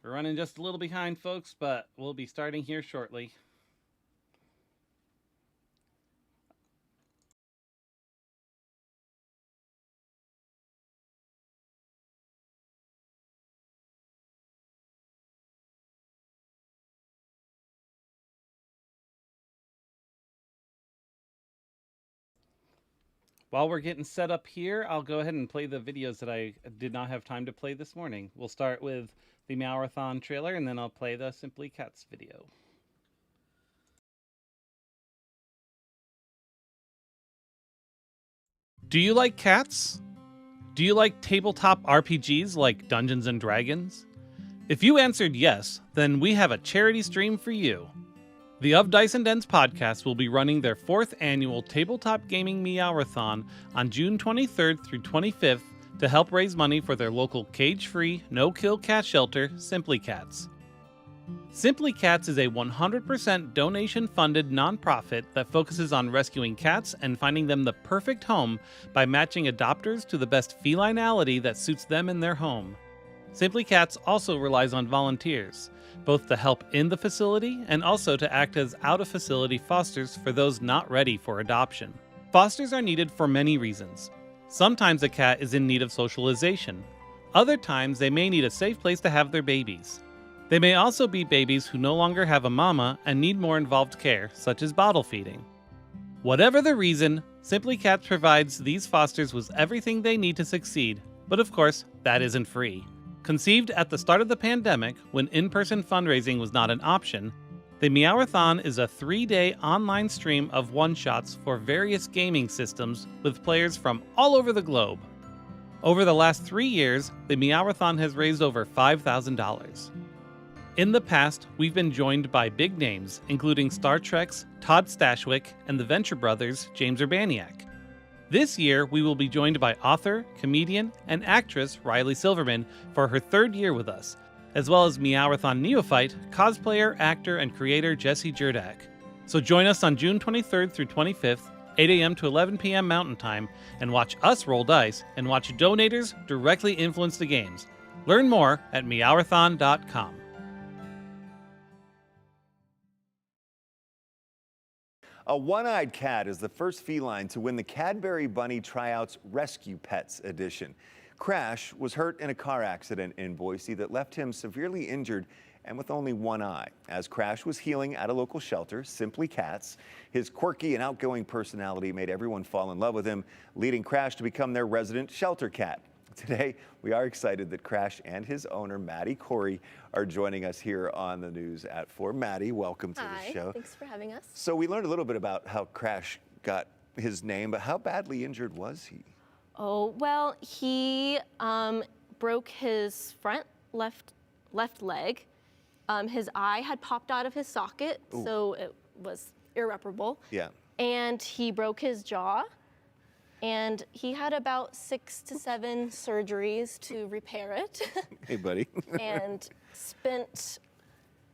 We're running just a little behind, folks, but we'll be starting here shortly. While we're getting set up here, I'll go ahead and play the videos that I did not have time to play this morning. We'll start with the Meowrathon trailer, and then I'll play the Simply Cats video. Do you like cats? Do you like tabletop RPGs like Dungeons & Dragons? If you answered yes, then we have a charity stream for you. The Of Dice and Dens podcast will be running their 4th annual Tabletop Gaming Meowrathon on June 23rd through 25th to help raise money for their local cage-free, no-kill cat shelter, Simply Cats. Simply Cats is a 100% donation-funded nonprofit that focuses on rescuing cats and finding them the perfect home by matching adopters to the best felinality that suits them in their home. Simply Cats also relies on volunteers, both to help in the facility and also to act as out-of-facility fosters for those not ready for adoption. Fosters are needed for many reasons. Sometimes a cat is in need of socialization. Other times they may need a safe place to have their babies. They may also be babies who no longer have a mama and need more involved care, such as bottle feeding. Whatever the reason, Simply Cats provides these fosters with everything they need to succeed, but of course, that isn't free. Conceived at the start of the pandemic, when in-person fundraising was not an option, the Meowrathon is a 3-day online stream of one-shots for various gaming systems with players from all over the globe. Over the last 3 years, the Meowrathon has raised over $5,000. In the past, we've been joined by big names, including Star Trek's Todd Stashwick and the Venture Brothers' James Urbaniak. This year, we will be joined by author, comedian, and actress Riley Silverman for her 3rd year with us, as well as Meowrathon neophyte, cosplayer, actor, and creator Jesse Jerdak. So join us on June 23rd through 25th, 8 a.m. to 11 p.m. Mountain Time, and watch us roll dice and watch donators directly influence the games. Learn more at meowrathon.com. A one-eyed cat is the first feline to win the Cadbury Bunny Tryouts Rescue Pets Edition. Crash was hurt in a car accident in Boise that left him severely injured and with only one eye. As Crash was healing at a local shelter, Simply Cats, his quirky and outgoing personality made everyone fall in love with him, leading Crash to become their resident shelter cat. Today, we are excited that Crash and his owner, Maddie Corey, are joining us here on the News at 4. Maddie, welcome to the show. Thanks for having us. So we learned a little bit about how Crash got his name, but how badly injured was he? Oh, well, he broke his front left leg. His eye had popped out of his socket, so it was irreparable. Yeah. And he broke his jaw. And he had about 6 to 7 surgeries to repair it. Hey, buddy. And spent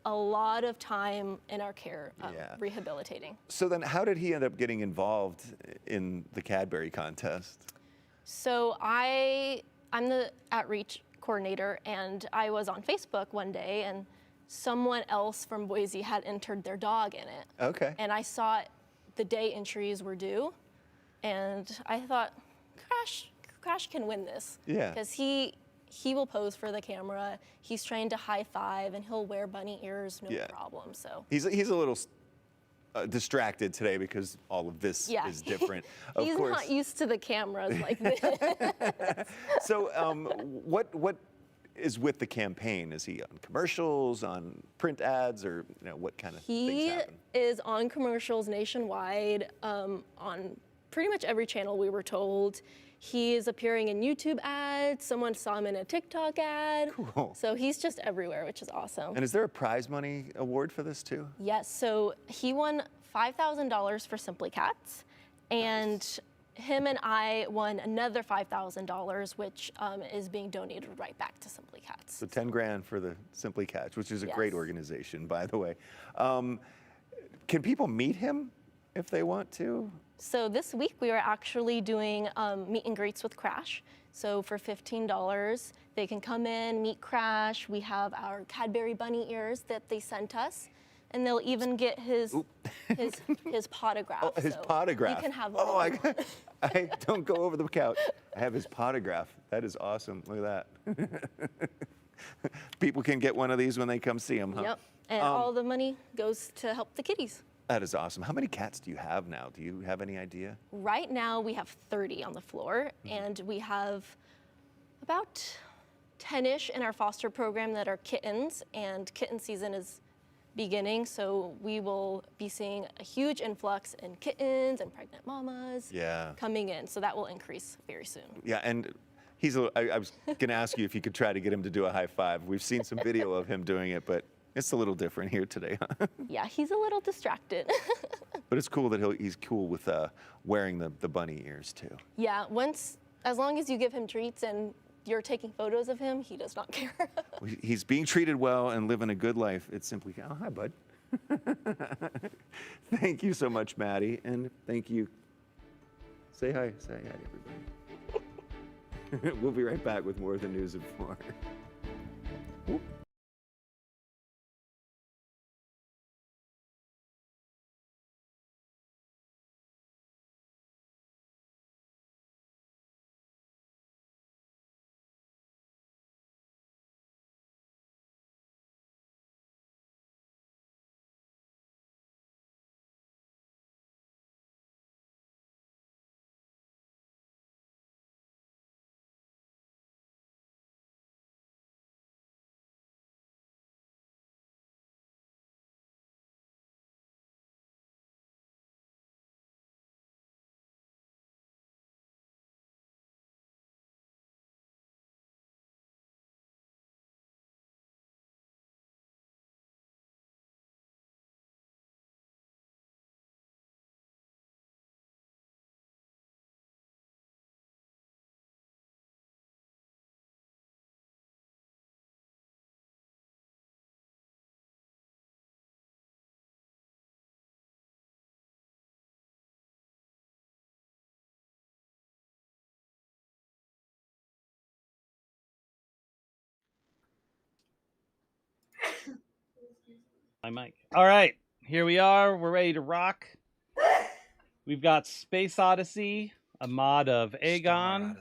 a lot of time in our care rehabilitating. So then how did he end up getting involved in the Cadbury contest? So I'm the outreach coordinator, and I was on Facebook one day, and someone else from Boise had entered their dog in it. Okay. And I saw the day entries were due. And I thought, Crash can win this. Yeah. Because he will pose for the camera. He's trained to high five, and he'll wear bunny ears, no problem. So he's a little distracted today because all of this is different. Of he's course. not used to the cameras like this. So what is with the campaign? Is he on commercials, on print ads, or what kind of things happen? He is on commercials nationwide, on pretty much every channel, we were told. He is appearing in YouTube ads. Someone saw him in a TikTok ad. Cool. So he's just everywhere, which is awesome. And is there a prize money award for this too? Yes, so he won $5,000 for Simply Cats. And him and I won another $5,000, which is being donated right back to Simply Cats. So 10 grand for the Simply Cats, which is a great organization, by the way. Can people meet him if they want to? So this week we are actually doing meet and greets with Crash. So for $15, they can come in, meet Crash. We have our Cadbury bunny ears that they sent us, and they'll even get his his potograph. Oh, his so potograph. You can have Oh, one. I don't go over the couch. I have his potograph. That is awesome. Look at that. People can get one of these when they come see him, huh? Yep. And all the money goes to help the kitties. That is awesome. How many cats do you have now? Do you have any idea? Right now we have 30 on the floor, and we have about 10-ish in our foster program that are kittens, and kitten season is beginning, so we will be seeing a huge influx in kittens and pregnant mamas coming in, so that will increase very soon. Yeah, and I was going to ask you if you could try to get him to do a high five. We've seen some video of him doing it, but it's a little different here today, huh? Yeah, he's a little distracted. But it's cool that he's cool with wearing the bunny ears too. Yeah, as long as you give him treats and you're taking photos of him, he does not care. He's being treated well and living a good life. It's simply, oh, hi, bud. Thank you so much, Maddie, and thank you. Say hi to everybody. We'll be right back with more of the news and more. My mic. All right, here we are. We're ready to rock. We've got Space Odyssey, a mod of Aegon.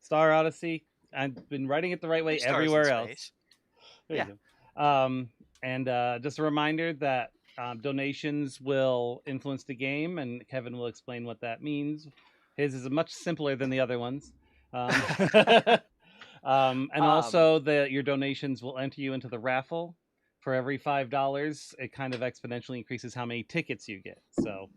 Star Odyssey. I've been writing it the right way everywhere else. There you go. And just a reminder that donations will influence the game, and Kevin will explain what that means. His is much simpler than the other ones. And also that your donations will enter you into the raffle. For every $5, it kind of exponentially increases how many tickets you get. So,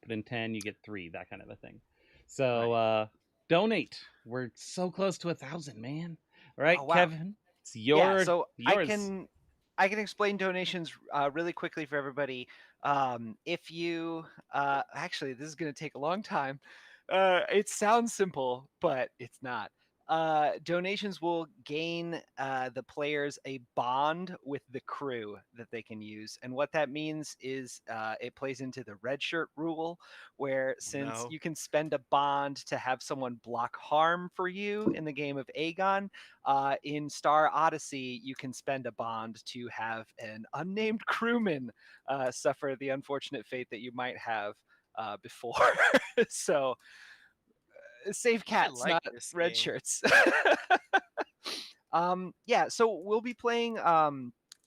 put in 10, you get 3, that kind of a thing. So donate. We're so close to 1,000, man. All right, wow. Kevin, it's yours. So I can explain donations really quickly for everybody. If you actually, this is going to take a long time. It sounds simple, but it's not. Donations will gain the players a bond with the crew that they can use. And what that means is it plays into the red shirt rule, where since you can spend a bond to have someone block harm for you in the game of Aegon, in Star Odyssey, you can spend a bond to have an unnamed crewman suffer the unfortunate fate that you might have before. So save cats, not red shirts. So we'll be playing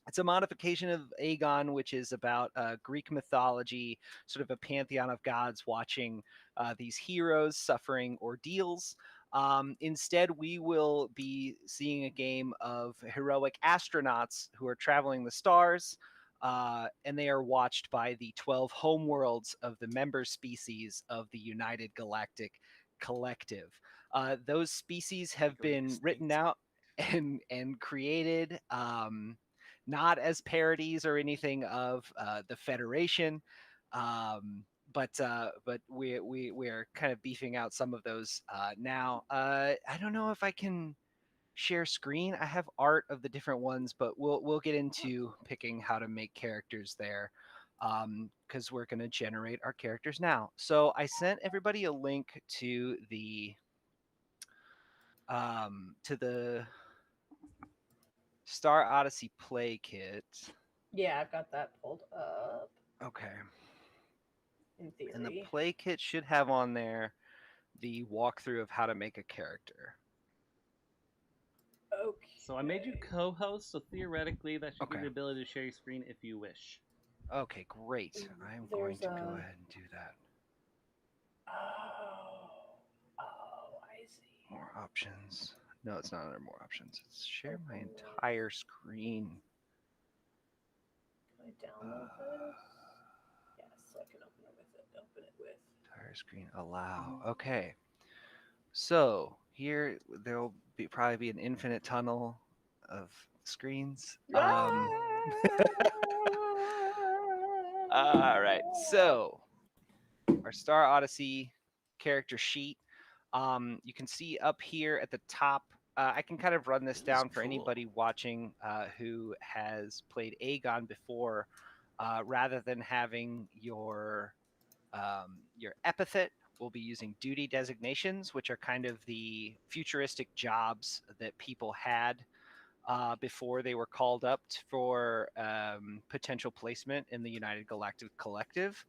it's a modification of Aegon, which is about Greek mythology, sort of a pantheon of gods watching these heroes suffering ordeals. Instead, we will be seeing a game of heroic astronauts who are traveling the stars, and they are watched by the 12 homeworlds of the member species of the United Galactic Collective. Those species have been written out and created, not as parodies or anything of the Federation, but we're kind of beefing out some of those now. I don't know if I can share screen. I have art of the different ones, but we'll get into picking how to make characters there, because we're going to generate our characters now. So I sent everybody a link to the to the Star Odyssey play kit. Yeah, I've got that pulled up Okay. in And the theory. play kit should have on there the walkthrough of how to make a character. Okay. So I made you co-host, so theoretically that should give Okay. you the ability to share your screen if you wish. Okay, great. I'm going There's to go a- ahead and do that. Oh, I see. More options. No, it's not under more options. It's share my entire screen. Can I download this? Yes, I can open it with it. Open it with. Entire screen allow. Okay. So here there'll probably be an infinite tunnel of screens. All right. So our Star Odyssey character sheet. You can see up here at the top. I can kind of run this This is down for cool. anybody watching who has played Aegon before. Rather than having your epithet, we'll be using duty designations, which are kind of the futuristic jobs that people had before they were called up for potential placement in the United Galactic Collective.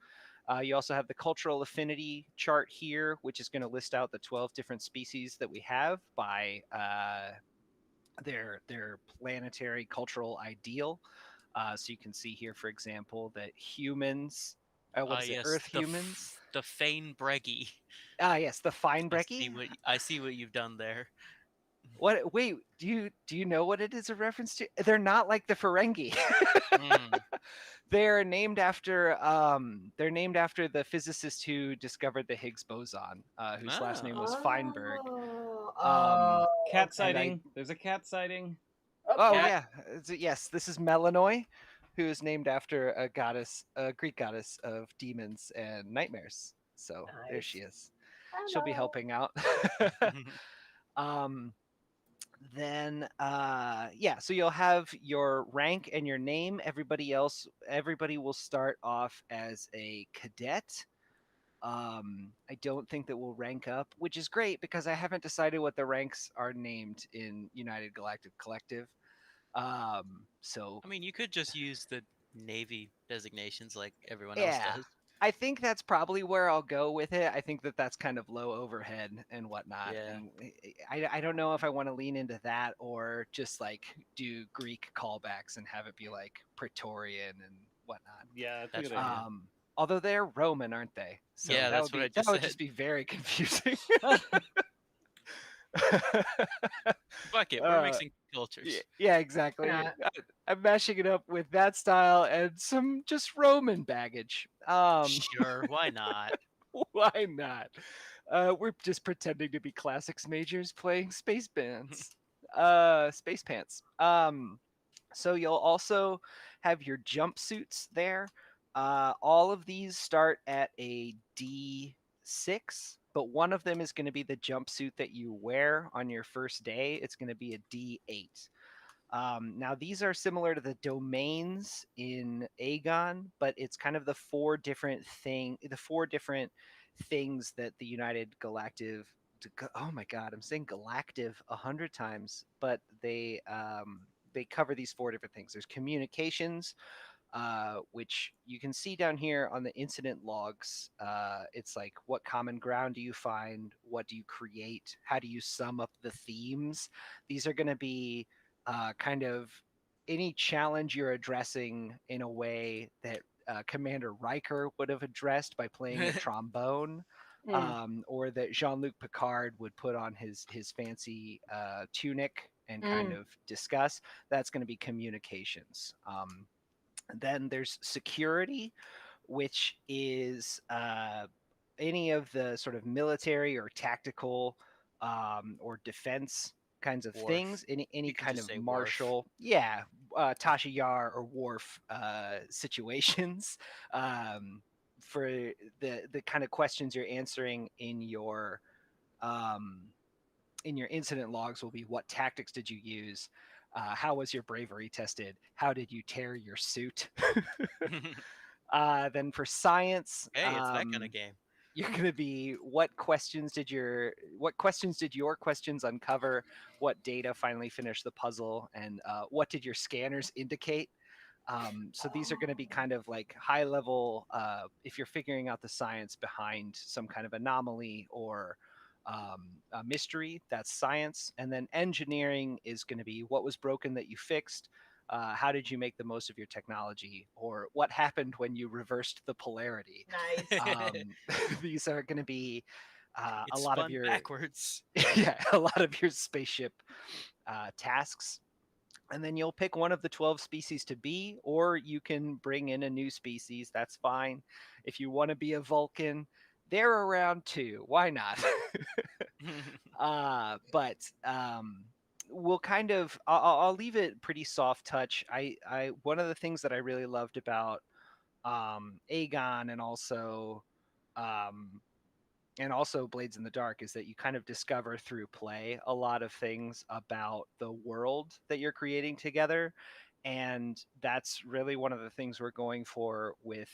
You also have the cultural affinity chart here, which is going to list out the 12 different species that we have by their planetary cultural ideal. So you can see here, for example, that humans, what is it, Yes, Earth humans? the Fane Breggy. Yes, the fine Brecky. I see what you've done there. What? Wait, do you know what it is a reference to? They're not like the Ferengi. Mm. They're named after the physicist who discovered the Higgs boson, whose last name was Feinberg. Cat and sighting. There's a cat sighting. Oh Cat- yeah, yes. This is Melanoi, who is named after a goddess, a Greek goddess of demons and nightmares. So there Nice. she is. She'll be helping out. um, then yeah, so you'll have your rank and your name. Everybody will start off as a cadet. I don't think that we'll rank up, which is great because I haven't decided what the ranks are named in United Galactic Collective. So I mean, you could just use the Navy designations like everyone else yeah, does. I think that's probably where I'll go with it. I think that that's kind of low overhead and whatnot. Yeah. And I don't know if I want to lean into that or just like do Greek callbacks and have it be like Praetorian and whatnot. Yeah, That's a good idea. Although they're Roman, aren't they? So Yeah, that that's would what I be, just that would said. just be very confusing. Fuck it, we're mixing cultures. Yeah, exactly. Yeah. I'm mashing it up with that style and some just Roman baggage. Sure, why not? Why not? We're just pretending to be classics majors playing space bands. Space pants. So you'll also have your jumpsuits there. All of these start at a D6, but one of them is going to be the jumpsuit that you wear on your first day. It's going to be a D8. Now these are similar to the domains in Aegon, but it's kind of the four different things that the United Galactive. Oh my God, I'm saying galactive 100 times, but they cover these four different things. There's communications, which you can see down here on the incident logs. It's like, what common ground do you find? What do you create? How do you sum up the themes? These are going to be kind of any challenge you're addressing in a way that Commander Riker would have addressed by playing a trombone. Or that Jean-Luc Picard would put on his fancy tunic and kind of discuss. That's going to be communications. Then there's security, which is any of the sort of military or tactical or defense kinds of Wharf. things. Any You can kind just of say wharf. martial, yeah, Tasha Yar or Worf situations. For the kind of questions you're answering in your incident logs will be, what tactics did you use? How was your bravery tested? How did you tear your suit? Then for science, Hey, it's that kind of game. you're going to be what questions did your questions uncover? What data finally finished the puzzle? And what did your scanners indicate? So these are going to be kind of like high level, if you're figuring out the science behind some kind of anomaly or a mystery, that's science. And then engineering is going to be what was broken that you fixed. How did you make the most of your technology, or what happened when you reversed the polarity? Nice. These are going to be It a lot of spun your backwards. yeah, a lot of your spaceship tasks. And then you'll pick one of the 12 species to be, or you can bring in a new species. That's fine. If you want to be a Vulcan, they're around too. Why not? But we'll kind of I'll leave it pretty soft touch. I one of the things that I really loved about Aegon um, and also Blades in the Dark is that you kind of discover through play a lot of things about the world that you're creating together. And that's really one of the things we're going for with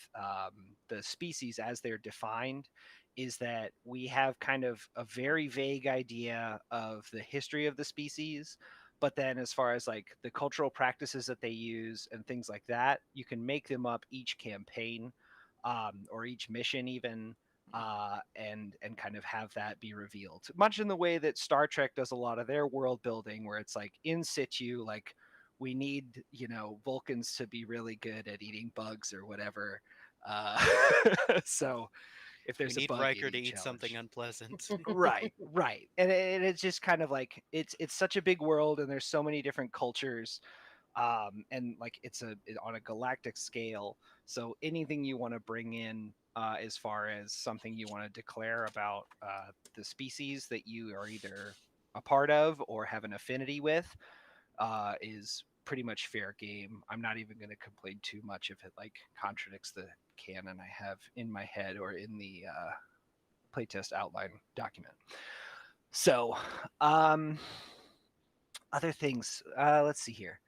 the species as they're defined, is that we have kind of a very vague idea of the history of the species. But then, as far as like the cultural practices that they use and things like that, you can make them up each campaign or each mission, even and kind of have that be revealed, much in the way that Star Trek does a lot of their world building, where it's like in situ, like we need Vulcans to be really good at eating bugs or whatever. Uh, so if We there's a need bug Riker to eating eat something challenge. unpleasant. Right, and it's just kind of like it's such a big world, and there's so many different cultures, and like on a galactic scale. So anything you want to bring in as far as something you want to declare about the species that you are either a part of or have an affinity with is pretty much fair game. I'm not even going to complain too much if it like contradicts the canon I have in my head or in the playtest outline document. So other things, let's see here.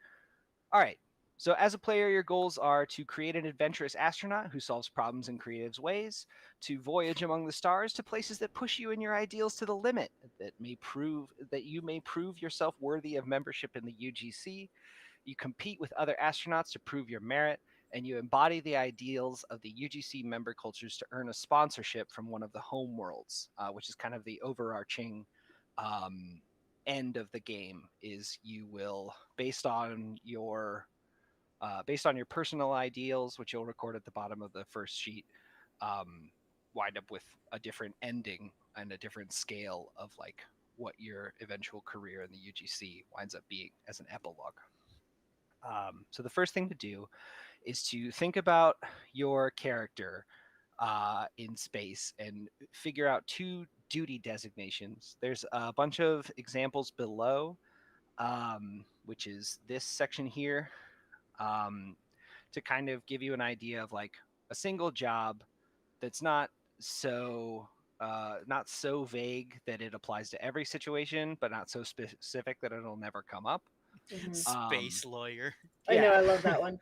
All right. So, as a player, your goals are to create an adventurous astronaut who solves problems in creative ways, to voyage among the stars to places that push you and your ideals to the limit, that you may prove yourself worthy of membership in the UGC. You compete with other astronauts to prove your merit, and you embody the ideals of the UGC member cultures to earn a sponsorship from one of the home worlds, which is kind of the overarching end of the game. Is you will, based on your personal ideals, which you'll record at the bottom of the first sheet, wind up with a different ending and a different scale of like what your eventual career in the UGC winds up being as an epilogue. So the first thing to do is to think about your character in space and figure out 2 duty designations. There's a bunch of examples below, which is this section here, to kind of give you an idea of like a single job that's not so vague that it applies to every situation, but not so specific that it'll never come up. Mhm. Space lawyer. I know, Yeah. I love that one.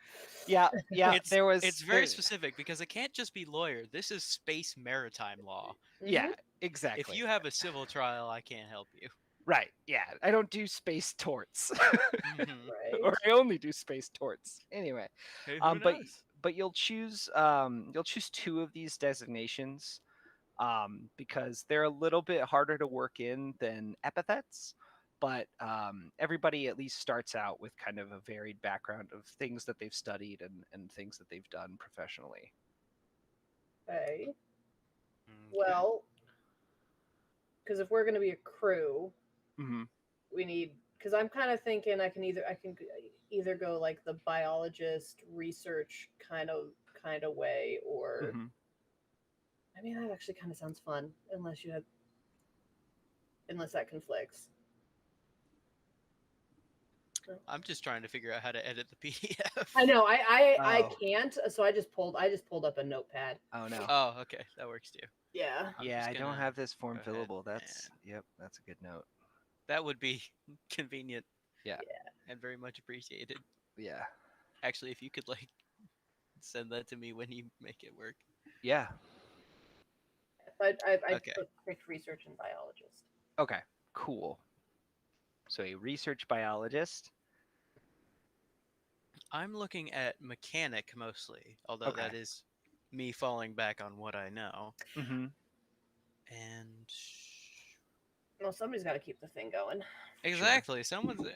Yeah, It's very specific because it can't just be lawyer. This is space maritime law. Yeah, Mhm. exactly. If you have a civil trial, I can't help you. Right, yeah, I don't do space torts. Mhm. Right. Or I only do space torts. Anyway, Hey, who but knows? you'll choose 2 of these designations because they're a little bit harder to work in than epithets. But everybody at least starts out with kind of a varied background of things that they've studied and things that they've done professionally. Okay. Okay. Well, because if we're going to be a crew, Mm-hmm. we need. Because I'm kind of thinking I can either go like the biologist research kind of way, or Mm-hmm. I mean that actually kind of sounds fun, unless that conflicts. I'm just trying to figure out how to edit the PDF. I know I Oh. can't, so I just pulled up a notepad. Oh no. Oh, okay, that works too. Yeah. I'm Yeah, just I don't gonna have this form go ahead fillable. That's and- yep, that's a good note. That would be convenient. Yeah. And very much appreciated. Yeah. Actually, if you could like send that to me when you make it work. Yeah. I Okay. picked research and biologist. Okay, cool. So a research biologist. I'm looking at mechanic mostly, although Okay. that is me falling back on what I know. Mm-hmm. And Well, somebody's got to keep the thing going. exactly, someone's.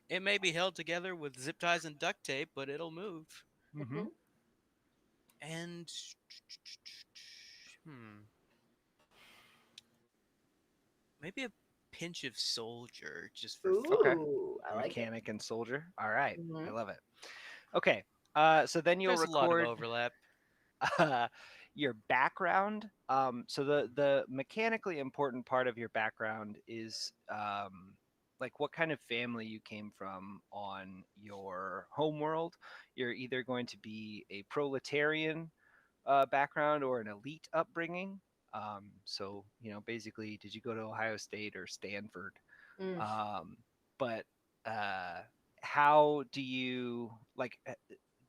It may be held together with zip ties and duct tape, but it'll move. Mm-hmm. And hmm, maybe a pinch of soldier just for Okay. fun. Ooh, I like it. Mechanic and soldier. All right. I Mhm. love it. Okay. So then you'll There's a lot of record overlap. your background. So the mechanically important part of your background is like what kind of family you came from on your home world. You're either going to be a proletarian background or an elite upbringing. So basically, did you go to Ohio State or Stanford? Mm. But how do you like?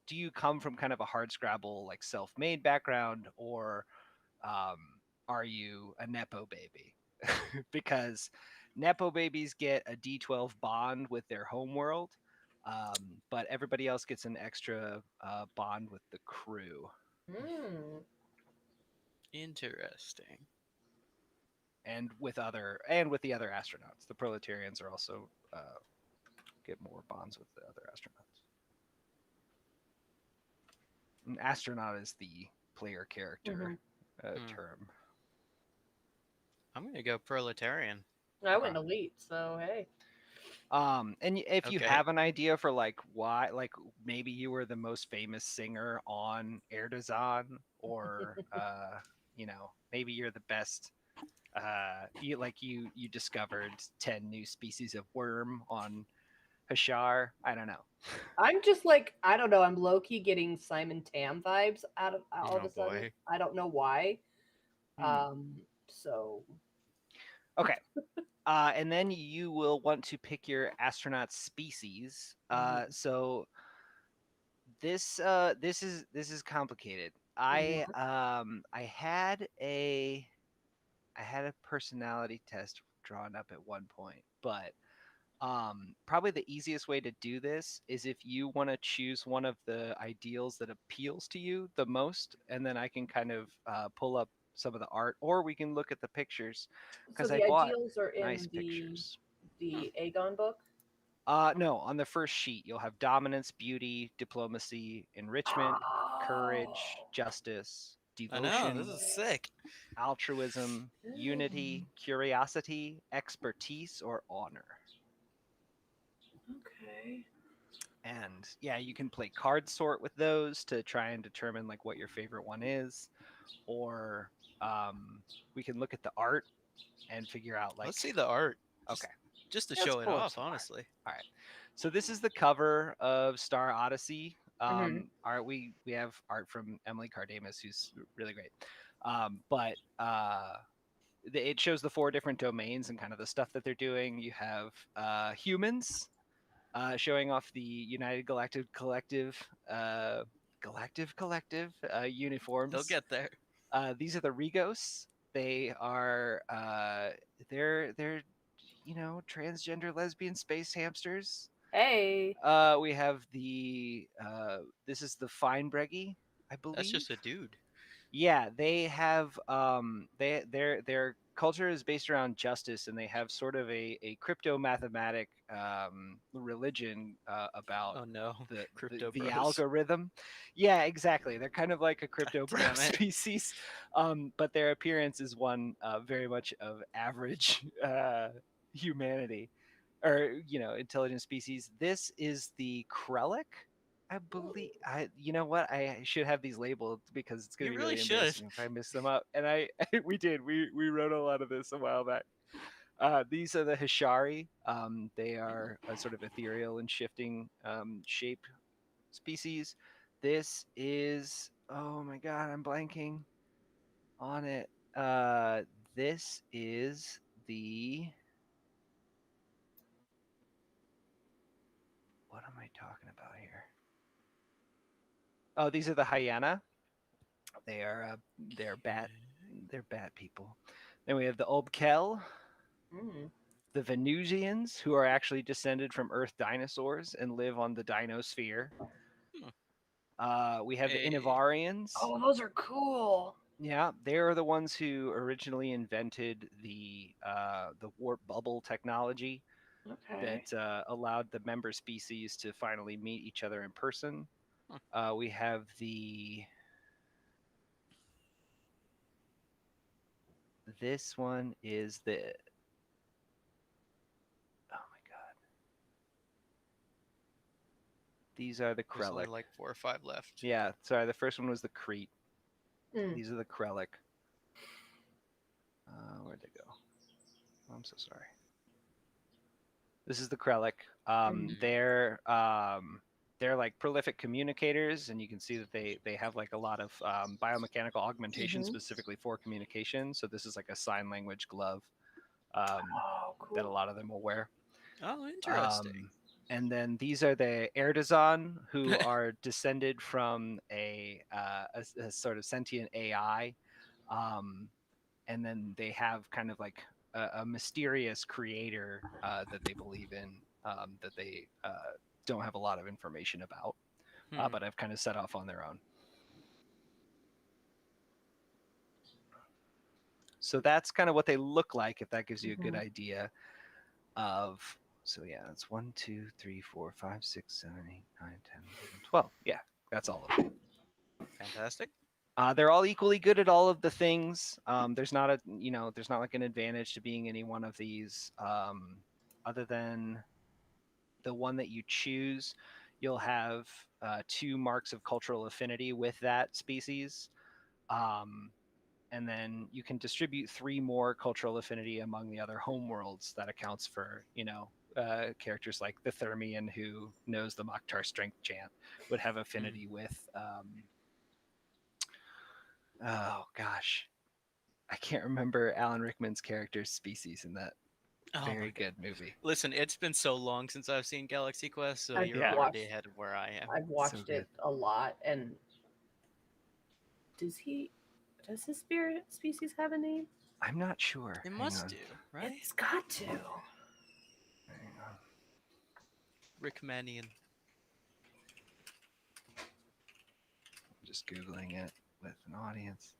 Do you come from kind of a hard scrabble like self-made background, or um, are you a nepo baby? Because nepo babies get a D12 bond with their home world, but everybody else gets an extra bond with the crew Mm. Interesting. and with the other astronauts. The proletarians are also get more bonds with the other astronauts. An astronaut is the player character Hmm. term. I'm gonna go proletarian. I Okay. went elite, so hey. And if you Okay. have an idea for like why, like maybe you were the most famous singer on Air Design, or maybe you're the best. You discovered 10 new species of worm on Hashar. I don't know. I'm just like, I don't know. I'm low key getting Simon Tam vibes out of all of Oh a sudden. boy. I don't know why. Hmm. So Okay. And then you will want to pick your astronaut species. So this is complicated. I had a personality test drawn up at one point, but probably the easiest way to do this is if you want to choose one of the ideals that appeals to you the most, and then I can kind of pull up some of the art, or we can look at the pictures so because I the bought ideals are nice in pictures. the Aegon book. No, on the first sheet you'll have dominance, beauty, diplomacy, enrichment, courage, Oh. justice, I know, this devotion, is sick. altruism, unity, curiosity, expertise, or honor. Okay. And yeah, you can play card sort with those to try and determine like what your favorite one is, or we can look at the art and figure out like, Let's see the art. okay, Just to let's show it pull up off, some art. honestly. All right, so this is the cover of Star Odyssey. Mhm. Art we have art from Emily Cardamus, who's really great. But it shows the 4 different domains and kind of the stuff that they're doing. You have humans, showing off the United Collective They'll uniforms. get there. These are the Regos. They are they're transgender lesbian space hamsters. Hey. We have the this is the Feinbreggy, I That's believe. just a dude. Yeah, they have their culture is based around justice, and they have sort of a crypto mathematic religion about Oh no. Crypto the bros. algorithm. Yeah, exactly. They're kind of like a crypto bro Damn it. species, but their appearance is one very much of average humanity, or intelligent species. This is the Krellick, I believe. You know what? I should have these labeled because it's going You to be really really should. embarrassing if I miss them up. And we wrote a lot of this a while back. These are the Hishari. They are a sort of ethereal and shifting shape species. This is, oh my god, I'm blanking on it. This is the, what am I talking about here? Oh, these are the hyena. They are they're They're bad people. Then we have the Obkel, Mm. the Venusians, who are actually descended from Earth dinosaurs and live on the Dinosphere. We have the Hey. Inivarians. Oh, those are cool. Yeah, they're the ones who originally invented the warp bubble technology Okay. that allowed the member species to finally meet each other in person. We have this one is the, oh my god, these are the There's only Krellick. like 4 or 5 left. Yeah, sorry, the first one was the Crete. Mm. These are the Krellick. Where'd they go? Oh, I'm so sorry. This is the Krellick. They're like prolific communicators, and you can see that they have like a lot of biomechanical augmentation specifically for communication. So this is like a sign language glove Oh, cool. that a lot of them will wear. Oh, interesting. And then these are the Erdazan, who are descended from a sort of sentient AI. And then they have kind of like a mysterious creator that they believe in that they don't have a lot of information about, but have kind of set off on their own. So that's kind of what they look like, if that gives you a good idea of. So yeah, that's 1, 2, 3, 4, 5, 6, 7, 8, 9, 10, 11, 12. Yeah, that's all of them. Fantastic. They're all equally good at all of the things. There's not like an advantage to being any one of these, other than the one that you choose. You'll have 2 marks of cultural affinity with that species, and then you can distribute 3 more cultural affinity among the other homeworlds. That accounts for characters like the Thermian, who knows the Mokhtar strength chant, would have affinity with. Oh gosh, I can't remember Alan Rickman's character's species in that very good movie. Listen, it's been so long since I've seen Galaxy Quest, so you're Yeah. already ahead of where I am. I've watched it a lot, and does his spirit species have a name? I'm not sure. It Hang must on. do, right? It's got to. Hang on. Rickmanian. I'm just Googling it with an audience.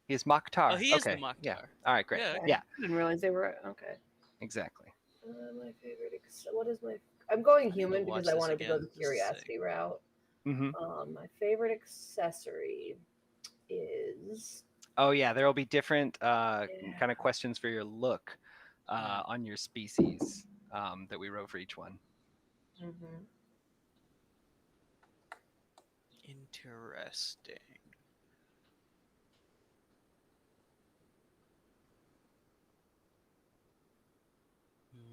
He is Mokhtar. Oh, he is the Okay, Mokhtar. Yeah. All right, great. Yeah, Yeah, I didn't realize they were okay. exactly. My favorite. What is my? I'm going I need to human watch because I this wanted to go again. the This is sick. curiosity route. My favorite accessory is. Oh yeah, there will be different kind of questions for your look on your species that we wrote for each one. Interesting.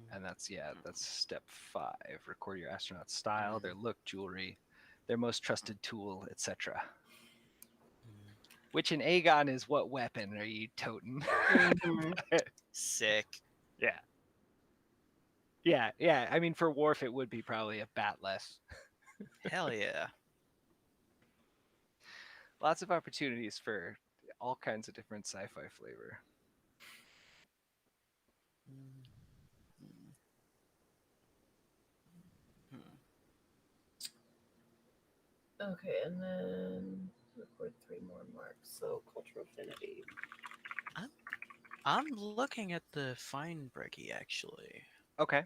And that's step 5. Record your astronaut style, their look, jewelry, their most trusted tool, etc. Which in Aegon is, what weapon are you toting? Sick. Yeah. I mean, for Worf, it would be probably a batless. Hell yeah. Lots of opportunities for all kinds of different sci-fi flavor. Okay, and then record 3 more marks. So cultural affinity. I'm looking at the Feinbreggy actually. Okay.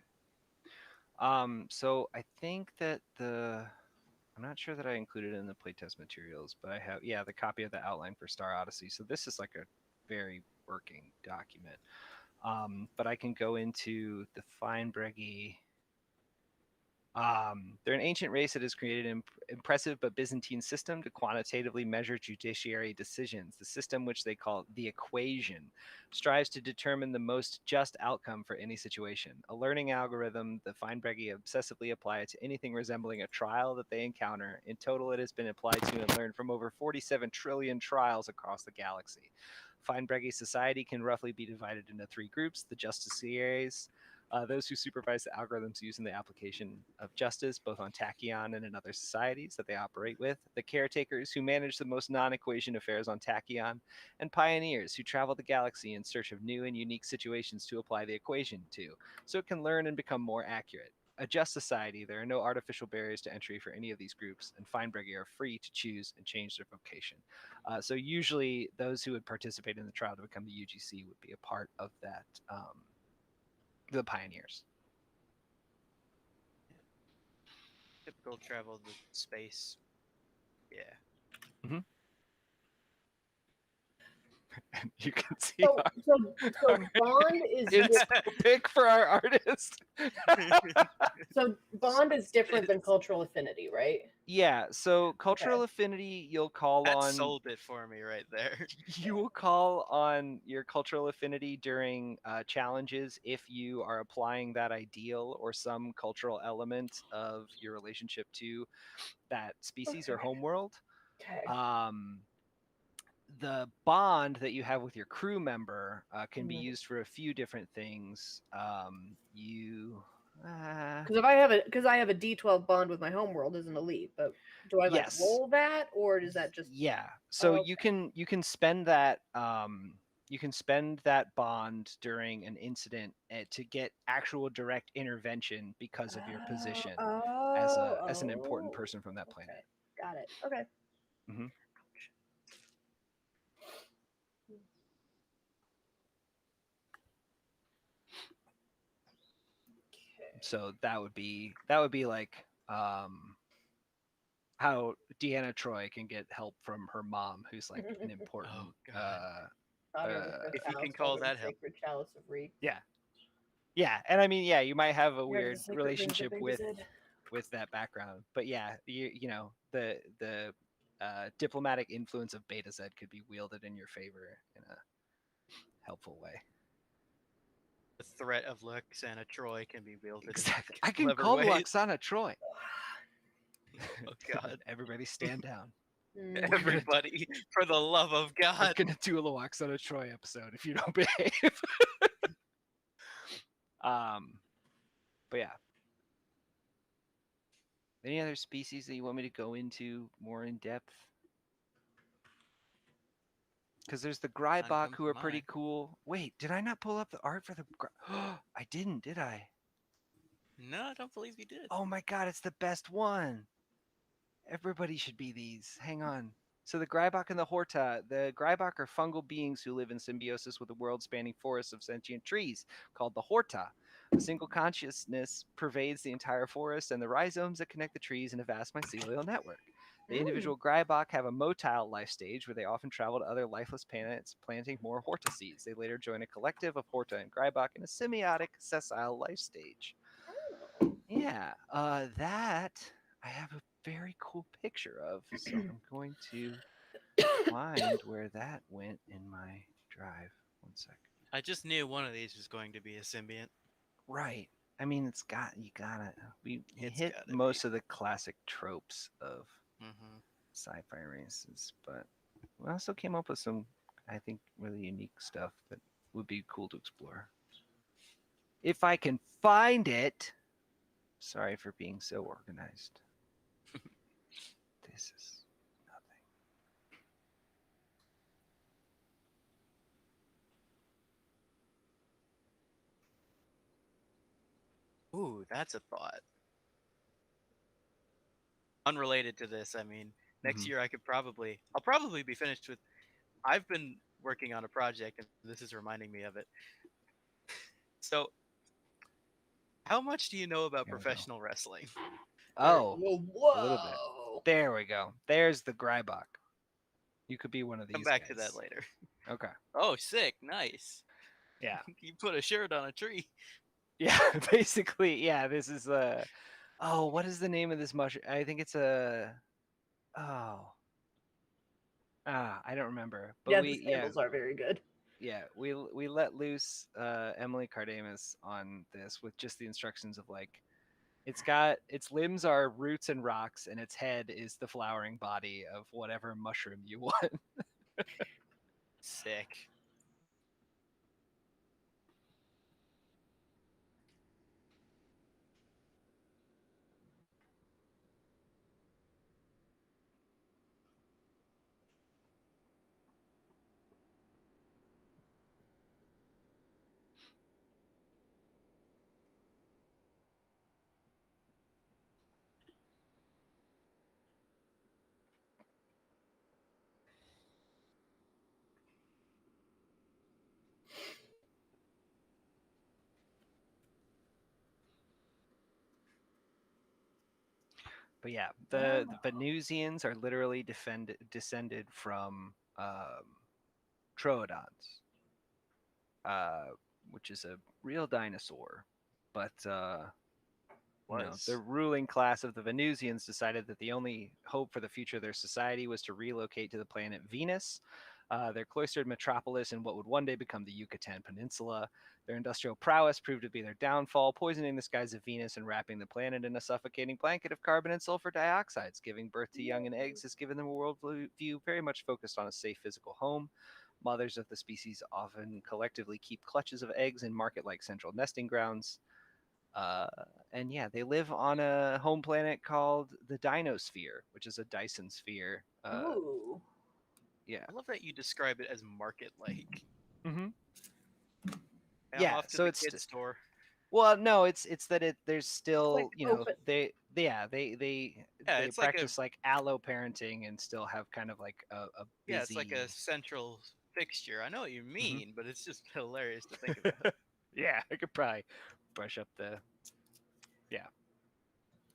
So I think that I'm not sure that I included it in the playtest materials, but I have, the copy of the outline for Star Odyssey. So this is like a very working document. But I can go into the Feinbreggy. They're an ancient race that has created an impressive but Byzantine system to quantitatively measure judiciary decisions. The system, which they call the equation, strives to determine the most just outcome for any situation. A learning algorithm, the Feinbreggy obsessively apply it to anything resembling a trial that they encounter. In total, it has been applied to and learned from over 47 trillion trials across the galaxy. Feinbreggy society can roughly be divided into 3 groups: the justiciaries, those who supervise the algorithms used in the application of justice, both on Tachyon and in other societies that they operate with, the caretakers who manage the most non-equation affairs on Tachyon, and pioneers who travel the galaxy in search of new and unique situations to apply the equation to, so it can learn and become more accurate. A just society, there are no artificial barriers to entry for any of these groups, and Feinberger are free to choose and change their vocation. So usually those who would participate in the trial to become the UGC would be a part of that, the pioneers. Typical travel to space. Yeah. You can see So, our, so Bond is inspo pick for our artist. so Bond is different than cultural affinity, right? Yeah, so cultural affinity, you'll call That on sold it for me right there. you will call on your cultural affinity during challenges if you are applying that ideal or some cultural element of your relationship to that species or homeworld. Okay. The bond that you have with your crew member can be Mhm. used for a few different things. Because I have a D12 bond with my homeworld as an elite, but do I like Yes. roll that, or does that just Yeah. So okay. you can spend that bond during an incident to get actual direct intervention because of your position as an important person from that planet. Okay. Got it. Okay. Mhm. So that would be like how Deanna Troy can get help from her mom, who's like an important Oh, God. Honor of the fifth If you house, can call holder of that the help. sacred chalice of Reek. yeah, and I mean, yeah, you might have a You have the weird secret rings of relationship Baby with Zed. that background, but yeah, you know the diplomatic influence of Beta Z could be wielded in your favor in a helpful way. The threat of Luxana Troy can be wielded Exactly. in I can clever call ways. Luxana Troy. Oh, God. Everybody stand down. Mm. Everybody, for the love of We're God. gonna do a Luxana Troy episode if you don't behave. But yeah. Any other species that you want me to go into more in depth? Because there's the None Grybach come who to are pretty mind. cool. Wait, did I not pull up the art for the? I didn't, did I? No, I don't believe you did. Oh my god, it's the best one. Everybody should be these. Hang on. So the Grybach and the Horta. The Grybach are fungal beings who live in symbiosis with a world-spanning forest of sentient trees called the Horta. A single consciousness pervades the entire forest and the rhizomes that connect the trees in a vast mycelial network. The individual Grybach have a motile life stage where they often travel to other lifeless planets, planting more Horta seeds. They later join a collective of Horta and Grybach in a semiotic sessile life stage. Yeah, that I have a very cool picture of, so I'm going to find where that went in my drive. One sec. I just knew one of these was going to be a symbiont. Right. I mean, you gotta. We It's hit gotta most be. of the classic tropes of Mm-hmm. sci-fi races, but we also came up with some, I think, really unique stuff that would be cool to explore. If I can find it. Sorry for being so organized. This is nothing. Ooh, that's a thought. Unrelated to this, I mean, next year I'll probably be finished with. I've been working on a project, and this is reminding me of it. So, how much do you know about There we go. professional wrestling? Oh, Whoa. a little bit. There we go. There's the Grybach. You could be one of these Come back guys. to that later. Okay. Oh, sick, nice. Yeah. You put a shirt on a tree. Yeah. Basically, yeah. This is oh, what is the name of this mushroom? I think it's a. Oh. I don't remember. But Yeah, we the sandals are very good. yeah we let loose Emily Cardamus on this with just the instructions of like its limbs are roots and rocks and its head is the flowering body of whatever mushroom you want. Sick. But yeah, the Venusians are literally descended from Troodons, uh, which is a real dinosaur. But the ruling class of the Venusians decided that the only hope for the future of their society was to relocate to the planet Venus, their cloistered metropolis in what would one day become the Yucatan Peninsula. Their industrial prowess proved to be their downfall, poisoning the skies of Venus and wrapping the planet in a suffocating blanket of carbon and sulfur dioxides. Giving birth to young and eggs has given them a worldview very much focused on a safe physical home. Mothers of the species often collectively keep clutches of eggs in market-like central nesting grounds. And yeah, they live on a home planet called the Dinosphere, which is a Dyson sphere. Ooh. Yeah. I love that you describe it as market-like. Mm-hmm. I'm Yeah, off to so the it's kids store. well, no, it's that there's still like open. they It's like a practice like allo parenting and still have kind of like a busy. it's like a central fixture. I know what you mean, but it's just hilarious to think about. Yeah, I could probably brush up the. Yeah,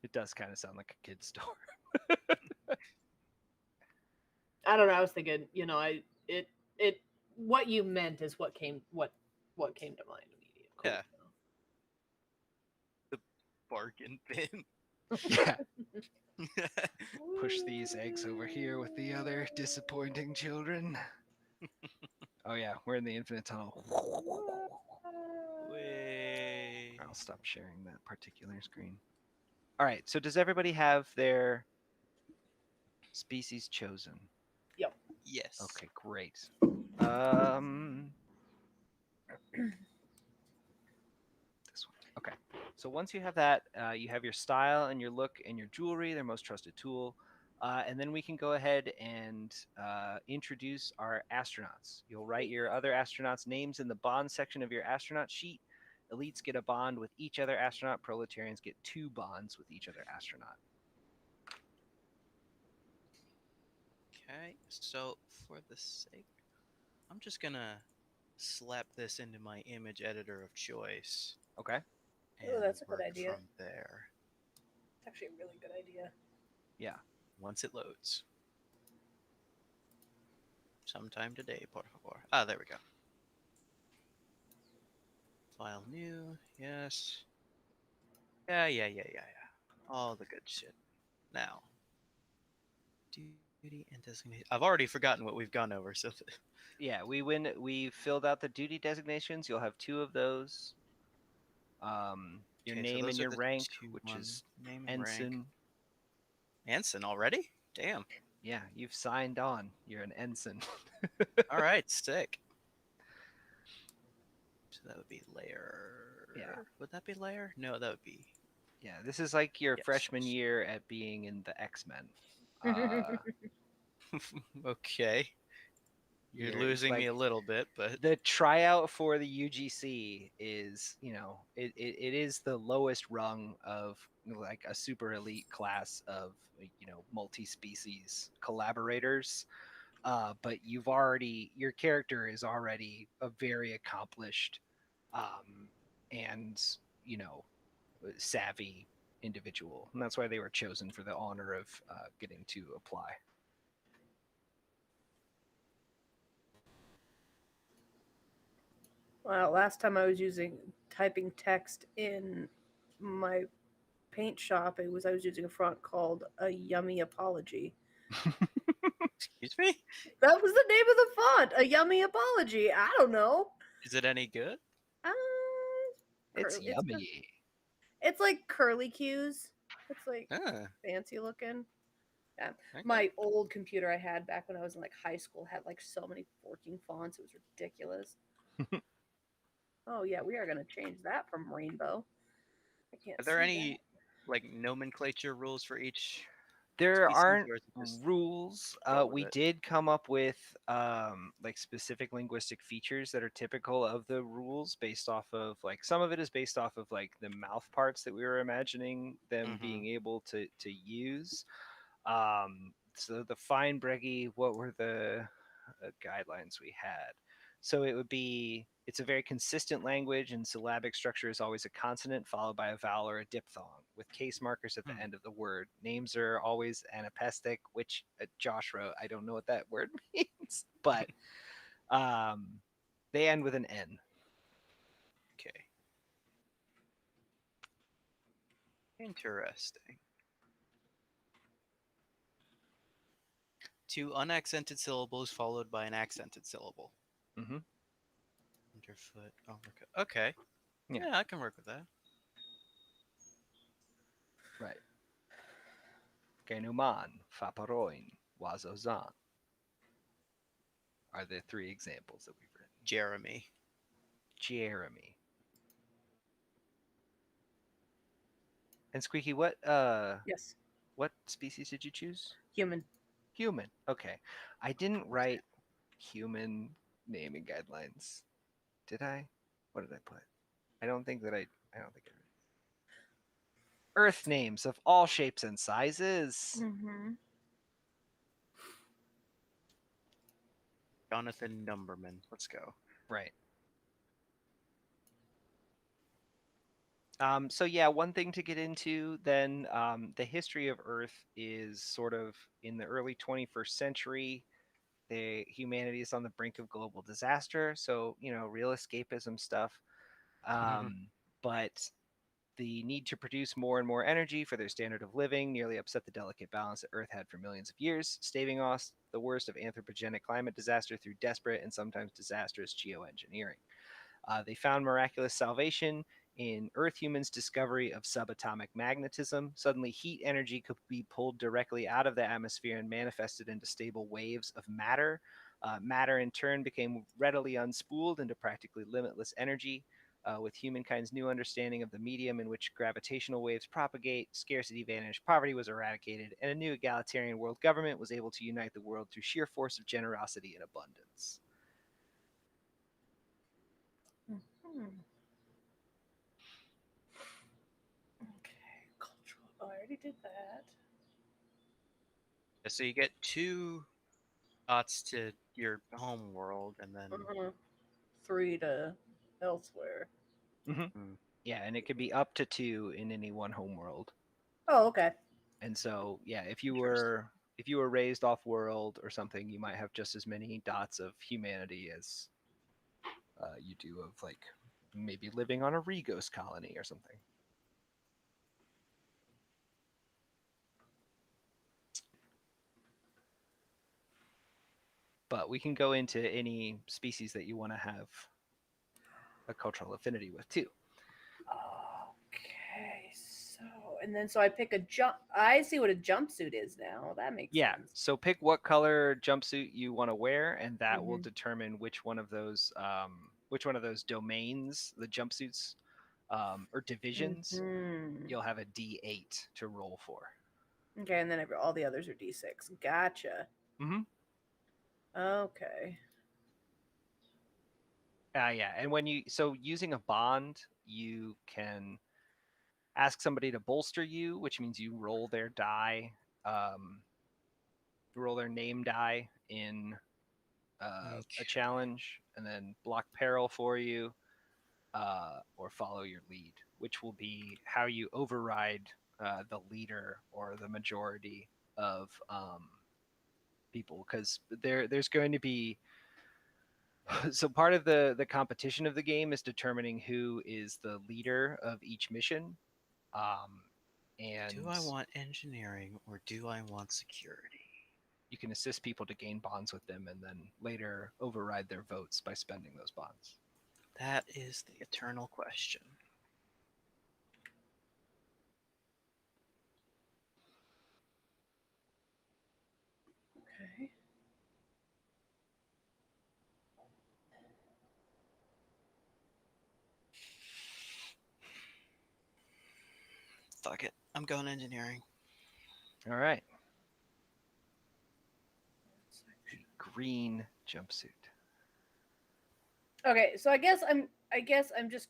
it does kind of sound like a kid's store. I don't know. I was thinking, it what you meant is what came to mind immediately. Cool. Yeah. The bargain bin. Yeah. Push these eggs over here with the other disappointing children. Oh yeah, we're in the infinite tunnel. Way. I'll stop sharing that particular screen. All right, so does everybody have their species chosen? Yep. Yes. Okay, great. This one. Okay. So once you have that, you have your style and your look and your jewelry, their most trusted tool. And then we can go ahead and introduce our astronauts. You'll write your other astronauts' names in the bond section of your astronaut sheet. Elites get a bond with each other astronaut. Proletarians get 2 bonds with each other astronaut. Okay. So for the sake, I'm just gonna slap this into my image editor of choice. Okay. Oh, that's a good work idea. From there. It's actually a really good idea. Yeah. Once it loads. Sometime today, por favor. Ah, there we go. File new, yes. Yeah. All the good shit. Now, duty and designation. I've already forgotten what we've gone over, so. Yeah, we filled out the duty designations. You'll have 2 of those. Your Okay, so name those and are your the rank, 2 which ones. is Name and rank. ensign. Ensign already? Damn. Yeah, you've signed on. You're an ensign. All right, sick. So that would be layer. Yeah. Would that be layer? No, that would be. Yeah, this is like your Yes. freshman year at being in the X-Men. Okay. You're You're losing me like- a little bit, but The tryout for the UGC is, it is the lowest rung of like a super elite class of, multi-species collaborators. But your character is already a very accomplished and, savvy individual. And that's why they were chosen for the honor of getting to apply. Well, last time I was typing text in my paint shop, I was using a font called A Yummy Apology. excuse me? That was the name of the font, A Yummy Apology. I don't know. Is it any good? It's It's yummy. It's like curly cues. It's like Ah, fancy looking. Yeah. okay. My old computer I had back when I was in like high school had like so many forking fonts. It was ridiculous. Oh yeah, we are gonna change that from rainbow. I can't. Are there see any like nomenclature rules for each? There species, aren't or is it just rules. roll with We it? did come up with like specific linguistic features that are typical of the rules based off of like some of it is based off of like the mouth parts that we were imagining them Mhm. being able to use. So the fine breggy, what were the guidelines we had? So it would be, it's a very consistent language, and syllabic structure is always a consonant followed by a vowel or a diphthong with case markers at the end of the word. Names are always anapestic, which Josh wrote. I don't know what that word means, but they end with an N. Okay. Interesting. 2 unaccented syllables followed by an accented syllable. Mm-hmm. Underfoot, overcoat. Okay. Yeah. Yeah, I can work with that. Right. Genuman, Faparoin, Wazozan are the 3 examples that we've written. Jeremy. Jeremy. And Squeaky, what Yes. what species did you choose? Human. Human. Okay. I didn't write human naming guidelines. Did I? What did I put? I don't think I did. Earth names of all shapes and sizes. Mm-hmm. Jonathan Numberman. Let's go. Right. So yeah, one thing to get into then, the history of Earth is sort of in the early 21st century. Humanity is on the brink of global disaster, so real escapism stuff. But the need to produce more and more energy for their standard of living nearly upset the delicate balance that Earth had for millions of years, staving off the worst of anthropogenic climate disaster through desperate and sometimes disastrous geoengineering. They found miraculous salvation in Earth humans' discovery of subatomic magnetism. Suddenly, heat energy could be pulled directly out of the atmosphere and manifested into stable waves of matter. Matter, in turn, became readily unspooled into practically limitless energy. With humankind's new understanding of the medium in which gravitational waves propagate, scarcity vanished, poverty was eradicated, and a new egalitarian world government was able to unite the world through sheer force of generosity and abundance. Hmm. Okay. Cultural. Oh, I already did that. So you get 2 dots to your home world, and then 3 to elsewhere. Mm-hmm. Yeah, and it could be up to 2 in any one homeworld. Oh, okay. And so, yeah, if you were raised off world or something, you might have just as many dots of humanity as you do of like maybe living on a Regos colony or something. But we can go into any species that you want to have a cultural affinity with too. Okay. So I pick a jump. I see what a jumpsuit is now. That makes sense. So pick what color jumpsuit you want to wear, and that will Mhm. determine which one of those domains, the jumpsuits, or divisions, Mhm. you'll have a D8 to roll for. Okay, and then all the others are D6. Gotcha. Mm-hmm. Okay. Yeah, and using a bond, you can ask somebody to bolster you, which means you roll their die, roll their name die in a challenge, and then block peril for you, or follow your lead, which will be how you override the leader or the majority of people, because there's going to be so part of the competition of the game is determining who is the leader of each mission. And do I want engineering or do I want security? you can assist people to gain bonds with them and then later override their votes by spending those bonds. That is the eternal question. Okay. Fuck it. I'm going engineering. All right. The green jumpsuit. Okay, so I guess I'm just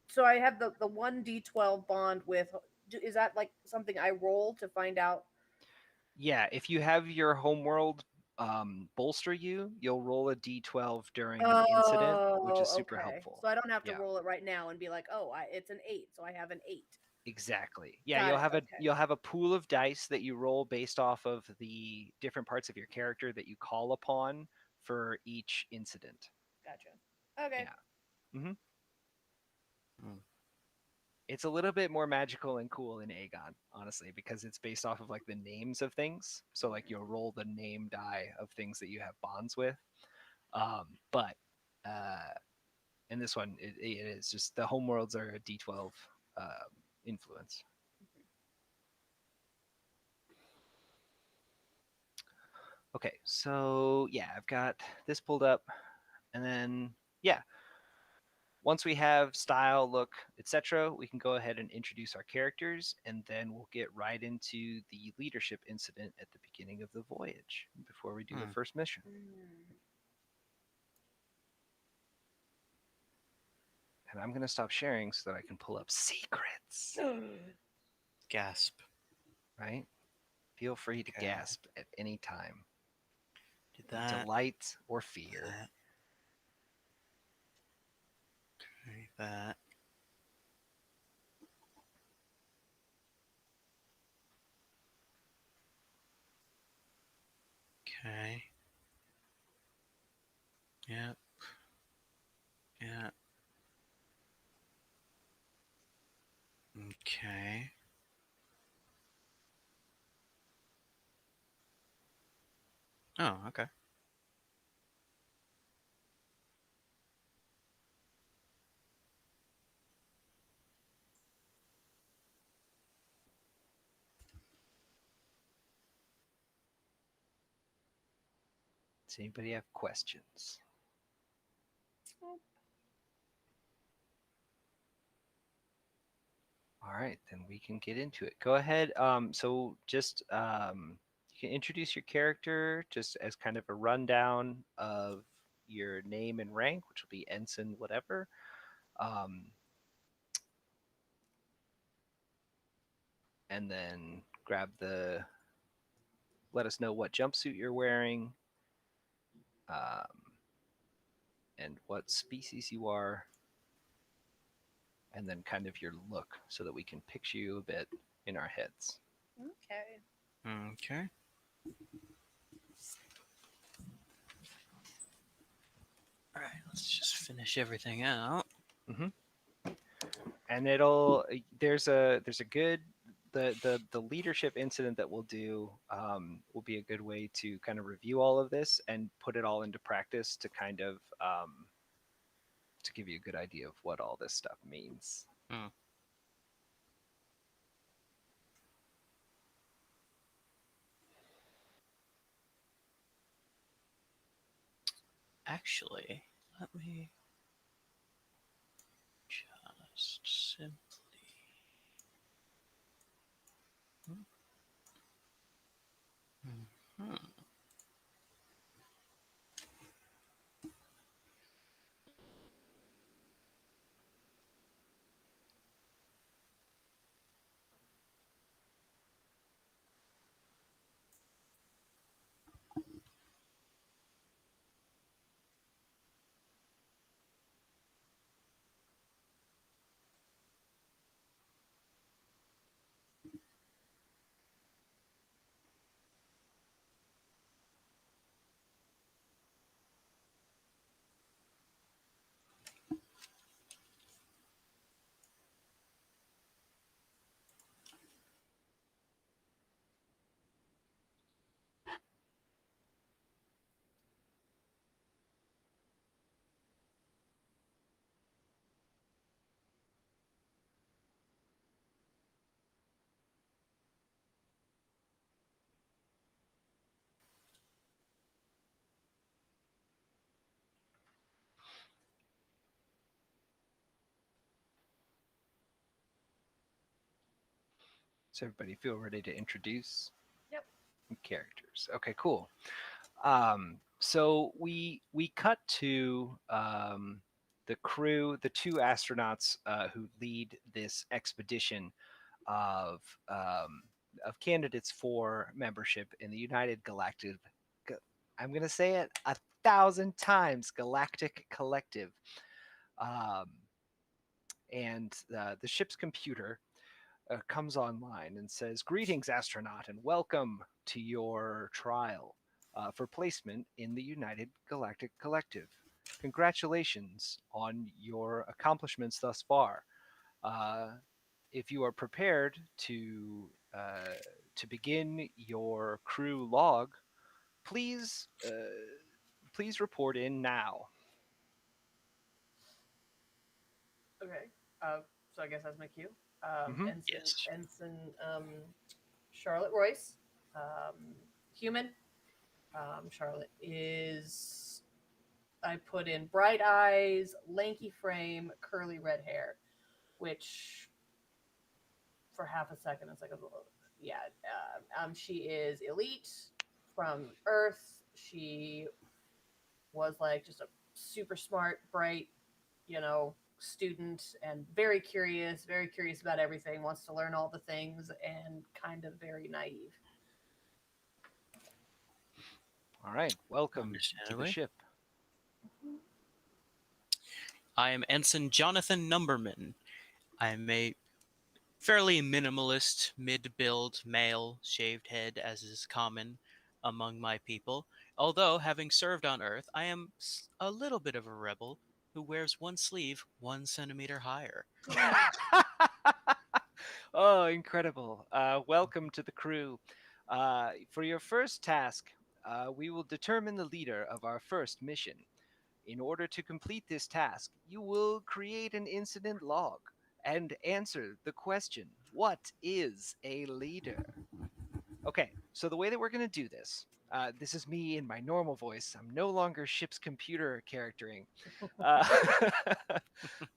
so I have the 1d12 bond with. Is that like something I roll to find out? Yeah, if you have your homeworld bolster you, you'll roll a d12 during an incident, which is super helpful. So I don't have to Yeah. roll it right now and be like, oh, it's an 8, so I have an 8. Exactly. Yeah, Got you'll it, have okay. you'll have a pool of dice that you roll based off of the different parts of your character that you call upon for each incident. Gotcha. Okay. Yeah. Mm-hmm. Hmm. It's a little bit more magical and cool in Aegon, honestly, because it's based off of like the names of things. So like you'll roll the name die of things that you have bonds with. But in this one, it is just the homeworlds are a D12 influence. Okay, so yeah, I've got this pulled up, and then yeah, once we have style, look, etc., we can go ahead and introduce our characters, and then we'll get right into the leadership incident at the beginning of the voyage before we do the first mission. And I'm gonna stop sharing so that I can pull up secrets. Gasp. Right? Feel free to Okay. gasp at any time. Did that. Delight or fear. That. Okay, that. Okay. Yep. Yeah. Okay. Oh, okay. Does anybody have questions? All right, then we can get into it. Go ahead. So just you can introduce your character just as kind of a rundown of your name and rank, which will be ensign, whatever. And then let us know what jumpsuit you're wearing, and what species you are, and then kind of your look so that we can picture you a bit in our heads. Okay. Okay. All right, let's just finish everything out. And there's a good the leadership incident that we'll do will be a good way to kind of review all of this and put it all into practice to kind of to give you a good idea of what all this stuff means. Actually, let me just simply. Hmm. So everybody feel ready to introduce Yep. characters. Okay, cool. So we cut to the crew, the two astronauts who lead this expedition of candidates for membership in the United Galactic I'm going to say it 1,000 times, Galactic Collective. And the ship's computer comes online and says, "Greetings, astronaut, and welcome to your trial for placement in the United Galactic Collective. Congratulations on your accomplishments thus far. If you are prepared to begin your crew log, please report in now." Okay. So I guess that's my cue. Mhm. Yes. Ensign Charlotte Royce, human. Charlotte is. I put in bright eyes, lanky frame, curly red hair, which for half a second it's like a little. Yeah. She is elite from Earth. She was like just a super smart, bright, student and very curious about everything, wants to learn all the things, and kind of very naive. All right. Welcome to the Understandably. ship. I am Ensign Jonathan Numberman. I am a fairly minimalist, mid-build male, shaved head, as is common among my people. Although, having served on Earth, I am a little bit of a rebel who wears one sleeve 1 centimeter higher. Oh, incredible. Welcome to the crew. For your first task, we will determine the leader of our first mission. In order to complete this task, you will create an incident log and answer the question, what is a leader? Okay, so the way that we're going to do this is me in my normal voice. I'm no longer ship's computer charactering. Uh,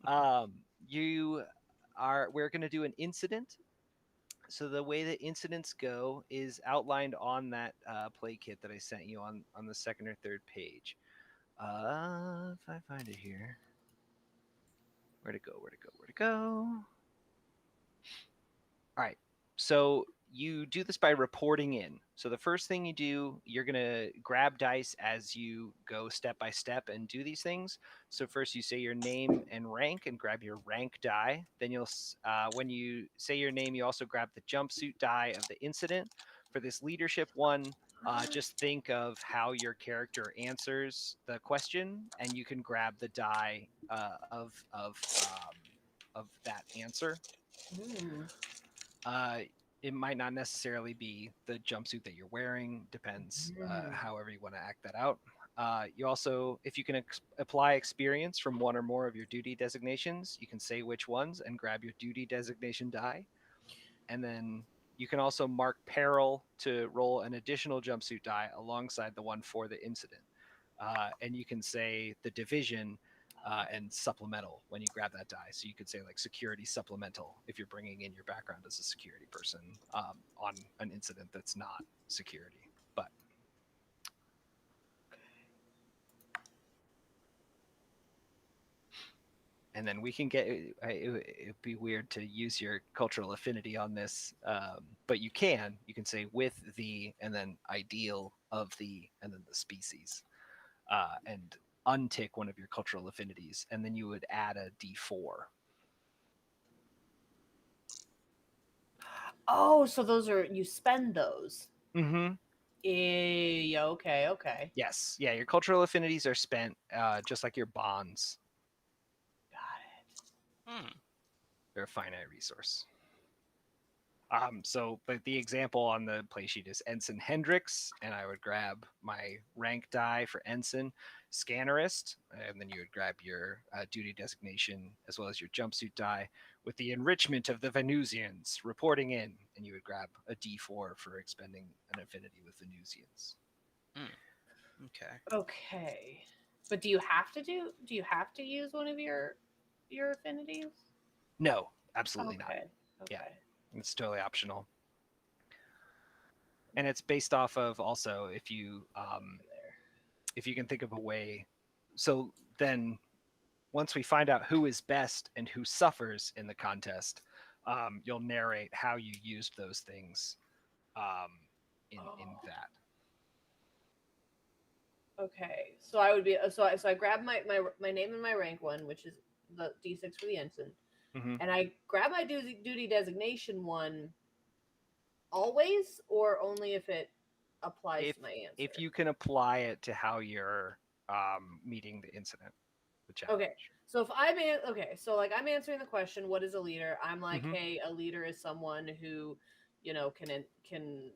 um, we're going to do an incident. So the way that incidents go is outlined on that play kit that I sent you on the second or third page. If I find it here, where to go? All right. So you do this by reporting in. So the first thing you do, you're going to grab dice as you go step by step and do these things. So first you say your name and rank and grab your rank die. Then when you say your name, you also grab the jumpsuit die of the incident. For this leadership one, just think of how your character answers the question, and you can grab the die of that answer. It might not necessarily be the jumpsuit that you're wearing. Depends however you want to act that out. You also, if you can apply experience from one or more of your duty designations, you can say which ones and grab your duty designation die. And then you can also mark peril to roll an additional jumpsuit die alongside the one for the incident. And you can say the division and supplemental when you grab that die. So you could say like security supplemental if you're bringing in your background as a security person on an incident that's not security. But and then we can get it'd be weird to use your cultural affinity on this, but you can say with the and then ideal of the and then the species, and untick one of your cultural affinities, and then you would add a d4. Oh, so those are, you spend those. Mm-hmm. Yeah, okay. Yes, yeah, your cultural affinities are spent just like your bonds. Got it. They're a finite resource. So but the example on the play sheet is Ensign Hendrix, and I would grab my rank die for Ensign Scannerist, and then you would grab your duty designation as well as your jumpsuit die with the enrichment of the Venusians reporting in, and you would grab a d4 for expending an affinity with Venusians. Okay. Okay. But do you have to use one of your affinities? No, absolutely not. Okay. Yeah. It's totally optional. And it's based off of also if you can think of a way. So then once we find out who is best and who suffers in the contest, you'll narrate how you used those things in that. Okay, so I would be so I grab my name and my rank one, which is the D6 for the ensign, Mm-hmm. and I grab my duty designation one always, or only if it applies If to my answer. if you can apply it to how you're meeting the incident, the challenge. Okay, so if so like I'm answering the question, what is a leader? I'm like, Mhm. hey, a leader is someone who, can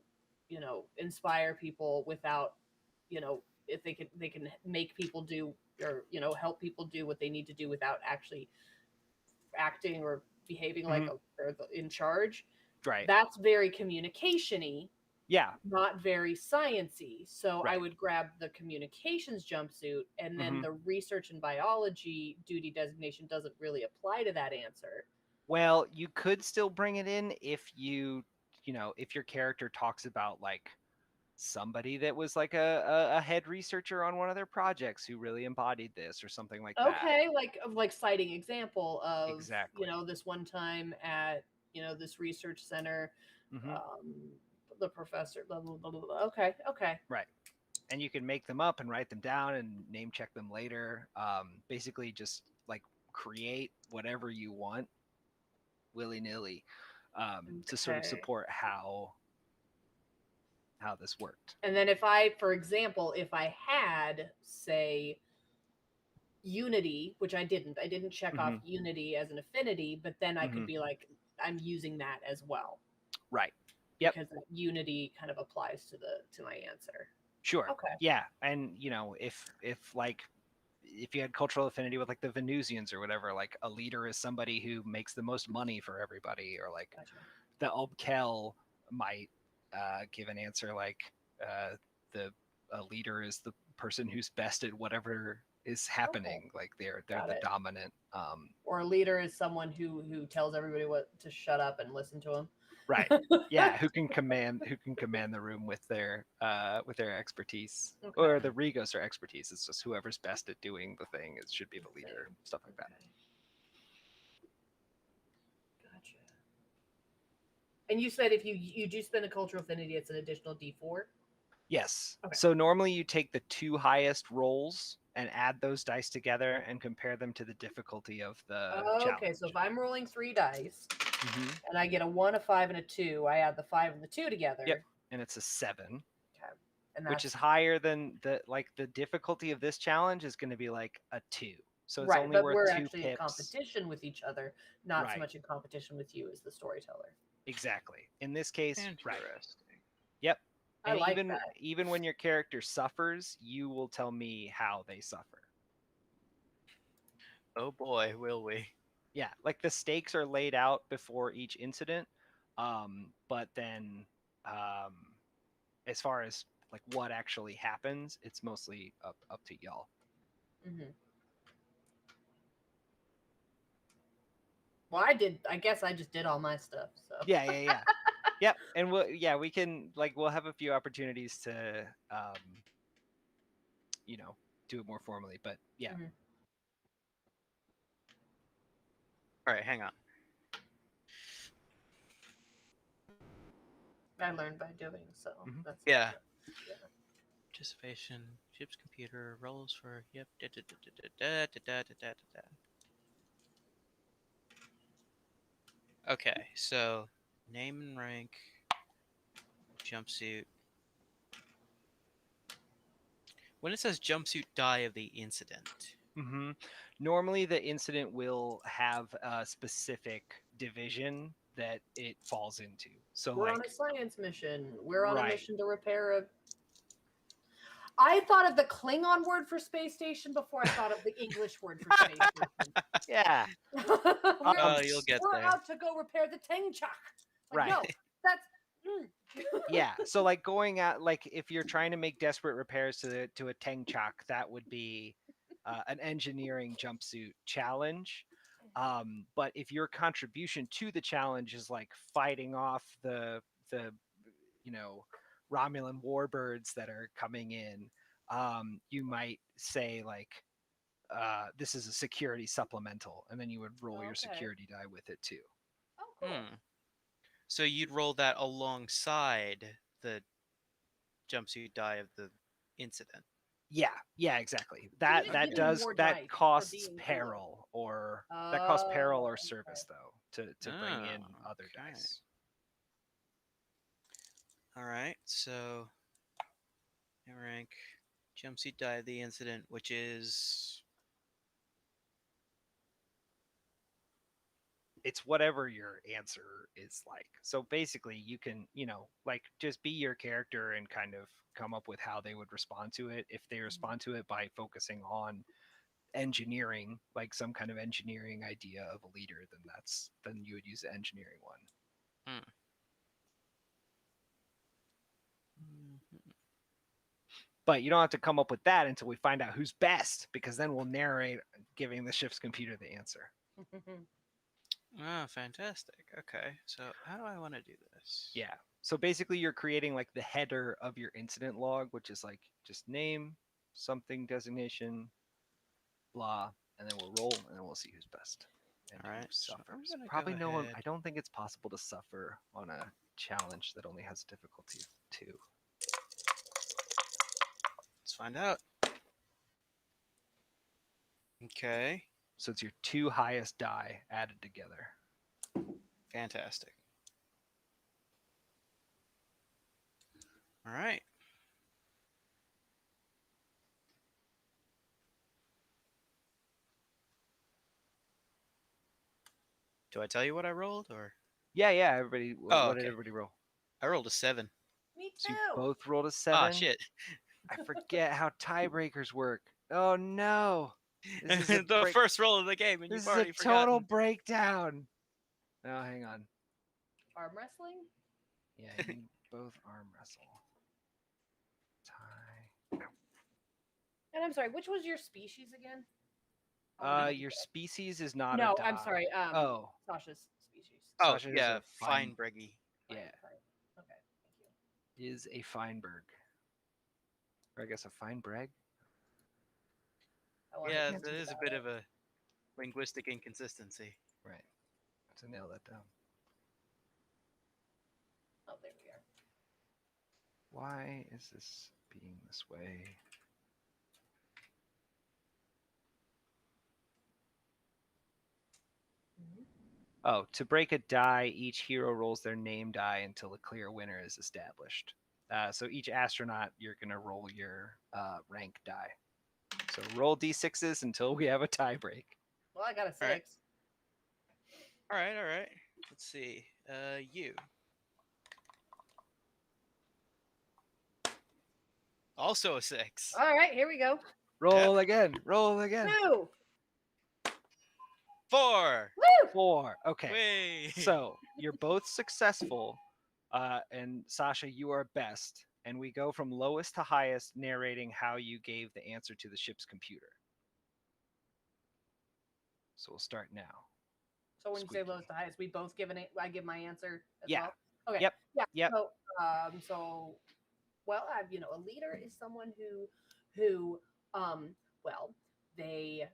inspire people without, if they can make people do or help people do what they need to do without actually acting or behaving like Mhm. they're in charge. Right. That's very communication-y, Yeah. not very sciencey. So I Right. would grab the communications jumpsuit, and then Mhm. the research and biology duty designation doesn't really apply to that answer. Well, you could still bring it in if if your character talks about like somebody that was like a head researcher on one of their projects who really embodied this or something like that. Okay, like citing example of Exactly. this one time at this research center, Hmm. um, the professor blah blah blah blah. Blah. Okay, okay. Right. And you can make them up and write them down and name check them later. Basically, just like create whatever you want willy nilly to sort of Okay. support how this worked. And then for example, if I had, say, Unity, which I didn't check off Hmm. Unity as an affinity, but then I Hmm. could be like, I'm using that as well Right. Yep. because that Unity kind of applies to my answer. Sure. Okay. Yeah. And if you had cultural affinity with like the Venusians or whatever, like a leader is somebody who makes the most money for everybody, or like Gotcha. the Obkel might give an answer like the a leader is the person who's best at whatever is happening. Okay. Like they're Got the it. dominant. Or a leader is someone who tells everybody what to shut up and listen to them. Right. Yeah, who can command the room with their expertise, Okay. or the Regos are expertise. It's just whoever's best at doing the thing should be the leader, stuff like that. Okay. Gotcha. And you said if you do spend a cultural affinity, it's an additional D4. Yes. Okay. So normally you take the two highest rolls and add those dice together and compare them to the difficulty of the challenge. Okay, so if I'm rolling 3 dice Mhm. and I get a 1, a 5, and a 2, I add the 5 and the 2 together. Yep. And it's a 7. Okay. And Which is higher than the difficulty of this challenge is going to be like a 2. So it's right, only but worth we're 2 actually in pips. competition with each other, not so Right. much in competition with you as the storyteller. Exactly. In this case, right. Interesting. Yep. I And like that. even when your character suffers, you will tell me how they suffer. Oh boy, will we? Yeah, like the stakes are laid out before each incident, but then as far as like what actually happens, it's mostly up to y'all. Mm-hmm. Well, I guess I just did all my stuff. So Yeah. Yep. And we can we'll have a few opportunities to do it more formally, but yeah. Mhm. All right, hang on. I learned by doing, so Mhm. that's Yeah. yeah. Participation, ship's computer, rolls for yep. Da, da, da, da, da, da, da, da, da, da. Okay, so name and rank, jumpsuit. When it says jumpsuit die of the incident, Mm-hmm. Normally, the incident will have a specific division that it falls into. So, We're like, on a science mission. We're on a right, mission to repair a. I thought of the Klingon word for space station before I thought of the English word for space station. yeah, oh, you'll get we're there. out to go repair the Tengchak. Like, right, no, that's. yeah. So, like, going at like if you're trying to make desperate repairs to a Tengchak, that would be an engineering jumpsuit challenge. But if your contribution to the challenge is like fighting off the you know Romulan warbirds that are coming in, you might say like this is a security supplemental, and then you would roll your Okay. security die with it too. Oh, cool. So you'd roll that alongside the jumpsuit die of the incident. Yeah, exactly. just That give that him does more that dice for costs being cooler. peril or that costs peril or Okay. service though to bring in Oh, other okay. dice. All right. So rank jumpsuit die of the incident, which is It's whatever your answer is like. So basically, you can, like just be your character and kind of come up with how they would respond to it. If they respond to it by focusing on engineering, like some kind of engineering idea of a leader, then you would use the engineering one. But you don't have to come up with that until we find out who's best, because then we'll narrate giving the ship's computer the answer. oh, fantastic. Okay. So how do I want to do this? Yeah. So basically, you're creating like the header of your incident log, which is like just name, something, designation, blah, and then we'll roll, and then we'll see who's best and All who right, so I'm suffers. gonna Probably go no one. ahead. I don't think it's possible to suffer on a challenge that only has difficulty of 2. Let's find out. Okay. So it's your 2 highest die added together. Fantastic. All right. Do I tell you what I rolled, or Yeah. Everybody. Oh, What did okay. everybody roll? I rolled a 7? Me So too. you both rolled a 7. Ah, shit. I forget how tiebreakers work. Oh no! This is a the first roll of the game, and This you've is a already total forgotten. breakdown. No, hang on. Arm wrestling? Yeah, you both arm wrestle. Tie. And I'm sorry, which was your species again? Your species is not No, a die. I'm sorry. Oh, Sasha's species. Oh, Sasha is yeah, a fine. Feinbreggy. Yeah, Fine. Okay, thank you. is a Feinberg. Or I guess a Feinbreg. I wanted Yeah, to that think is a about bit it. of a linguistic inconsistency. Right. To nail that down. Oh, there we are. Why is this being this way? Oh, to break a die, each hero rolls their name die until a clear winner is established. So each astronaut, you're going to roll your rank die. So roll d6s until we have a tie break. Well, I got a 6. All right. All right. Let's see. You. Also a 6. All right, here we go. Roll again. Roll again. 2. 4. Woo! 4. Okay. Way. So you're both successful. And Sasha, you are best. And we go from lowest to highest, narrating how you gave the answer to the ship's computer. So we'll start now. So when you say Squeaky. lowest to highest, we both give I give my answer as Yeah. well? Okay. Yep. Yeah. Yep. So well, a leader is someone who well, they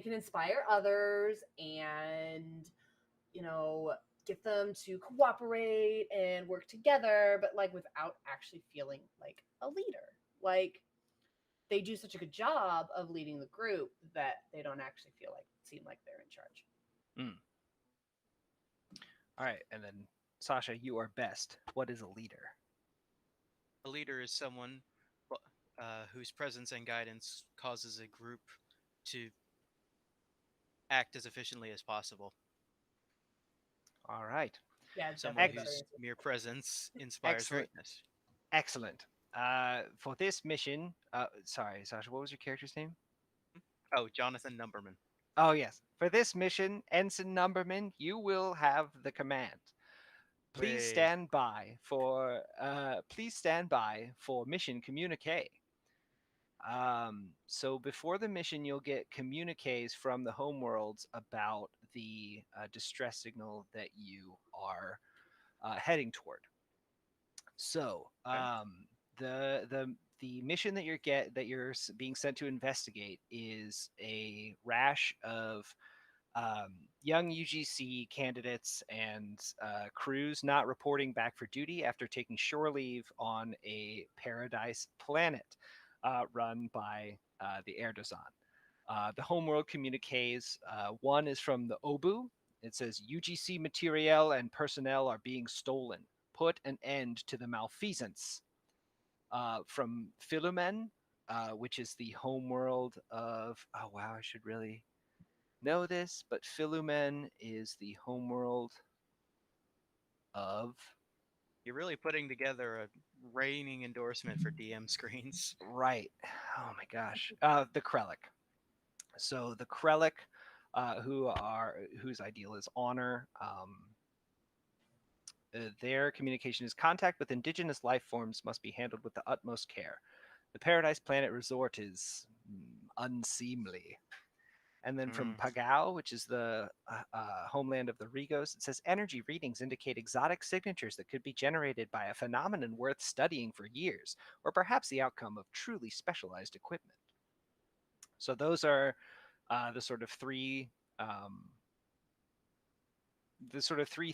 can inspire others and get them to cooperate and work together, but like without actually feeling like a leader. Like they do such a good job of leading the group that they don't actually seem like they're in charge. All right. And then, Sasha, you are best. What is a leader? A leader is someone whose presence and guidance causes a group to act as efficiently as possible. All right. Yeah, it's Someone definitely whose better. mere presence inspires Excellent. greatness. Excellent. For this mission, sorry, Sasha, what was your character's name? Oh, Jonathan Numberman. Oh, yes. For this mission, Ensign Numberman, you will have the command. Please Way. stand by for mission communique. So before the mission, you'll get communiques from the homeworlds about the distress signal that you are heading toward. So the mission that you're being sent to investigate is a rash of young UGC candidates and crews not reporting back for duty after taking shore leave on a paradise planet. run by the Erdozan. The homeworld communiques. One is from the Obu. It says UGC materiel and personnel are being stolen. Put an end to the malfeasance. From Philumen, which is the homeworld of. Oh wow, I should really know this, but Philumen is the homeworld of. You're really putting together a reigning endorsement for DM screens. Right. Oh my gosh. The Krellic. So the Krellic, whose ideal is honor. Their communication is contact with indigenous life forms must be handled with the utmost care. The Paradise Planet Resort is unseemly. And then from Pagao, which is the homeland of the Regos, it says energy readings indicate exotic signatures that could be generated by a phenomenon worth studying for years, or perhaps the outcome of truly specialized equipment. So those are the sort of three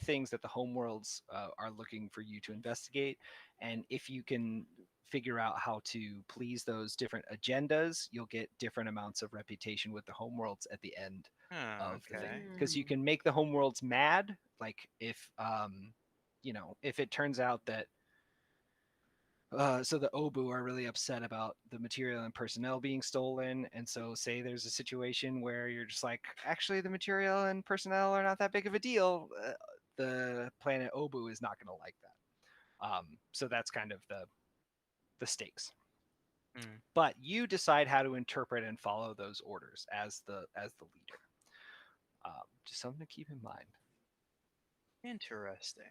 things that the homeworlds are looking for you to investigate. And if you can figure out how to please those different agendas, you'll get different amounts of reputation with the homeworlds at the end of the thing. Because you can make the homeworlds mad, like if if it turns out that so the Obu are really upset about the material and personnel being stolen, and so say there's a situation where you're just like, actually the material and personnel are not that big of a deal. The planet Obu is not going to like that. So that's kind of the stakes. But you decide how to interpret and follow those orders as the leader. Just something to keep in mind. Interesting.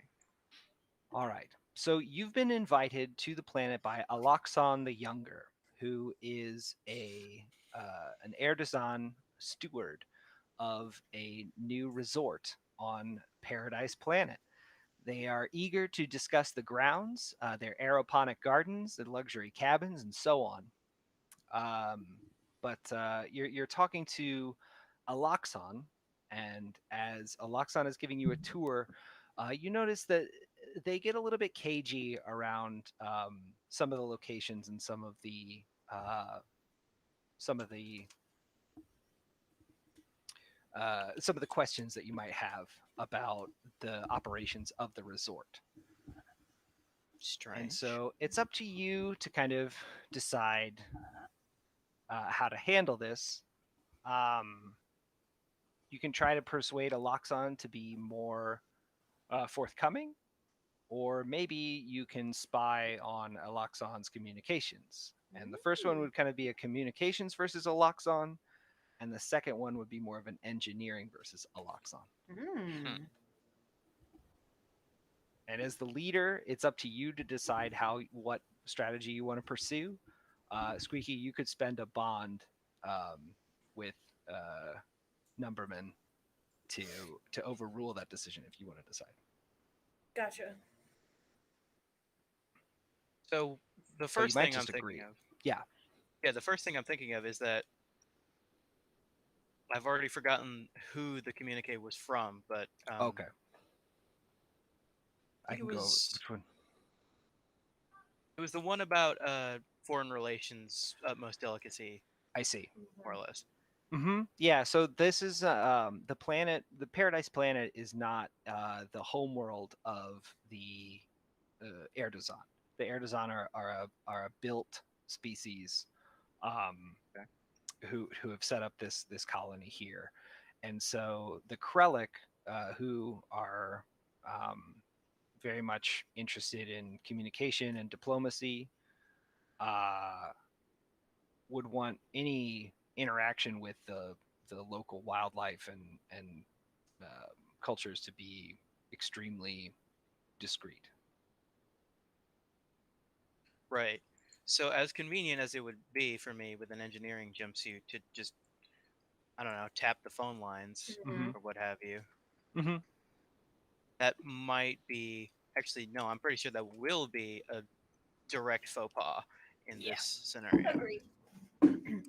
All right. So you've been invited to the planet by Aloxon the Younger, who is an Erdozan steward of a new resort on Paradise Planet. They are eager to discuss the grounds, their aeroponic gardens, the luxury cabins, and so on. But you're talking to Aloxon, and as Aloxon is giving you a tour, you notice that they get a little bit cagey around some of the locations and some of the questions that you might have about the operations of the resort. Strange. And so it's up to you to kind of decide how to handle this. You can try to persuade Aloxon to be more forthcoming, or maybe you can spy on Aloxon's communications. And the first one would kind of be a communications versus Aloxon, and the second one would be more of an engineering versus Aloxon. And as the leader, it's up to you to decide what strategy you want to pursue. Squeaky, you could spend a bond with Numberman to overrule that decision if you want to decide. Gotcha. So the first you might thing I'm just agree. thinking of. Yeah. Yeah, the first thing I'm thinking of is that I've already forgotten who the communique was from, but Okay. I think can it go. was- Which one? it was the one about foreign relations, utmost delicacy, I see. more or less. Mm-hmm. Yeah. So this is the planet. The Paradise Planet is not the homeworld of the Erdozan. The Erdozan are a built species, who have set up this colony here, and so the Krellic, who are very much interested in communication and diplomacy, would want any interaction with the local wildlife and cultures to be extremely discreet. Right. So as convenient as it would be for me with an engineering jumpsuit to just, I don't know, tap the phone lines Mhm. or what have you, Mm-hmm. that might be actually no. I'm pretty sure that will be a direct faux pas in Yeah. this scenario. Agreed.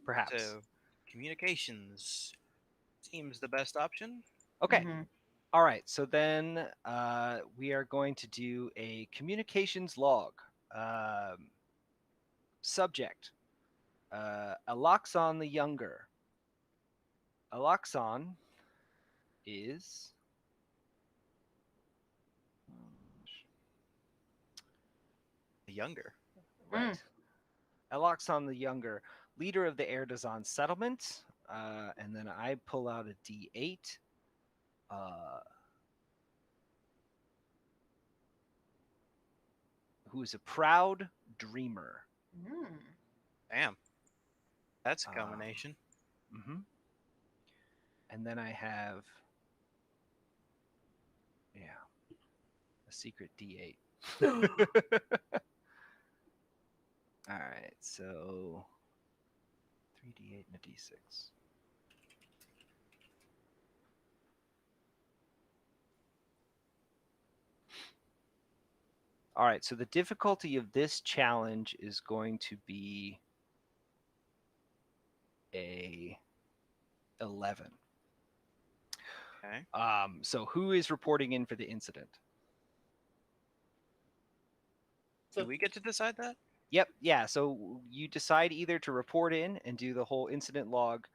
Perhaps. So communications seems the best option. Okay. Mhm. All right. So then we are going to do a communications log. Subject: Aloxon the Younger. Aloxon is The younger. right. Aloxon the Younger, leader of the Erdazon settlement. And then I pull out a D8. Who is a proud dreamer. Mm. Damn. That's a Um, combination. Mm-hmm. And then I have, a secret D8. All right, so 3D8 and a D6. All right, so the difficulty of this challenge is going to be a 11. Okay. So who is reporting in for the incident? So Do we get to decide that? Yep, yeah. So you decide either to report in and do the whole incident log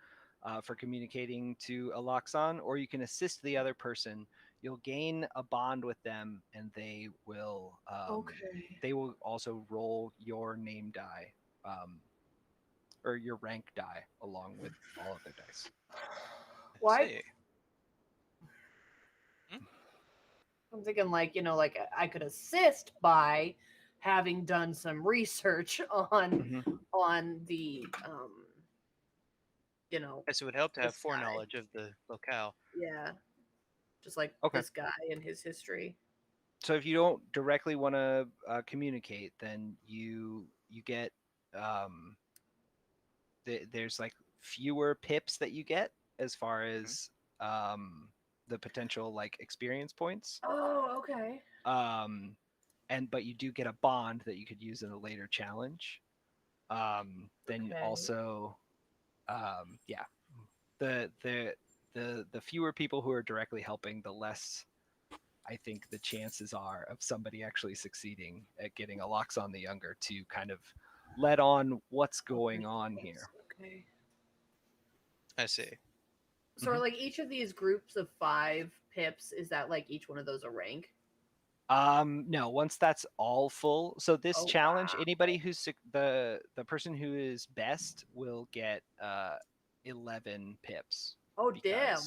for communicating to Aloxon, or you can assist the other person. You'll gain a bond with them, and they will okay. they will also roll your name die, or your rank die, along with all of their dice. Why? See. I'm thinking like, like I could assist by having done some research on the Yes, it would help to have this guy. foreknowledge of the locale. Yeah. Just like Okay. this guy and his history. So if you don't directly want to communicate, then you get there's like fewer pips that you get as far as the potential like experience points. Oh, okay. But you do get a bond that you could use in a later challenge. Then Okay. also, the fewer people who are directly helping, the less I think the chances are of somebody actually succeeding at getting Aloxon the Younger to kind of let on what's going on here. Okay. I see. So are like each of these groups of 5 pips, is that like each one of those a rank? No, once that's all full. So this Oh, challenge, wow. anybody who's the person who is best will get 11 pips. Oh, damn.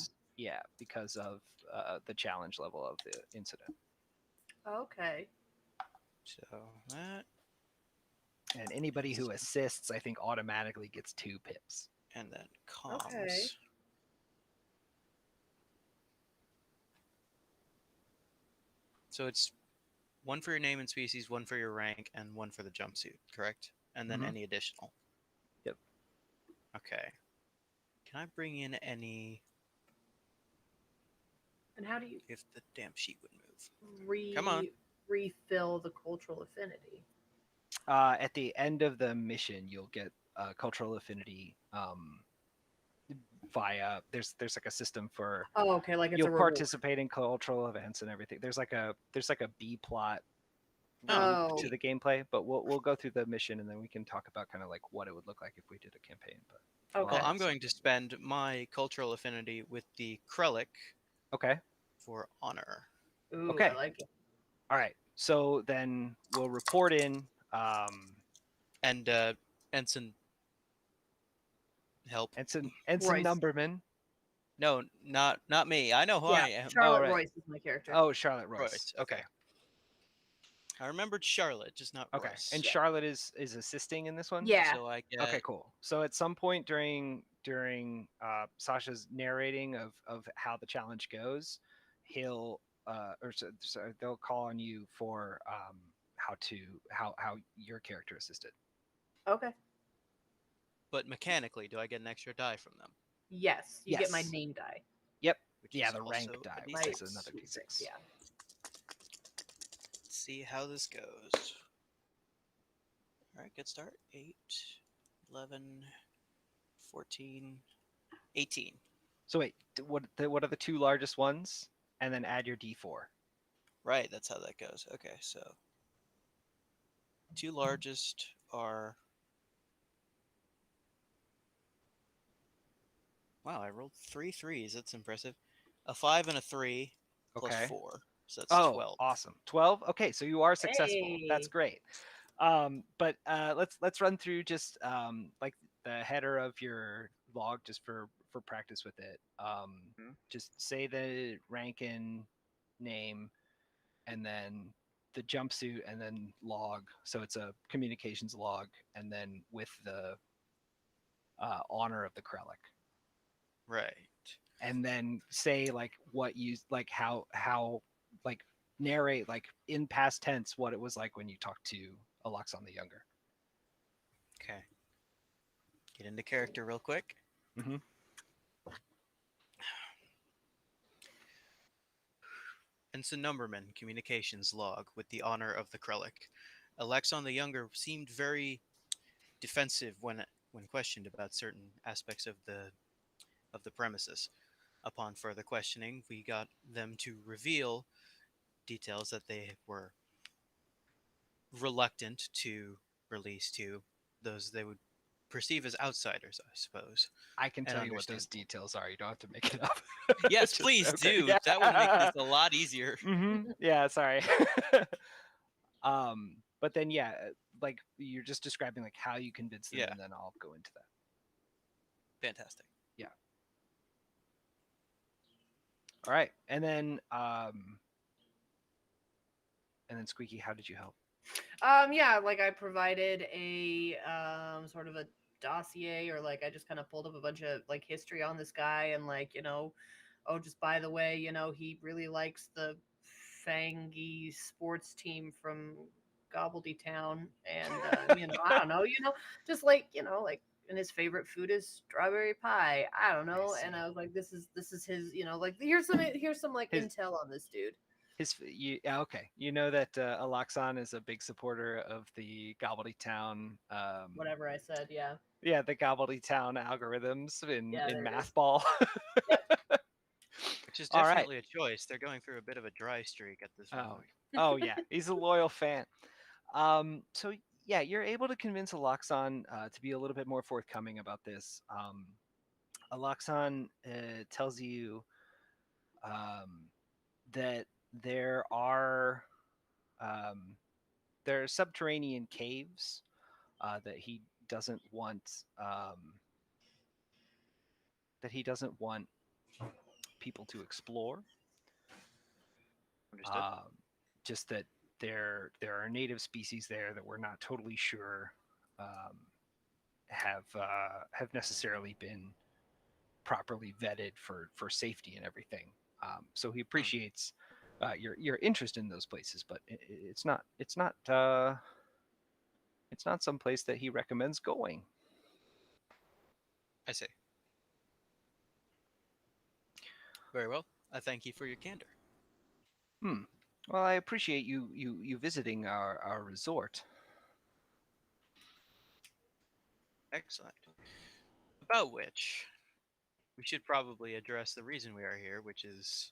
Because of the challenge level of the incident. Okay. So that And anybody who assists, I think, automatically gets 2 pips. and then comms. Okay. So it's one for your name and species, one for your rank, and one for the jumpsuit, correct? And then Mhm. any additional. Yep. Okay. Can I bring in any And how do you if the damn sheet would move? Come on. refill the cultural affinity? At the end of the mission, you'll get cultural affinity via there's like a system for Oh, okay, like it's a you'll reward. participate in cultural events and everything. There's like a B plot Oh. to the gameplay, but we'll go through the mission and then we can talk about kind of like what it would look like if we did a campaign. But Okay. Well, I'm going to spend my cultural affinity with the Krellic okay. for honor. Ooh, Okay. I like it. All right. So then we'll report in. And Ensign help. Ensign Royce. Numberman. No, not me. I know who I am. Charlotte right. Royce is my character. Oh, Charlotte Royce. Royce, Okay. I remembered Charlotte, just not Okay. Royce. And Charlotte is assisting in this one? Yeah. So I get Okay, cool. So at some point during Sasha's narrating of how the challenge goes, he'll they'll call on you for how your character assisted. Okay. But mechanically, do I get an extra die from them? Yes, you get my Yes. name die. Yep. Which Yeah, is the rank also a die, My which D6. is another D6, D6. yeah. Let's see how this goes. All right, good start. 8, 11, 14, 18. So wait, what are the 2 largest ones? And then add your D4. Right, that's how that goes. Okay, so 2 largest are Wow, I rolled 3 3s. That's impressive. A 5 and a 3 plus Okay. 4. So that's Oh, 12. awesome. 12. Okay, so you are successful. That's Hey. great. But let's run through just like the header of your log just for practice with it. Hmm? Just say the rank and name, and then the jumpsuit, and then log. So it's a communications log, and then with the honor of the Krellick, Right. and then say like what you like how like narrate like in past tense what it was like when you talked to Aloxon the Younger. Okay. Get into character real quick. Mm-hmm. Ensign Numberman, communications log with the honor of the Krellick. Alexon the Younger seemed very defensive when questioned about certain aspects of the premises. Upon further questioning, we got them to reveal details that they were reluctant to release to those they would perceive as outsiders, I suppose. I can And tell you what those understandable. details are. You don't have to make it up. Yes, Just please okay. do. Yeah. That would make this a lot easier. Yeah. Sorry. But then yeah, like you're just describing like how you convince them, Yeah, and then I'll go into that. fantastic. Yeah. All right, and then Squeaky, how did you help? Yeah, like I provided a sort of a dossier, or like I just kind of pulled up a bunch of like history on this guy, and like, oh, just by the way, he really likes the Fangy sports team from Gobbledy Town, and I don't know, just like, like, and his favorite food is strawberry pie. I don't I know, see. and I was like, this is his, like here's some like His intel on this dude. yeah, okay. You know that Aloxon is a big supporter of the Gobbledy Town Whatever I said, yeah, yeah, the Gobbledy Town algorithms yeah, in there it is. math ball. Yep. Which is All right. definitely a choice. They're going through a bit of a dry streak at this Oh, moment. oh yeah, he's a loyal fan. So yeah, you're able to convince Aloxon to be a little bit more forthcoming about this. Aloxon tells you um, that there are um, there are subterranean caves that he doesn't want people to explore. Understood? Um, just that there are native species there that we're not totally sure um, have necessarily been properly vetted for safety and everything. So he Hmm. appreciates your interest in those places, but it's not some place that he recommends going. I see. Very well. I thank you for your candor. Hmm. Well, I appreciate you visiting our resort. Excellent. About which, we should probably address the reason we are here, which is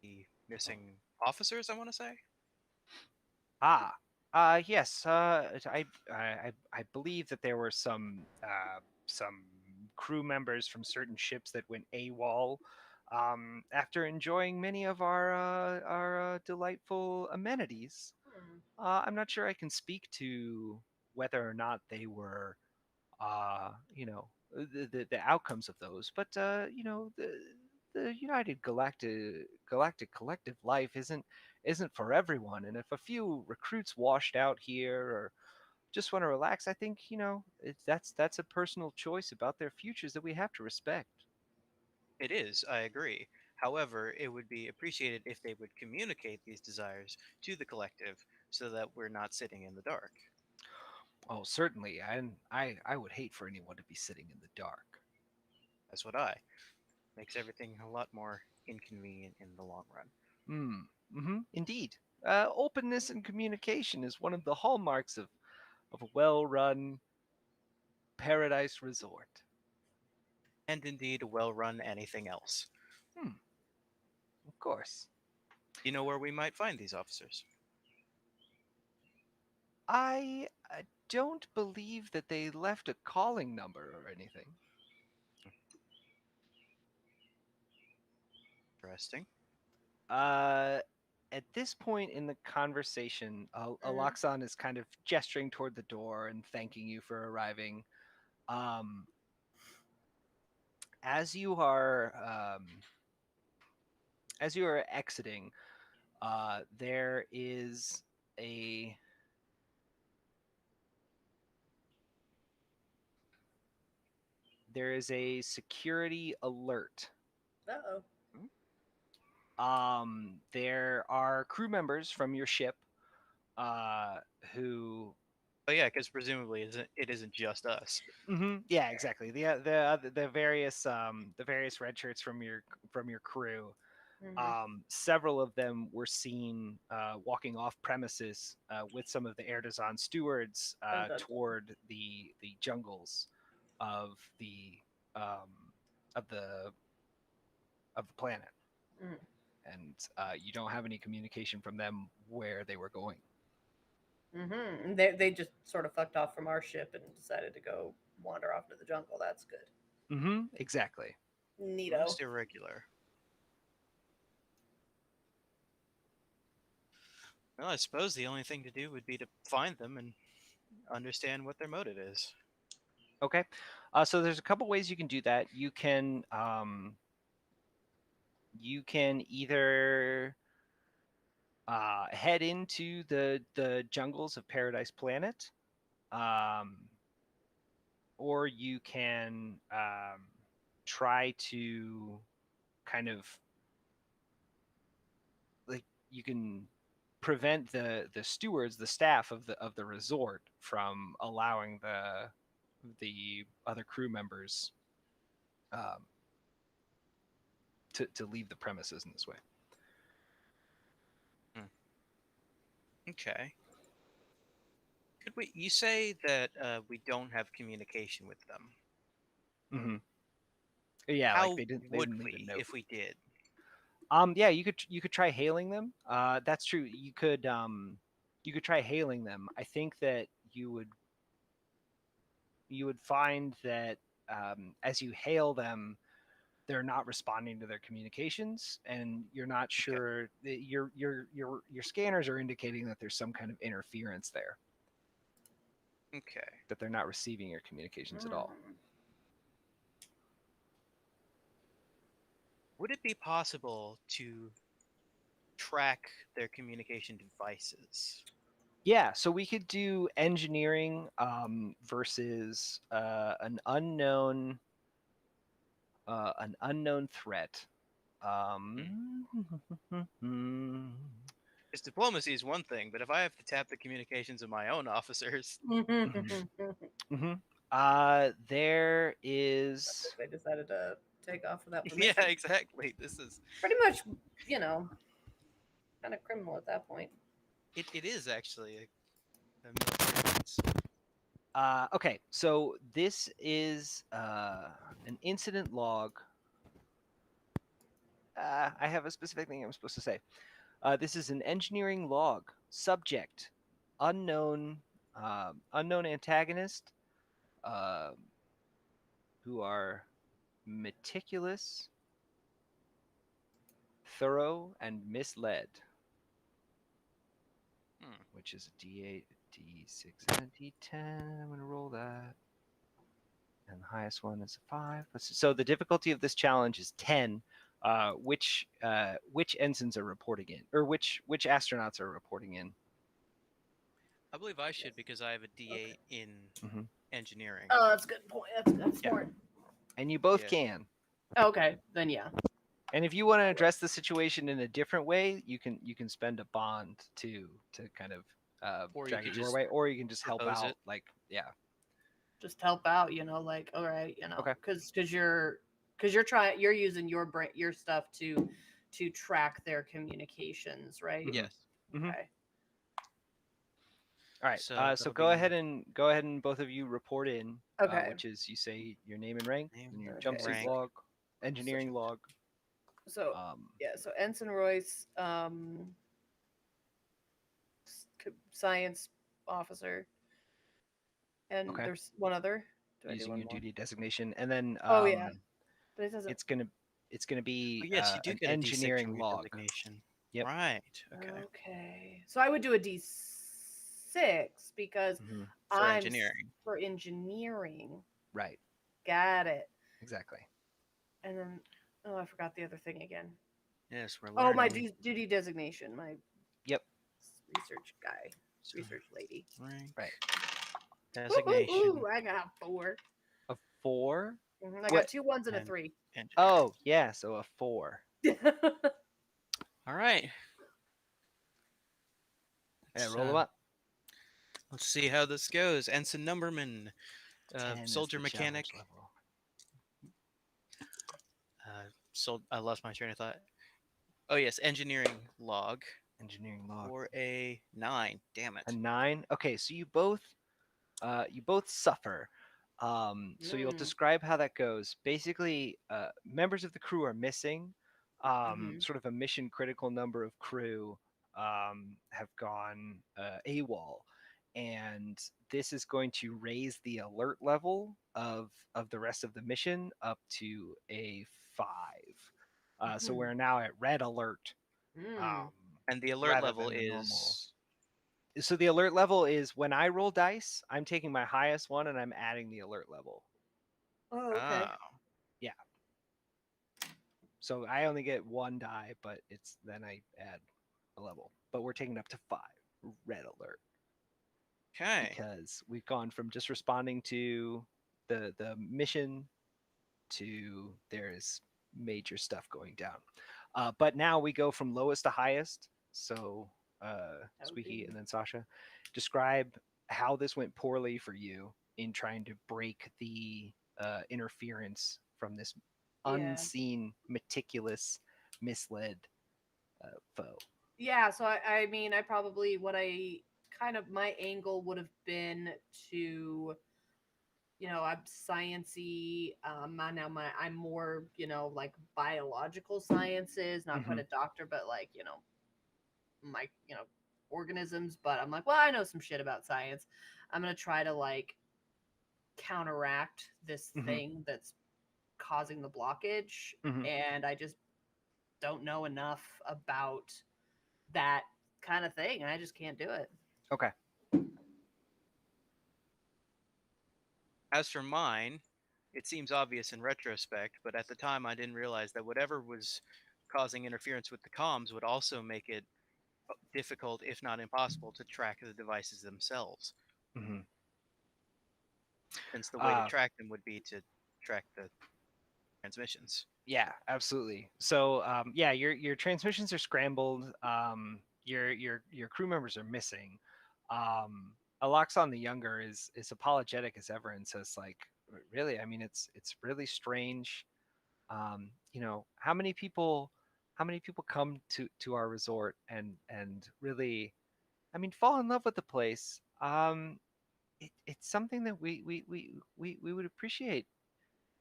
the missing officers, I want to say. Ah, yes. I believe that there were some crew members from certain ships that went AWOL after enjoying many of our delightful amenities. Hmm. I'm not sure I can speak to whether or not they were, the outcomes of those, but the United Galactic collective life isn't for everyone, and if a few recruits washed out here or just want to relax, I think that's a personal choice about their futures that we have to respect. It is, I agree. However, it would be appreciated if they would communicate these desires to the collective so that we're not sitting in the dark. Oh, certainly, and I would hate for anyone to be sitting in the dark. That's what I. Makes everything a lot more inconvenient in the long run. Hmm. Mm-hmm. Indeed. Openness and communication is one of the hallmarks of a well-run paradise resort. And indeed, well run anything else. Hmm. Of course. You know where we might find these officers? I don't believe that they left a calling number or anything. Interesting. At this point in the conversation, Mm-hmm. Aloxon is kind of gesturing toward the door and thanking you for arriving. As you are exiting, there is a security alert. Uh-oh. There are crew members from your ship who But yeah, because presumably it isn't just us. yeah, exactly. The various red shirts from your crew. Mhm. Several of them were seen walking off premises with some of the Erdazon stewards Dun, dun, dun. toward the jungles of the um, of the planet, Mhm. and you don't have any communication from them where they were going. Mhm. They just sort of fucked off from our ship and decided to go wander off into the jungle. That's good. Exactly. Neato. Most irregular. Well, I suppose the only thing to do would be to find them and understand what their motive is. Okay. So there's a couple ways you can do that. You can either head into the jungles of Paradise Planet, or you can try to kind of like you can prevent the stewards, the staff of the resort, from allowing the other crew members um, to leave the premises in this way. Okay. Could we? You say that we don't have communication with them. Mm-hmm. Yeah, How like they didn't would leave a we note. if we did? Yeah, you could try hailing them. That's true. You could try hailing them. I think that you would find that as you hail them, they're not responding to their communications, and you're not sure that your scanners are indicating that there's some kind of interference there, Okay. that they're not receiving your communications at all. Mm. Would it be possible to track their communication devices? Yeah, so we could do engineering versus an unknown threat. Because diplomacy is one thing, but if I have to tap the communications of my own officers, There is. They decided to take off without yeah, permission. exactly. This is Pretty much, kind of criminal at that point. it is actually a military offense. Okay, so this is an incident log. I have a specific thing I'm supposed to say. This is an engineering log. Subject: unknown antagonist, who are meticulous, thorough, and misled. Which is a D8, D6, and a D10. I'm going to roll that. And the highest one is a 5. So the difficulty of this challenge is 10. Which ensigns are reporting in, or which astronauts are reporting in? I believe I should because I have a D8 in Mhm. engineering. Oh, that's a good point. That's Yeah. smart. And you both Yeah. can. Okay, then yeah. And if you want to address the situation in a different way, you can spend a bond to kind of Or you drag could it your just way, or you can just help propose out. it. Like, yeah. Just help out, like, all right, Okay. because you're you're using your brain, your stuff to track their communications, right? Mhm. Yes. Mhm. Okay. All right. So So that'll go be ahead and both of you report in. Okay. Which is, you say your name and rank, Name, and your Okay. jumpsuit rank. log, engineering log. So Um, yeah, so Ensign Royce, science officer, and Okay. there's one other. Do I do using one your more? duty designation, and then Oh yeah, but it doesn't. it's gonna It's going to be Oh, yes, you do an get a D6 engineering from your log. designation. Yep. Right. Okay. Okay. So I would do a D6 because Mhm. For I'm engineering. for engineering. Right. Got it. Exactly. And then, oh, I forgot the other thing again. Yes, we're Oh, learning. my duty designation. My Yep. research guy, research lady. Rank, Right. designation. Ooh, I got 4. A 4. I What- got 2 1s and a and 3. engineering. Oh, yeah. So a 4. All right. Yeah, Let's, roll them up. Let's see how this goes. Ensign Numberman, 10 is soldier the mechanic. challenge level. I lost my train of thought. Oh yes, engineering log Engineering log. for a 9. Damn it. A 9. Okay, so you both suffer. So you'll describe how that goes. Basically, members of the crew are missing. Sort of a mission critical number of crew have gone AWOL, and this is going to raise the alert level of the rest of the mission up to a 5. So we're now at red alert. And the alert rather level than the normal. is So the alert level is when I roll dice, I'm taking my highest one and I'm adding the alert level. Oh, okay. So I only get 1 die, but then I add a level. But we're taking it up to 5. Red alert. okay. Because we've gone from just responding to the mission to there's major stuff going down. But now we go from lowest to highest. So Squeaky and then Sasha, describe how this went poorly for you in trying to break the interference from this unseen, meticulous, misled foe. Yeah, so I mean, I probably my angle would have been to, I'm sciencey. I'm more, like biological sciences, not quite a doctor, but like, my, organisms. But I'm like, well, I know some shit about science. I'm gonna try to like counteract this thing that's causing the blockage, and I just don't know enough about that kind of thing, and I just can't do it. Okay. As for mine, it seems obvious in retrospect, but at the time I didn't realize that whatever was causing interference with the comms would also make it difficult, if not impossible, to track the devices themselves. Since the way to track them would be to track the transmissions. Yeah, absolutely. So your transmissions are scrambled. Your crew members are missing. Aloxon the Younger is apologetic as ever and says like, really, I mean, it's really strange. How many people come to our resort and really, I mean, fall in love with the place. It's something that we would appreciate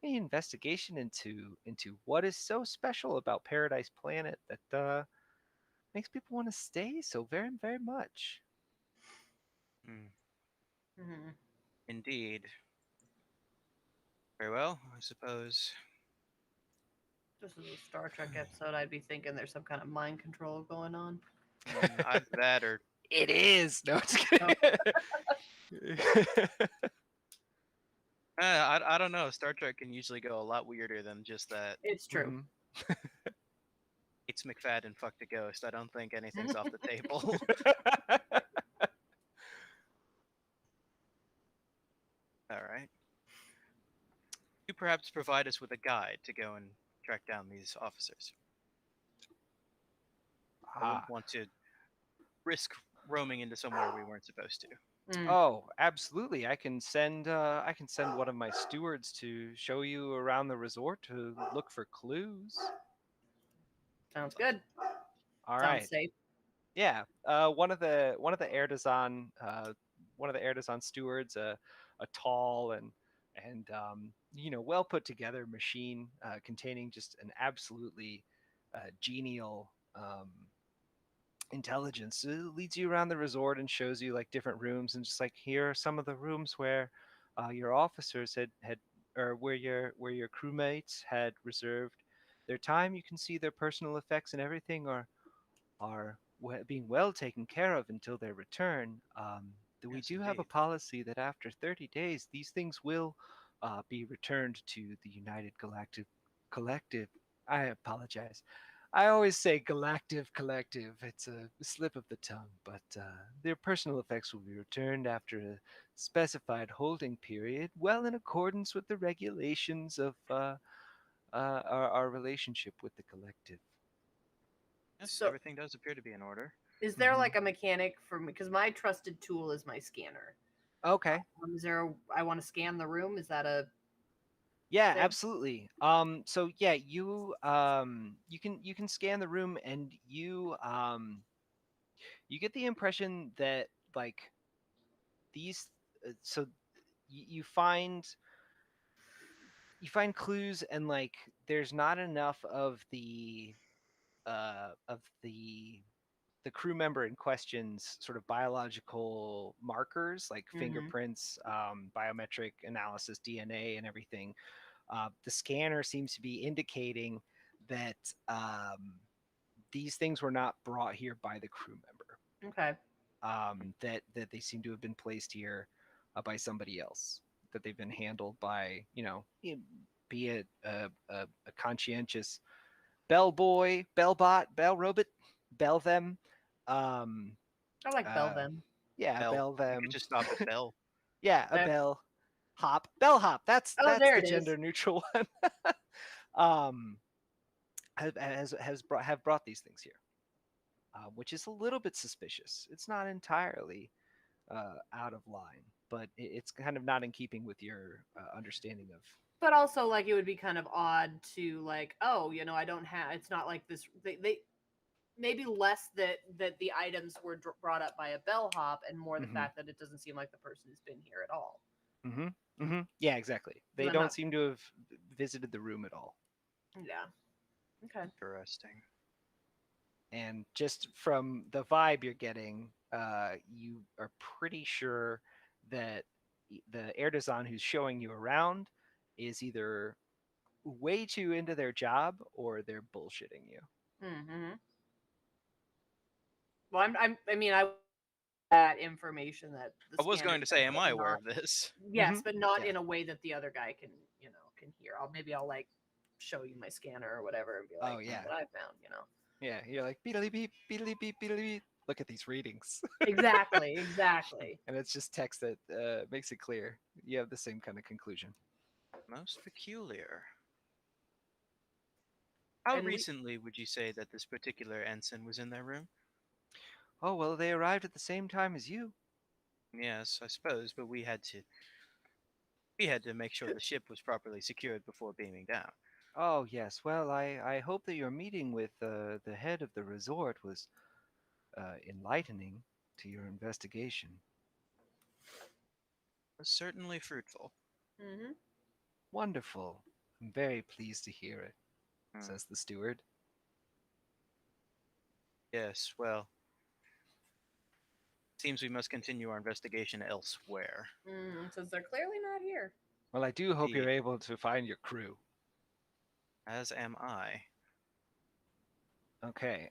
any investigation into what is so special about Paradise Planet that makes people want to stay so very, very much. Indeed. Very well, I suppose. This is a Star Trek episode. I'd be thinking there's some kind of mind control going on. Either that or It is. No, it's kidding. I don't know. Star Trek can usually go a lot weirder than just that. It's true. It's McFadden fucked a ghost. I don't think anything's off the table. All right. You perhaps provide us with a guide to go and track down these officers. I wouldn't want to risk roaming into somewhere we weren't supposed to. Oh, absolutely. I can send one of my stewards to show you around the resort to look for clues. Sounds good. All Sounds right. safe. Yeah. One of the Air Design stewards, a tall and well put together machine containing just an absolutely genial intelligence, leads you around the resort and shows you like different rooms and just like, here are some of the rooms where your officers had or where your crewmates had reserved their time. You can see their personal effects and everything are being well taken care of until their return. We Yes, do have a indeed. policy that after 30 days, these things will be returned to the United Galactic Collective. I apologize. I always say galactive collective. It's a slip of the tongue, but their personal effects will be returned after a specified holding period, well in accordance with the regulations of our relationship with the collective. Yes, So, everything does appear to be in order. is there Mhm. like a mechanic for me? Because my trusted tool is my scanner. Okay. Is there? I want to scan the room. Is that a Yeah, thing? absolutely. So yeah, you can scan the room and you get the impression that like these so you find clues and like there's not enough of the crew member in question's sort of biological markers like Mm-hmm. fingerprints, biometric analysis, DNA, and everything. The scanner seems to be indicating that these things were not brought here by the crew member. Okay. That they seem to have been placed here by somebody else. That they've been handled by, be it a conscientious bellboy, bellbot, bell robot, bell them. Um, I like bell uh, them. yeah, Bell. bell You could them. just stop at Bell. Yeah, a Okay. bell hop, bellhop. Oh, That's there the it is. gender neutral one. um, have brought these things here, which is a little bit suspicious. It's not entirely out of line, but it's kind of not in keeping with your understanding of. But also, like, it would be kind of odd to like, oh, I don't have. It's not like this. They maybe less that the items were brought up by a bellhop, and more the Hmm. fact that it doesn't seem like the person has been here at all. Hmm. Hmm. Yeah, exactly. They I'm don't not. seem to have visited the room at all. Yeah. Okay. Interesting. And just from the vibe you're getting, you are pretty sure that the air design who's showing you around is either way too into their job or they're bullshitting you. Mm-hmm. Well, I mean, I that information that the I was scanner going to said, say, am but I aware not. of this? Yes, Hmm. but not Yeah. in a way that the other guy can hear. I'll like show you my scanner or whatever and be like, Oh yeah. what I found. Yeah. You're like beedly beep, beedly beep, beedly beep. Look at these readings, Exactly, exactly. and it's just text that makes it clear. You have the same kind of conclusion. Most peculiar. How And we recently would you say that this particular ensign was in their room? Oh well, they arrived at the same time as you. Yes, I suppose, but we had to make sure the ship was properly secured before beaming down. Oh, yes. Well, I hope that your meeting with the head of the resort was enlightening to your investigation. It was certainly fruitful. hmm Wonderful. I'm very pleased to hear it, Hmm. says the steward. Yes, well, seems we must continue our investigation elsewhere. since they're clearly not here. Well, I do hope you're Indeed, able to find your crew. as am I. Okay.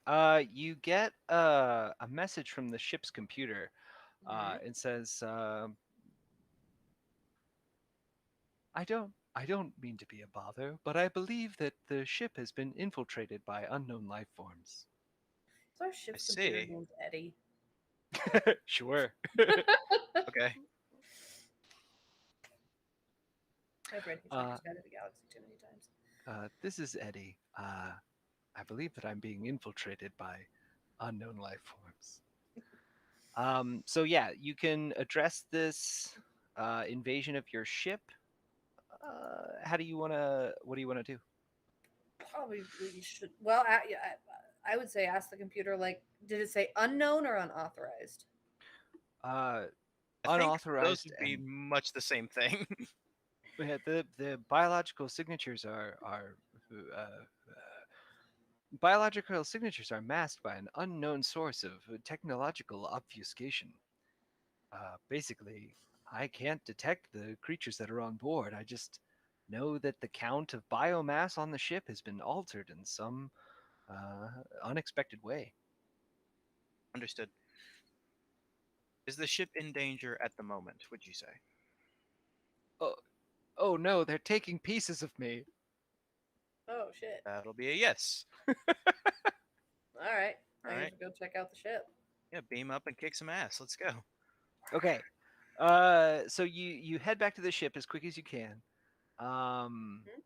You get a message from the ship's computer. hmm It says, I don't mean to be a bother, but I believe that the ship has been infiltrated by unknown life forms. Is our I ship's computer see. named Eddie? Sure. Okay. I've read uh, Hitchhiker's Guide to the Galaxy too many times. This is Eddie. I believe that I'm being infiltrated by unknown life forms. So yeah, you can address this invasion of your ship. How do you want to? What do you want to do? Probably we should. Well, yeah, I would say ask the computer. Like, did it say unknown or unauthorized? Uh, I think those Unauthorized would be and much the same thing. yeah, the biological signatures are biological signatures are masked by an unknown source of technological obfuscation. Basically, I can't detect the creatures that are on board. I just know that the count of biomass on the ship has been altered in some unexpected way. Understood. Is the ship in danger at the moment, would you say? Oh no, they're taking pieces of me. Oh shit. That'll be a yes. All right. All I right. guess we go check out the ship. Yeah, beam up and kick some ass. Let's go. Okay. So you head back to the ship as quick as you can. Um, Mhm.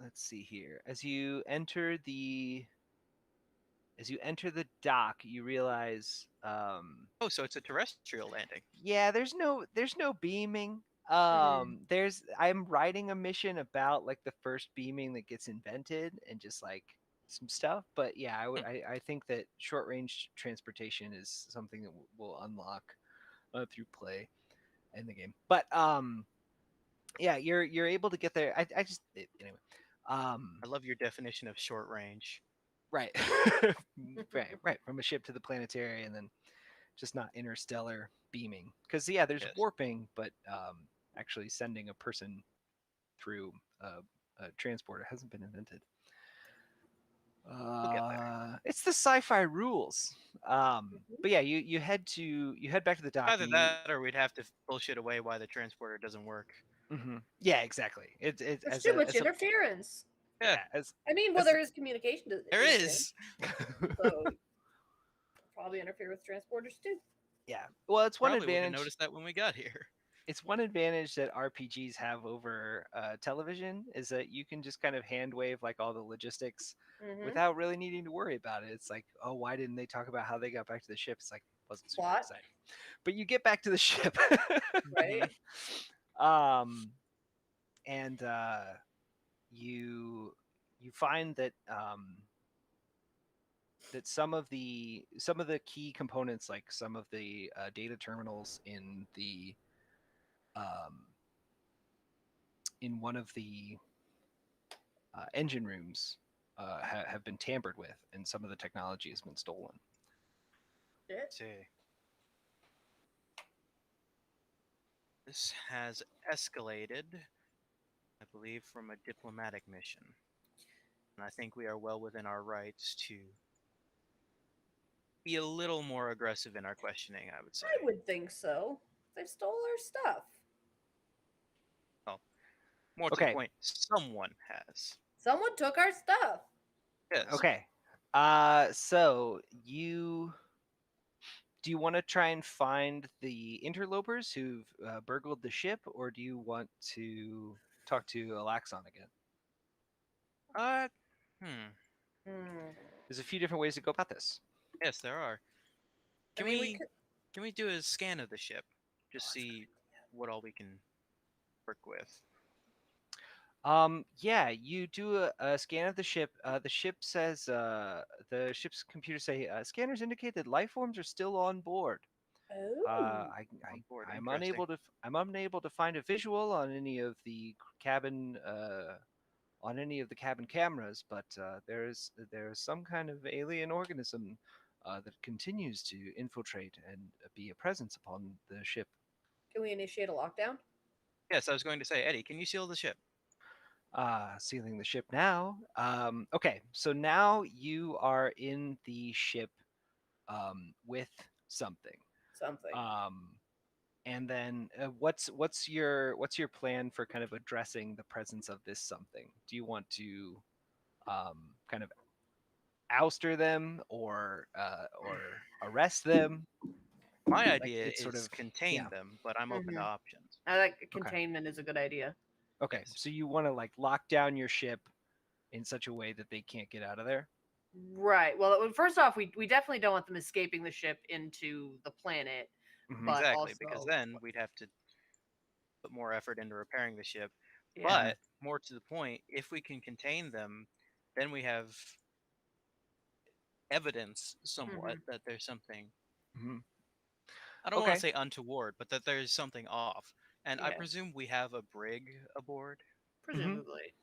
let's see here. As you enter the dock, you realize Oh, so it's a terrestrial landing. yeah, there's no beaming. I'm writing a mission about like the first beaming that gets invented and just like some stuff. But yeah, I think that short range transportation is something that will unlock through play in the game. But yeah, you're able to get there. Anyway. I love your definition of short range. Right. right. From a ship to the planetary, and then just not interstellar beaming. Because yeah, there's Yes. warping, but actually sending a person through a transporter hasn't been invented. We'll get there. It's the sci-fi rules. But yeah, you head back to the dock. Either that, or we'd have to bullshit away why the transporter doesn't work. Yeah, exactly. It's There's too much interference. Yeah, I mean, well, there is communication. there is. So probably interfere with transporters too. Yeah. Well, it's one Probably wouldn't advantage. noticed that when we got here. It's one advantage that RPGs have over television is that you can just kind of hand wave like all the logistics without really needing to worry about it. It's like, oh, why didn't they talk about how they got back to the ship? It's like wasn't super Plot. exciting. But you get back to the ship, Right. and you find that that some of the key components, like some of the data terminals in one of the engine rooms have been tampered with, and some of the technology has been stolen. Let's see. This has escalated, I believe, from a diplomatic mission. And I think we are well within our rights to be a little more aggressive in our questioning, I would say. I would think so. They stole our stuff. More to the point, someone has. Someone took our stuff. Yes. Okay. So do you want to try and find the interlopers who've burgled the ship, or do you want to talk to Alaxon again? There's a few different ways to go about this. Yes, there are. Can we do a scan of the ship? Just see what all we can work with. Yeah, you do a scan of the ship. The ship says the ship's computers say scanners indicate that life forms are still on board. Oh. I'm unable to find a visual on any of the cabin cameras, but there is some kind of alien organism that continues to infiltrate and be a presence upon the ship. Can we initiate a lockdown? Yes, I was going to say, Eddie, can you seal the ship? Sealing the ship now. Okay, so now you are in the ship with something. And then what's your plan for kind of addressing the presence of this something? Do you want to kind of ouster them or arrest them? My idea is sort of contain them, but I'm open to options. I like containment is a good idea. Okay, so you want to like lock down your ship in such a way that they can't get out of there? Right. Well, first off, we definitely don't want them escaping the ship into the planet. But exactly, also, because then we'd have to put more effort into repairing the ship. Yeah. But more to the point, if we can contain them, then we have evidence somewhat that there's something. I don't want to say untoward, but that there's something off. And I presume we have a brig aboard. Presumably.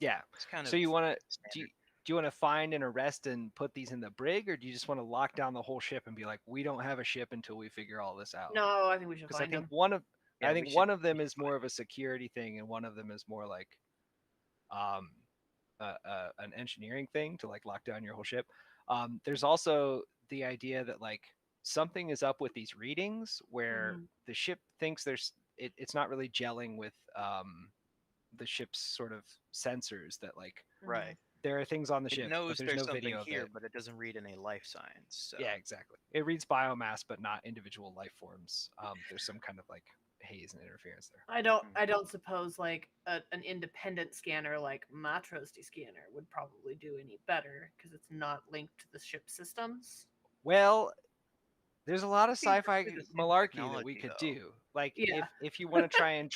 Yeah. It's kind of so you want to do you want to find and arrest and put these in the brig, or do you just want to lock down the whole ship and be like, we don't have a ship until we figure all this out? No, I think we should find I think them. one of Yeah, I we think should- one of them we is should more find of a security thing, and one of them is more like an engineering thing to like lock down your whole ship. There's also the idea that like something is up with these readings where the ship thinks it's not really gelling with the ship's sort of sensors, that like Right. there are things on the It ship, but knows there's there's no something video of here, it. but it doesn't read any life signs. So. Yeah, exactly. It reads biomass, but not individual life forms. There's some kind of like haze and interference there. I don't suppose like an independent scanner like my trusty scanner would probably do any better because it's not linked to the ship systems. Well, there's a lot of Seems sci-fi like the same malarkey that we technology, could though. do. Like Yeah. if you want to try and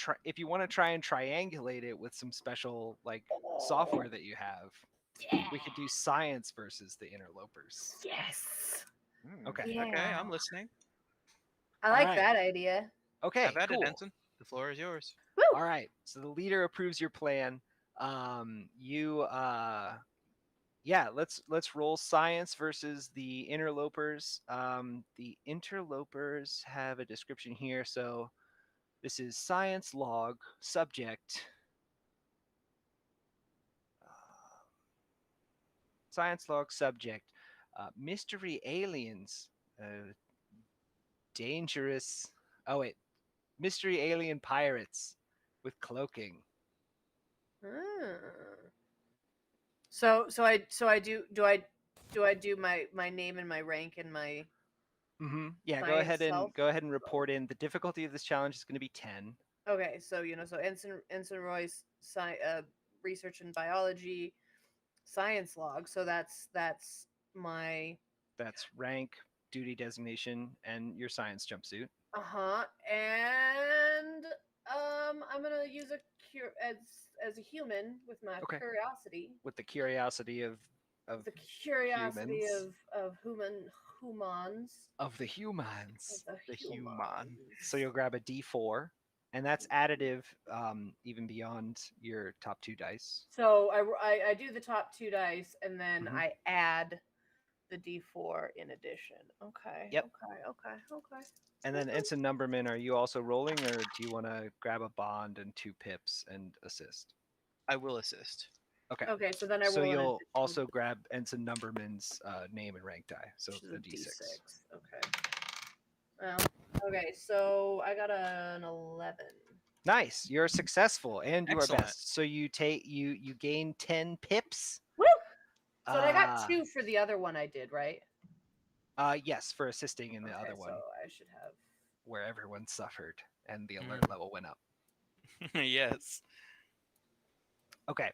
triangulate it with some special like software that you have, we could do science versus the interlopers. Yes. Okay. Yeah. Okay, I'm listening. I like Alright. that idea. Okay, Have at it, cool. Ensign. The floor is yours. All right. So the leader approves your plan. Let's roll science versus the interlopers. The interlopers have a description here. So this is science log subject. Science log subject. Mystery aliens. Dangerous. Oh wait. Mystery alien pirates with cloaking. So I do my name and my rank and my Yeah, Science go ahead and report in. The difficulty of this challenge is going to be 10. okay, so so Ensign Royce research in biology science log, so that's my That's rank, duty designation, and your science jumpsuit. and I'm gonna use as a human with my Okay. curiosity. With the curiosity of The curiosity humans. of humans. Of the humans. The human. So you'll grab a D4, and that's additive, even beyond your top 2 dice. So I do the top 2 dice, and then Mhm. I add the D4 in addition. Okay. Yep. Okay. And then Ensign Numberman, are you also rolling, or do you want to grab a bond and 2 pips and assist? I will assist. Okay. Okay, so then I roll So an you'll additional, also grab Ensign Numberman's name and rank die, so which is the a D6. Okay. Well, okay, so I got an 11. Nice, you're successful and you Excellent. are best. So you gain 10 pips. Woo! So I got 2 for the other one I did, right? Yes, for assisting in the Okay, other one So I should have. where everyone suffered and the alert level went up. Yes. Okay.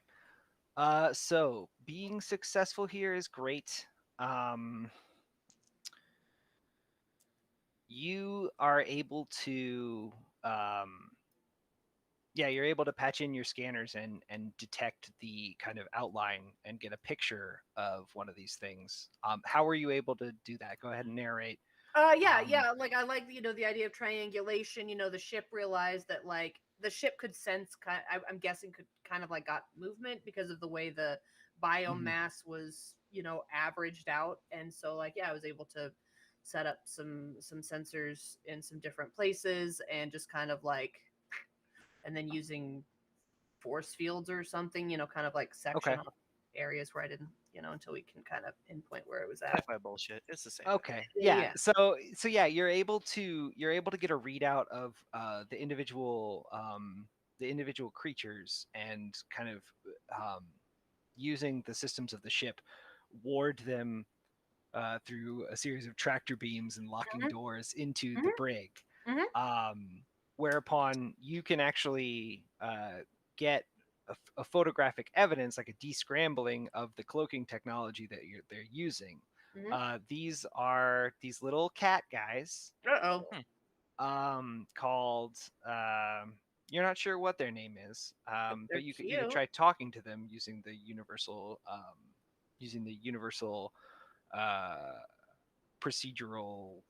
So being successful here is great. You are able to you're able to patch in your scanners and detect the kind of outline and get a picture of one of these things. How were you able to do that? Go ahead and narrate. Yeah. Like I like the idea of triangulation. The ship realized that like the ship could sense. I'm guessing could kind of like got movement because of the way the biomass was averaged out, and so like I was able to set up some sensors in some different places and just kind of like, and then using force fields or something, kind of like section off areas where I didn't, until we can kind of pinpoint where it was at. Sci-fi bullshit. It's the same. Okay. thing. Yeah. So you're able to get a readout of the individual creatures and kind of using the systems of the ship, ward them through a series of tractor beams and locking doors into the brig. Whereupon you can actually get a photographic evidence, like a descrambling of the cloaking technology that they're using. These are these little cat guys. Called you're not sure what their name is, but you could try talking to them using the universal procedural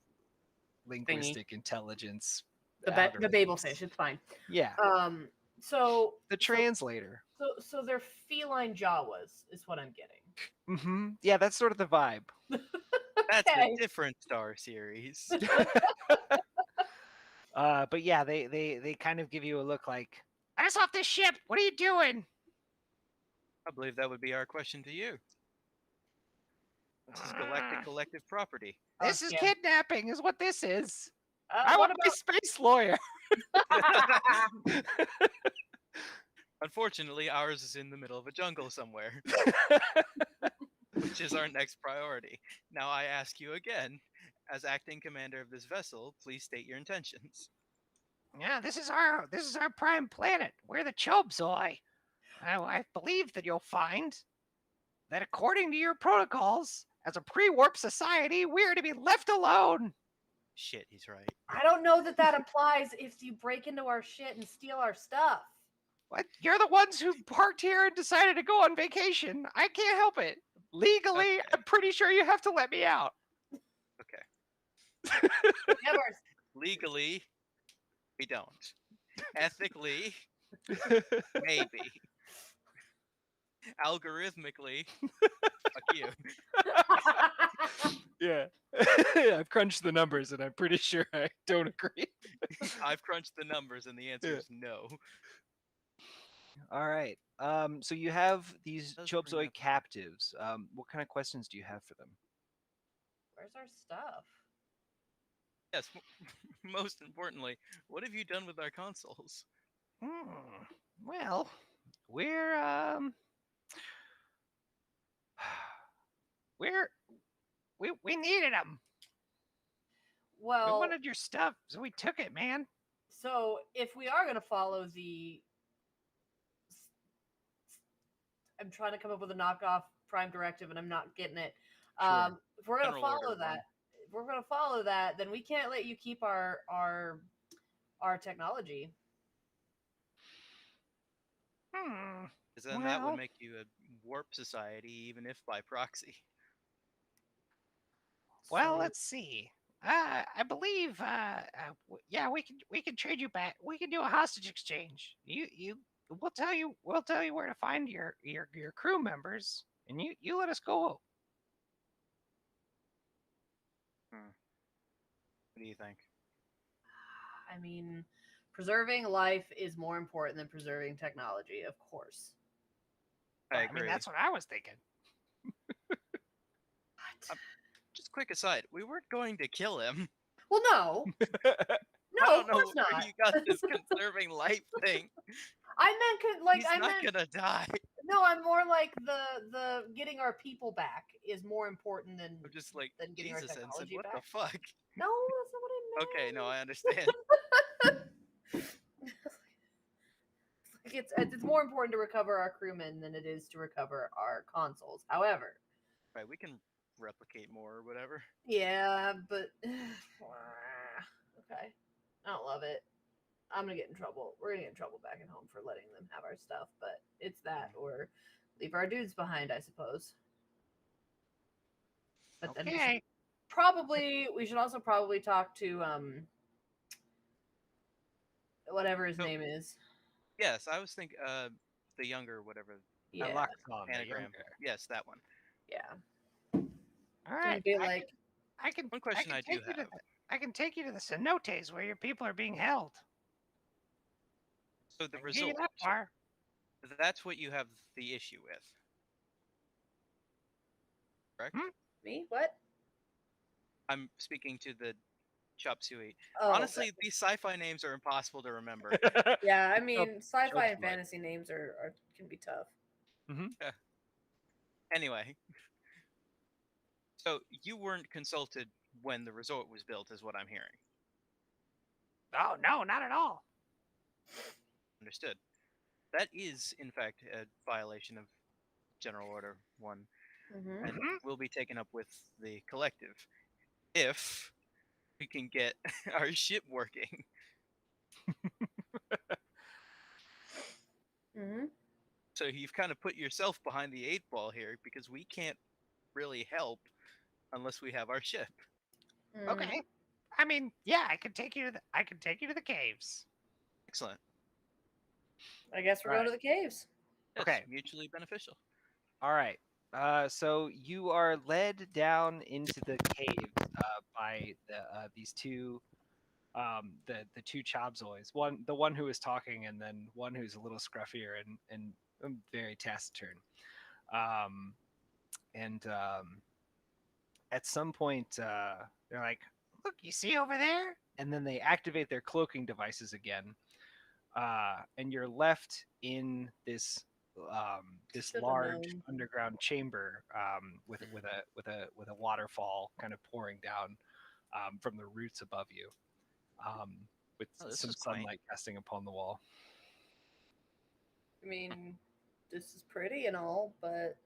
linguistic intelligence. The Babelfish, it's fine. Yeah. So the translator. So they're feline Jawas is what I'm getting. Yeah, that's sort of the vibe. That's a different Star series. But yeah, they kind of give you a look like, "Let us off this ship! What are you doing?" I believe that would be our question to you. This is galactic collective property. This is yeah. kidnapping, is what this is. I What want my space lawyer. Unfortunately, ours is in the middle of a jungle somewhere, which is our next priority. Now I ask you again, as acting commander of this vessel, please state your intentions. Yeah, this is our prime planet. We're the Chobzoi. I believe that you'll find that according to your protocols, as a pre-warp society, we're to be left alone. Shit, he's right. I don't know that applies if you break into our shit and steal our stuff. What? You're the ones who parked here and decided to go on vacation. I can't help it. Legally, Okay. I'm pretty sure you have to let me out. Okay. Never. Legally, we don't. Ethically, maybe. Algorithmically, fuck you. Yeah. I've crunched the numbers and I'm pretty sure I don't agree. I've crunched the numbers and the answer Yeah. is no. All right. So you have these Does bring Chobzoi up- captives. What kind of questions do you have for them? Where's our stuff? Yes, most importantly, what have you done with our consoles? Well, we're we needed them. We Well, wanted your stuff, so we took it, man. so if we are going to follow the, I'm trying to come up with a knockoff prime directive and I'm not getting it. Sure. If we're going to General Order follow one. that, if we're going to follow that, then we can't let you keep our technology. Because then that Well- would make you a warp society, even if by proxy. Well, So- let's see. I believe, yeah, we can trade you back. We can do a hostage exchange. We'll tell you where to find your crew members, and you let us go. What do you think? I mean, preserving life is more important than preserving technology, of course. I I agree. mean, that's what I was thinking. Just quick aside, we weren't going to kill him. Well, no. I No, don't of know course where not. you got this conserving life thing. I meant like He's I not meant gonna die. no. I'm more like the getting our people back is more important than I'm just like than getting our Jesus and said, technology "What back. the fuck?" No, that's not what I meant. Okay, no, I understand. It's more important to recover our crewmen than it is to recover our consoles. However, Right, we can replicate more or whatever. yeah, but okay, I don't love it. I'm gonna get in trouble. We're gonna get in trouble back at home for letting them have our stuff, but it's that or leave our dudes behind, I suppose. But then Okay. we should also probably talk to whatever his So- name is. Yes, I was thinking the younger whatever Yeah, Luxon, the anagram. younger. Yes, that one. yeah. All right. And be like, I can. One question I do take you to have. I can take you to the cenotes where your people are being held. So the I can get you result, that far. that's what you have the issue with. Correct? me? What? I'm speaking to the chop suey. Oh, Honestly, these sci-fi names are impossible to remember. yeah. I mean, sci-fi Jokes and like- fantasy names are can be tough. Anyway, so you weren't consulted when the resort was built, is what I'm hearing. Oh no, not at all. Understood. That is, in fact, a violation of General Order 1, Mm-hmm. and will be taken up with the collective if we can get our ship working. Mm-hmm. So you've kind of put yourself behind the 8 ball here because we can't really help unless we have our ship. Okay. I mean, yeah, I can take you to the caves. Excellent. I guess we're going to the caves. Yes, Okay. mutually beneficial. All right. So you are led down into the caves by these two the two Chobzois, the one who is talking, and then one who's a little scruffier and very taciturn. And at some point, they're like, "Look, you see over there?" And then they activate their cloaking devices again, and you're left in this this Should've large known. underground chamber with a waterfall kind of pouring down from the roots above you, with Oh, this some is quaint. sunlight casting upon the wall. I mean, this is pretty and all, but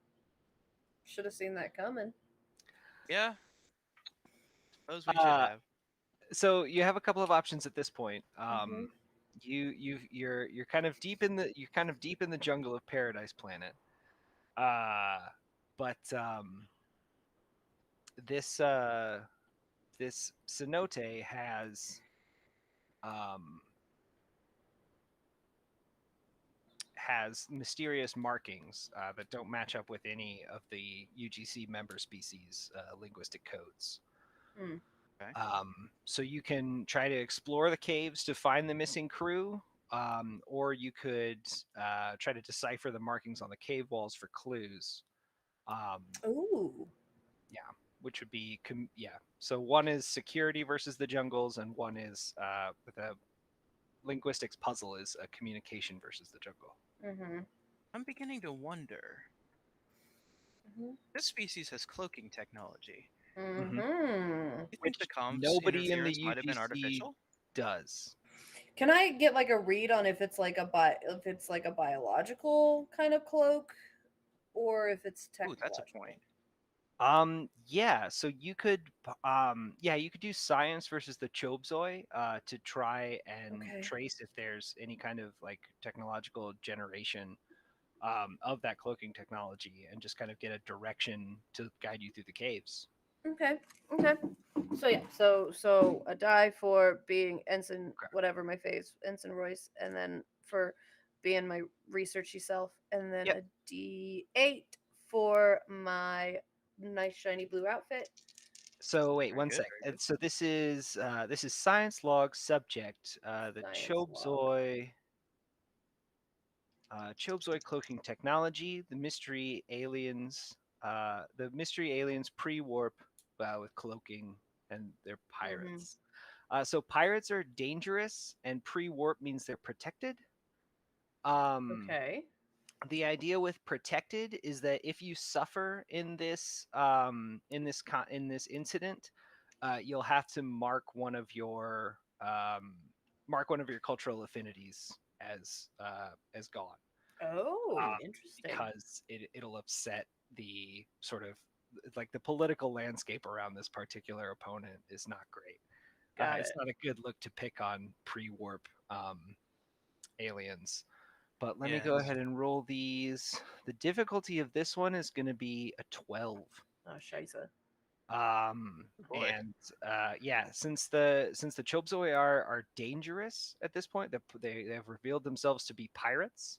should have seen that coming. Yeah. Suppose we should Uh, have. so you have a couple of options at this point. Mhm. You're kind of deep in the jungle of Paradise Planet. But this this cenote has mysterious markings that don't match up with any of the UGC member species linguistic codes. Hmm. Okay. So you can try to explore the caves to find the missing crew, or you could try to decipher the markings on the cave walls for clues. Ooh. Which would be So one is security versus the jungles, and one is with a linguistics puzzle is a communication versus the jungle. Mm-hmm. I'm beginning to wonder. Mm-hmm. This species has cloaking technology. Mm-hmm. You think Which the comms nobody in the interference might have been UGC artificial? does. Can I get like a read on if it's like a biological kind of cloak, or if it's Ooh, that's a technological? point. Yeah, so you could you could do science versus the Chobzoi to try and Okay. trace if there's any kind of like technological generation of that cloaking technology, and just kind of get a direction to guide you through the caves. Okay. Okay. So yeah. So a die for being ensign, Okay. whatever my phase, Ensign Royce, and then for being my researchy self, and then Yep. a D8 for my nice shiny blue outfit. So wait, Very one good, sec. very good. So this is science log subject. The Science log. Chobzoi cloaking technology, the mystery aliens pre-warp with cloaking, and they're pirates. So pirates are dangerous, and pre-warp means they're protected. Okay. The idea with protected is that if you suffer in this incident, you'll have to mark one of your cultural affinities as gone. Oh, interesting. Because it'll upset the sort of like the political landscape around this particular opponent is not great. Got It's it. not a good look to pick on pre-warp aliens. But let me go Yes. ahead and roll these. The difficulty of this one is going to be a 12. Oh, scheisse. Boy. And since the Chobzoi are dangerous at this point, they have revealed themselves to be pirates.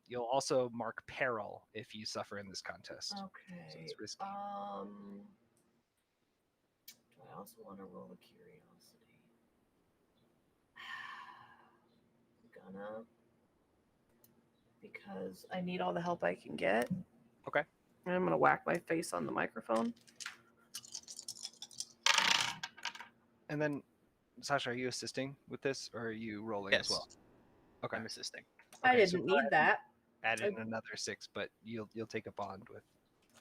You'll also mark peril if you suffer in this contest. So Okay. it's risky. Do I also want to roll a curiosity? Gonna, because I need all the help I can get. Okay. And I'm gonna whack my face on the microphone. And then, Sasha, are you assisting with this, or are you rolling as well? Yes. Okay. I'm assisting. I Okay, so didn't go need ahead that. Add in another 6, but you'll take a bond with.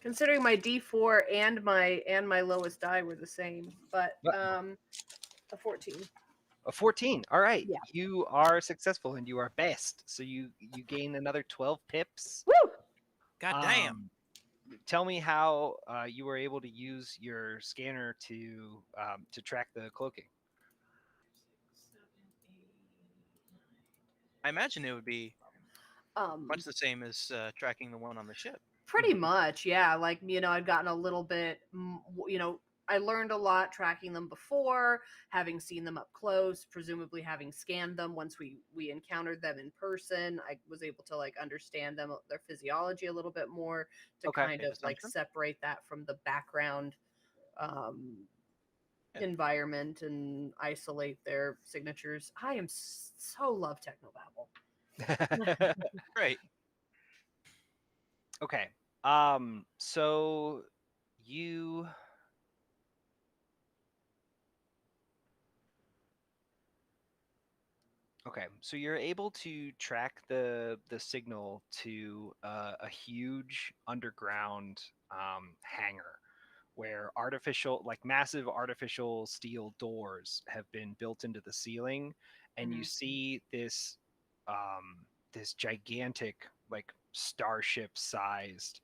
Considering my D4 and my lowest die were the same, but a 14. A 14. All right. Yeah. You are successful and you are best. So you gain another 12 pips. Woo! God damn. Tell me how you were able to use your scanner to track the cloaking. 6, 7, 8, 9. I imagine it would be Um, much the same as tracking the one on the ship. Pretty much, yeah. Like, I've gotten a little bit, I learned a lot tracking them before, having seen them up close, presumably having scanned them once we encountered them in person. I was able to like understand them, their physiology a little bit more to Okay. kind Safe of like assumption. separate that from the background environment and isolate their signatures. I am so love technobabble. Great. Okay. So you Okay, so you're able to track the signal to a huge underground hangar where massive artificial steel doors have been built into the ceiling, and you Mhm. see this gigantic, like, starship-sized,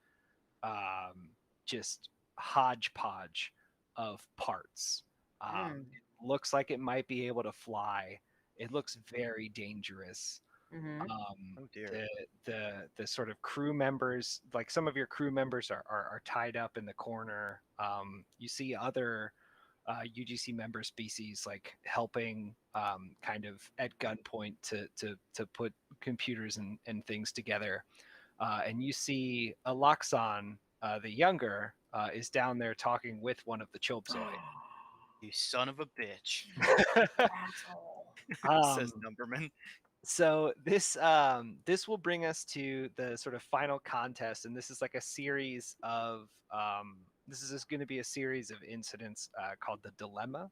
just hodgepodge of parts. Mm. It looks like it might be able to fly. It looks very dangerous. Mhm. Oh dear. The sort of crew members, like some of your crew members, are tied up in the corner. You see other UGC member species like helping, kind of at gunpoint to put computers and things together. And you see Aloxon, the younger, is down there talking with one of the Chobzoi. You son of a bitch, Asshole. says um, Numberman. so this will bring us to the sort of final contest, and this is like a series of this is just going to be a series of incidents called the dilemma.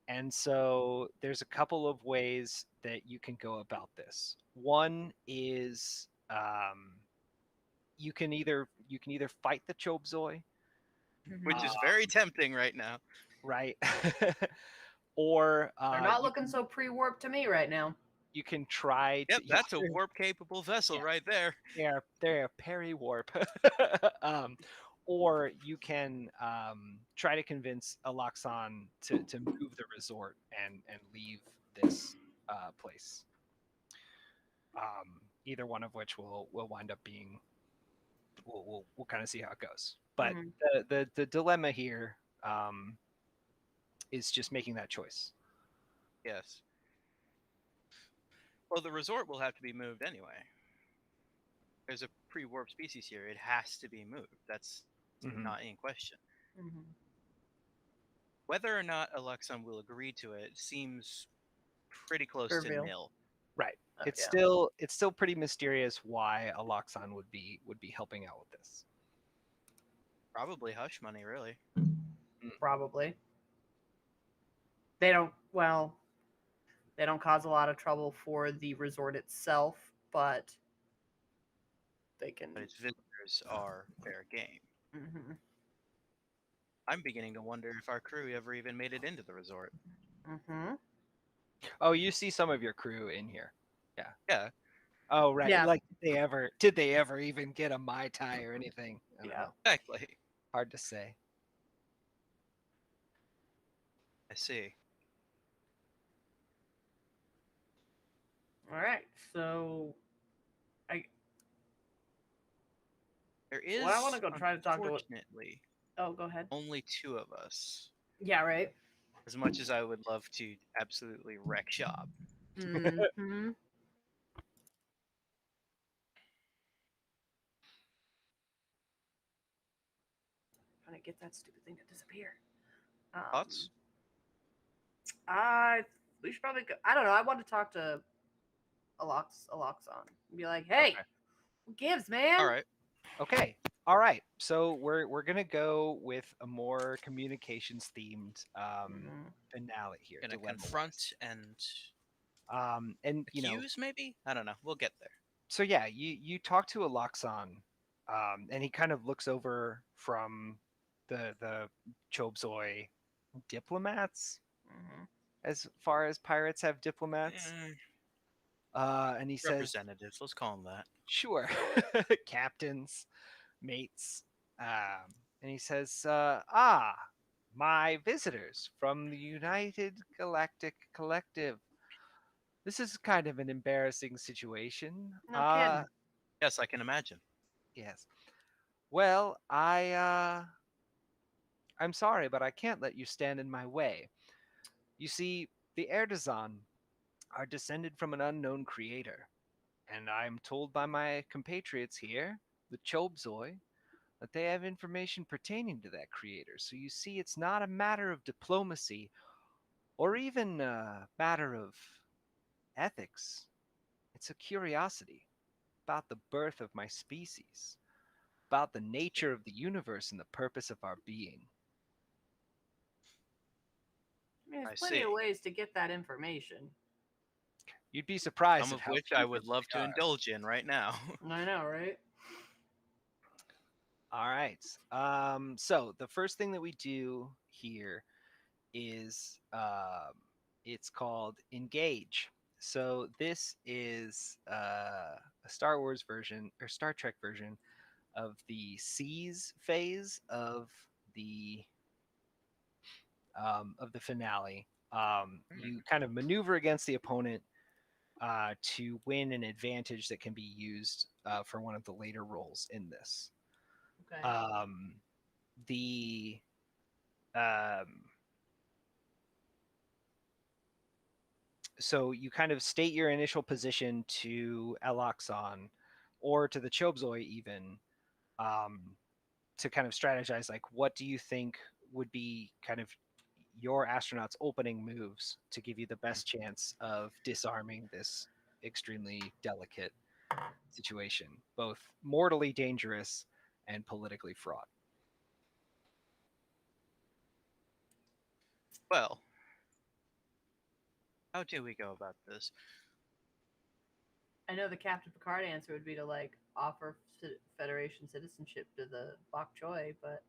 And so there's a couple of ways that you can go about this. One is, you can either fight the Chobzoi, Which is Mhm. very tempting right now. right? Or They're not looking so pre-warped to me right now. you can try Yep, to. Yeah, that's a warp-capable vessel yeah, right there. they're a peri-warp. um, or you can try to convince Aloxon to move the resort and leave this place. Either one of which will wind up being. We'll kind of see how it goes. But Mhm. the dilemma here is just making that choice. Yes. Well, the resort will have to be moved anyway. There's a pre-warp species here. It has to be moved. That's Mhm. not in question. Mhm. Whether or not Alexon will agree to it seems pretty close to Trivial. nil. Right. It's Yeah. still pretty mysterious why Aloxon would be helping out with this. Probably hush money, really. Probably. They don't. Well, they don't cause a lot of trouble for the resort itself, but they can. But its visitors are fair game. Mhm. I'm beginning to wonder if our crew ever even made it into the resort. Mhm. Oh, you see some of your crew in here. Yeah. Yeah, Oh, right. Yeah. Like, did they ever even get a Mai Tai or anything? I don't Yeah. know. exactly. Hard to say. I see. All right. So, I. There is, Well, I want to go try to talk to it. unfortunately, Oh, go ahead. only two of us. Yeah. Right. As much as I would love to absolutely wreck shop. Mm-hmm. Trying to get that stupid thing to disappear. Thoughts? We should probably go. I don't know. I want to talk to Aloxon and be like, "Hey, Okay. what gives, man?" All right. Okay. All right. So we're gonna go with a more communications themed Mhm. finale here. Gonna dilemma-wise. confront and And accuse, maybe? I don't know. We'll get there. so yeah, you talk to Aloxon, and he kind of looks over from the Chobzoi diplomats, Mhm. as far as pirates have diplomats. Eh, And he says, representatives, let's call them that. "Sure, captains, mates." And he says, my visitors from the United Galactic Collective. This is kind of an embarrassing situation. No kidding. Yes, I can imagine. Yes. Well, I'm sorry, but I can't let you stand in my way. You see, the Erdazan are descended from an unknown creator, and I'm told by my compatriots here, the Chobzoi, that they have information pertaining to that creator. So you see, it's not a matter of diplomacy or even a matter of ethics. It's a curiosity about the birth of my species, about the nature of the universe and the purpose of our being. I mean, I there's plenty of see. ways to get that information. You'd be surprised Some at of how which few I would love they to are. indulge in right now. I know, right? All right. So the first thing that we do here is it's called engage. So this is a Star Wars version or Star Trek version of the seize phase of the finale. You kind of maneuver against the opponent to win an advantage that can be used for one of the later roles in this. Okay. The so you kind of state your initial position to Eloxon or to the Chobzoi even to kind of strategize, like, what do you think would be kind of your astronauts opening moves to give you the best chance of disarming this extremely delicate situation, both mortally dangerous and politically fraught. Well, how do we go about this? I know the Captain Picard answer would be to like offer Federation citizenship to the bok choy, but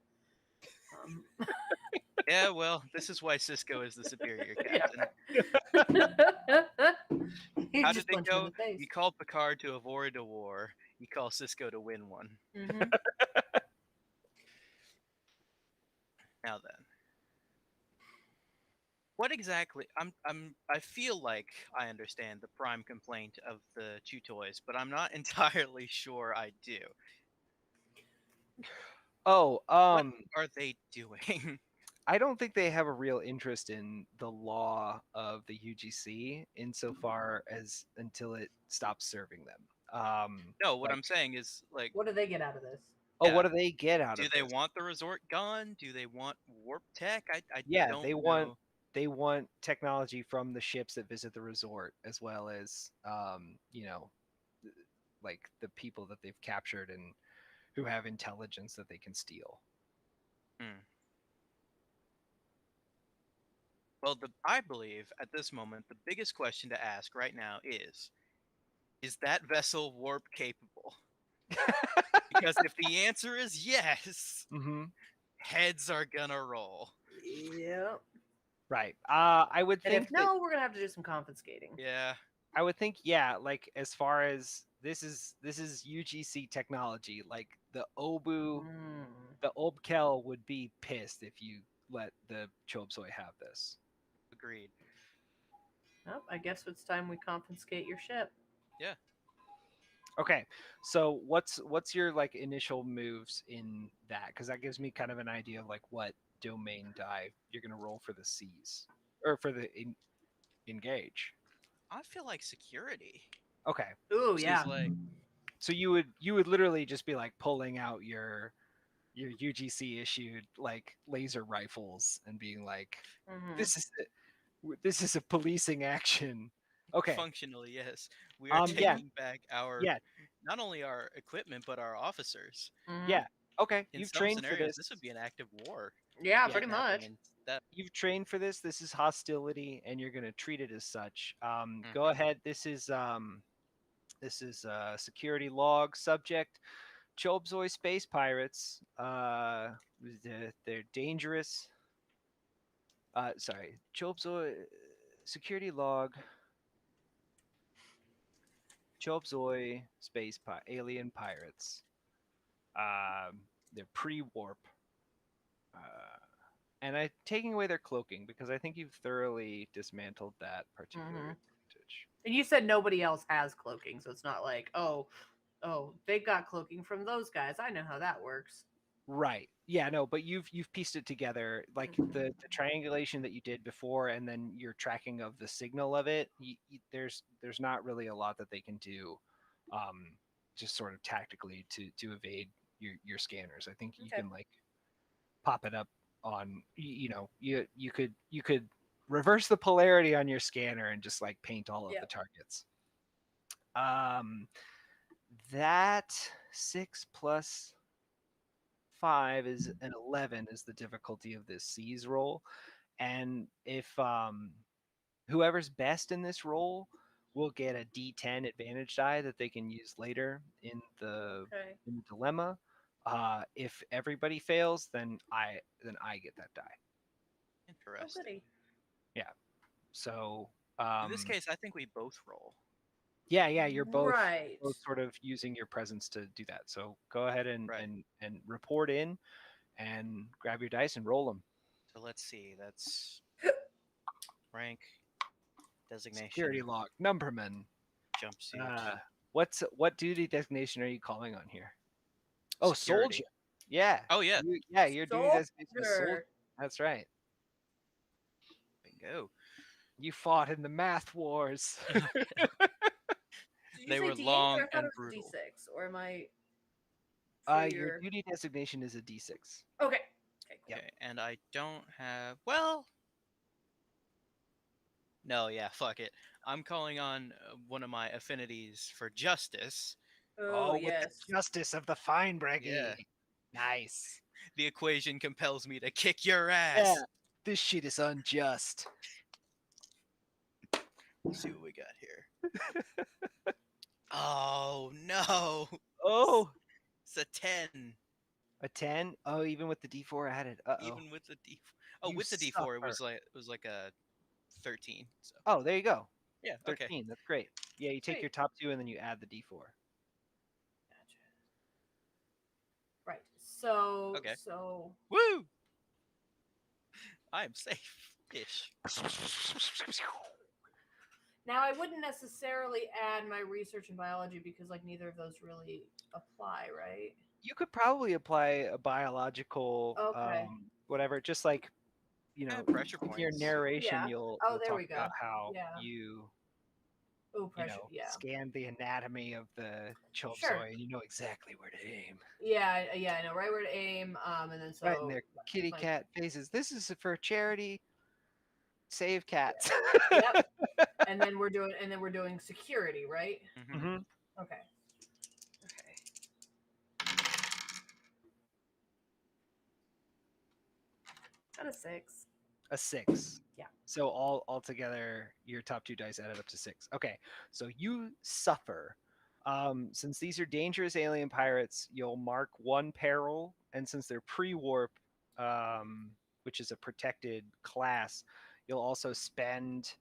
Yeah, well, this is why Cisco is the superior yeah. captain. You How just did it punch him in go? the face. You call Picard to avoid a war. You call Cisco to win one. Mhm. Now then, what exactly? I feel like I understand the prime complaint of the Chew Toys, but I'm not entirely sure I do. Oh, What are they doing? I don't think they have a real interest in the law of the UGC insofar as until it stops serving them. No, what like, I'm saying is like, What do they get out of this? oh, yeah. what do they get out Do of they this? want the resort gone? Do they want warp tech? I Yeah, don't they know. want technology from the ships that visit the resort, as well as like the people that they've captured and who have intelligence that they can steal. Hmm. Well, I believe at this moment the biggest question to ask right now is that vessel warp capable? Because if the answer is yes, Mm-hmm. heads are gonna roll. Yep. Right. I would And think if no, we're gonna have to do some confiscating. Yeah. I would think, yeah, like as far as this is UGC technology, like the Mm. Obkel would be pissed if you let the Chobsoi have this. Agreed. Oh, I guess it's time we confiscate your ship. Yeah. Okay, so what's your like initial moves in that? Because that gives me kind of an idea of like what domain die you're gonna roll for the C's or for the engage. I feel like security. Okay, Ooh, Which yeah. is like so you would literally just be like pulling out your UGC issued like laser rifles and being like, Mhm. this is a policing action. Okay. functionally, yes. We are Yeah, taking back our yeah, not only our equipment but our officers. Mhm. yeah. Okay, In you've some trained for scenarios, this. this would be an active war. Yeah, Yeah, pretty much. Happening. That you've trained for this. This is hostility, and you're going to treat it as such. Go Mhm. ahead. This is security log subject. Chobzoi space pirates. They're dangerous. Sorry, Chobzoi security log. Chobzoi alien pirates. They're pre-warp. Uh, and I'm taking away their cloaking because I think you've thoroughly dismantled that particular advantage. And you said nobody else has cloaking, so it's not like, oh, they got cloaking from those guys. I know how that works. Right. Yeah, no, but you've pieced it together, like the triangulation that you did before, and then your tracking of the signal of it. There's not really a lot that they can do, just sort of tactically to evade your scanners. I think you Okay. can like pop it up on you could reverse the polarity on your scanner and just like paint all of Yep. the targets. That 6 plus 5 is an 11 is the difficulty of this seize roll, and if whoever's best in this roll will get a D10 advantage die that they can use later in the Okay. dilemma. If everybody fails, then I get that die. Oh, Interesting. goody. So In this case, I think we both roll. yeah, you're both Right. sort of using your presence to do that. So go ahead and Right. and report in, and grab your dice and roll them. So let's see. That's rank, designation, Security log, numberman. jumpsuit. What duty designation are you calling on here? Oh, Security. soldier. Yeah. Oh yeah. Your duty designation is soldier. Soldier. That's right. Bingo. You fought in the math wars. Did you They say were D8 long or I thought and it was brutal. D6, or am I? For Your duty designation is a D6. Okay. Okay. Cool. Yep. Okay, and I don't have. Well, no, yeah, fuck it. I'm calling on one of my affinities for justice. Oh, with yes. the justice of the fine Breggy. Yeah. Nice. The equation compels me to kick your ass. Yeah. This shit is unjust. Let's see what we got here. Oh no! Oh, It's a 10. a 10. Oh, even with the D4 added. Even with the D4. Oh, You with the D4, suffer. it was like a 13. So Oh, there you go. yeah, 13. okay. That's great. Yeah, you take Sweet. your top 2 and then you add the D4. Gotcha. Right. So. Okay. So. Woo! I am safe-ish. Now I wouldn't necessarily add my research in biology because like neither of those really apply, right? You could probably apply a biological Okay. whatever, just like Pressure in your points. narration Yeah. you'll Oh, there talk we go. about how Yeah. you Oh, pressure. Yeah. scanned the anatomy of the chop Sure. soy and you know exactly where to aim. Yeah. Yeah. I know right where to aim. And then so. Right in their kitty my- cat faces. This is for charity. Save cats. Yep. And then we're doing security, right? Mhm. Mhm. Okay. Okay. Got a 6. A 6. Yeah. So all together, your top 2 dice added up to 6. Okay. So you suffer. Since these are dangerous alien pirates, you'll mark 1 peril, and since they're pre-warp, which is a protected class, you'll also spend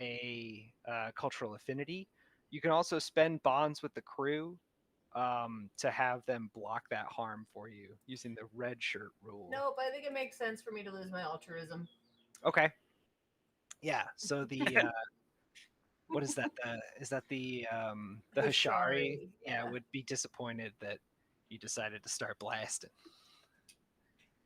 a cultural affinity. You can also spend bonds with the crew to have them block that harm for you using the red shirt rule. Nope, I think it makes sense for me to lose my altruism. Okay. Yeah. So the what is that? Is that the Hashari? Hashari, Yeah, yeah. would be disappointed that you decided to start blasting.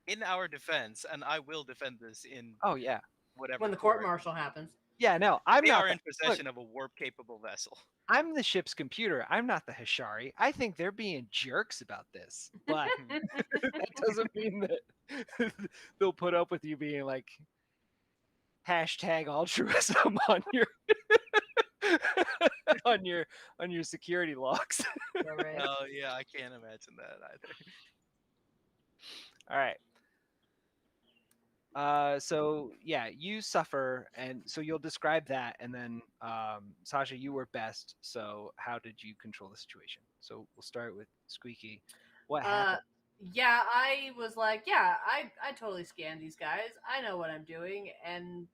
In our defense, and I will defend this in Oh yeah. whatever. When the court martial happens. Yeah. No, I'm They not. are in Look, possession of a warp-capable vessel. I'm the ship's computer. I'm not the Hashari. I think they're being jerks about this, but that doesn't mean that they'll put up with you being like hashtag altruism on your on your security logs. Yeah, right. Oh yeah, I can't imagine that either. All right. So yeah, you suffer, and so you'll describe that, and then Sasha, you were best. So how did you control the situation? So we'll start with Squeaky. What happened? Yeah, I was like, yeah, I totally scanned these guys. I know what I'm doing,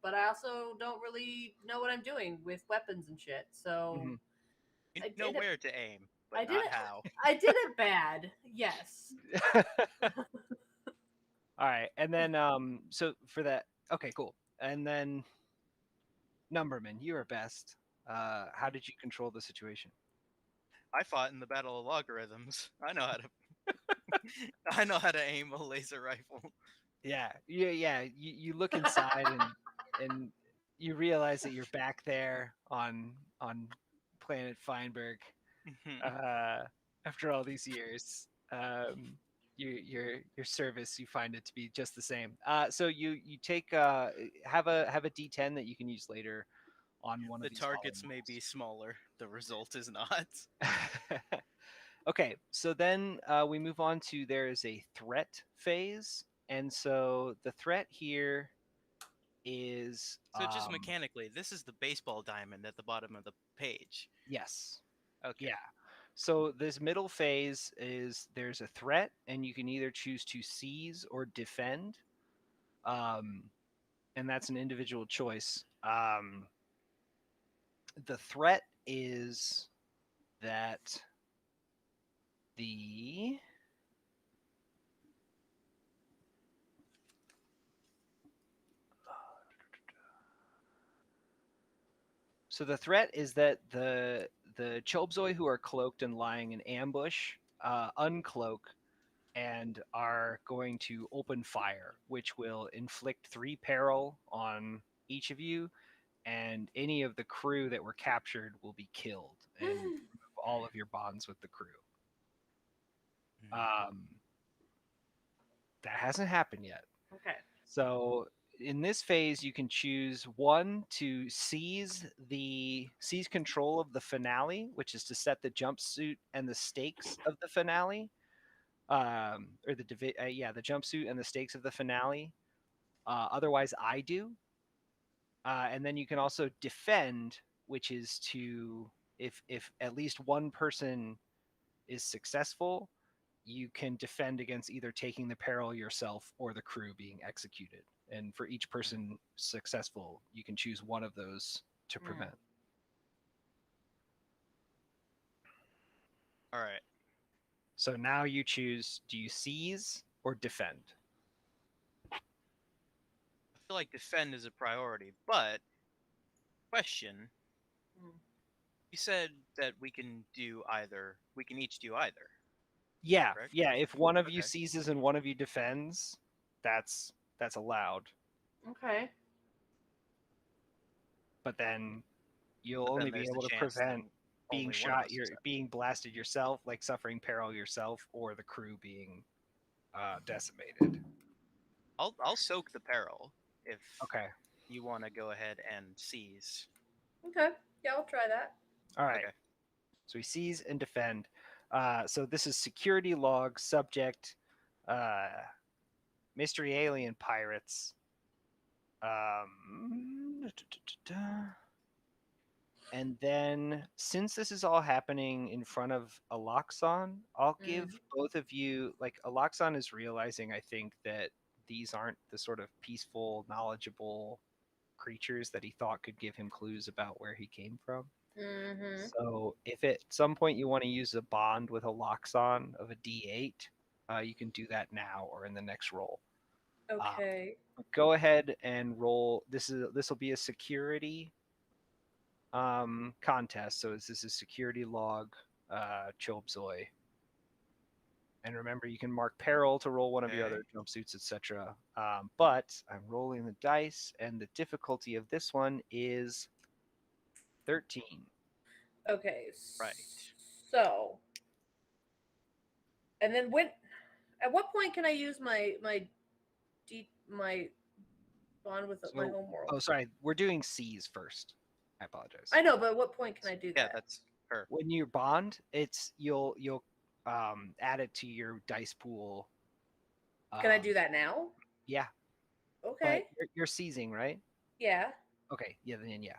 but I also don't really know what I'm doing with weapons and shit. So Mhm. You I know did it- where to aim, but I did not it- how. I did it bad. Yes. All right, and then so for that, okay, cool. And then Numberman, you are best. How did you control the situation? I fought in the Battle of Logarithms. I know how to. I know how to aim a laser rifle. Yeah. You look inside and you realize that you're back there on planet Feinberg after all these years. Your service, you find it to be just the same. So you take have a D10 that you can use later on one The of these targets may volume be smaller. The result is not. rolls. Okay, so then we move on to there is a threat phase, and so the threat here is So just mechanically, this is the baseball diamond at the bottom of the page. yes, Okay. yeah. So this middle phase is there's a threat, and you can either choose to seize or defend, um, and that's an individual choice. The threat is that the so the threat is that the Chobzoi who are cloaked and lying in ambush uncloak and are going to open fire, which will inflict 3 peril on each of you, and any of the crew that were captured will be killed and remove all of your bonds with the crew. That hasn't happened yet. Okay. So in this phase, you can choose one to seize control of the finale, which is to set the jumpsuit and the stakes of the finale, or the jumpsuit and the stakes of the finale. Otherwise, I do, and then you can also defend, which is to if at least one person is successful, you can defend against either taking the peril yourself or the crew being executed. And for each person successful, you can choose one of those to prevent. All right. So now you choose, do you seize or defend? I feel like defend is a priority, but question. You said that we can do either. We can each do either. Yeah, Correct? yeah. If one of you Okay. seizes and one of you defends, that's allowed. Okay. But then you'll But then only be there's the able to chance prevent that being only one of shot, us you're is up. being blasted yourself, like suffering peril yourself, or the crew being decimated. I'll soak the peril if Okay. you want to go ahead and seize. Okay. Yeah, I'll try that. All right. Okay. So we seize and defend. So this is security log subject, mystery alien pirates. And then, since this is all happening in front of Aloxon, I'll give both of you, like, Aloxon is realizing, I think, that these aren't the sort of peaceful, knowledgeable creatures that he thought could give him clues about where he came from. So if at some point you want to use a bond with Aloxon of a D8, you can do that now or in the next roll. Okay. Go ahead and roll. This will be a security contest. So this is a security log, Chobzoi. And remember, you can mark peril to roll one of your other jumpsuits, etc. But I'm rolling the dice, and the difficulty of this one is 13. Okay. Right. So, and then at what point can I use my bond with my home world? Oh, sorry. We're doing C's first. I apologize. I know, but at what point can I do Yeah, that? that's her. When you bond, it's you'll add it to your dice pool. Can I do that now? Yeah. Okay. But you're seizing, right? Yeah. Okay. Yeah. Then yeah.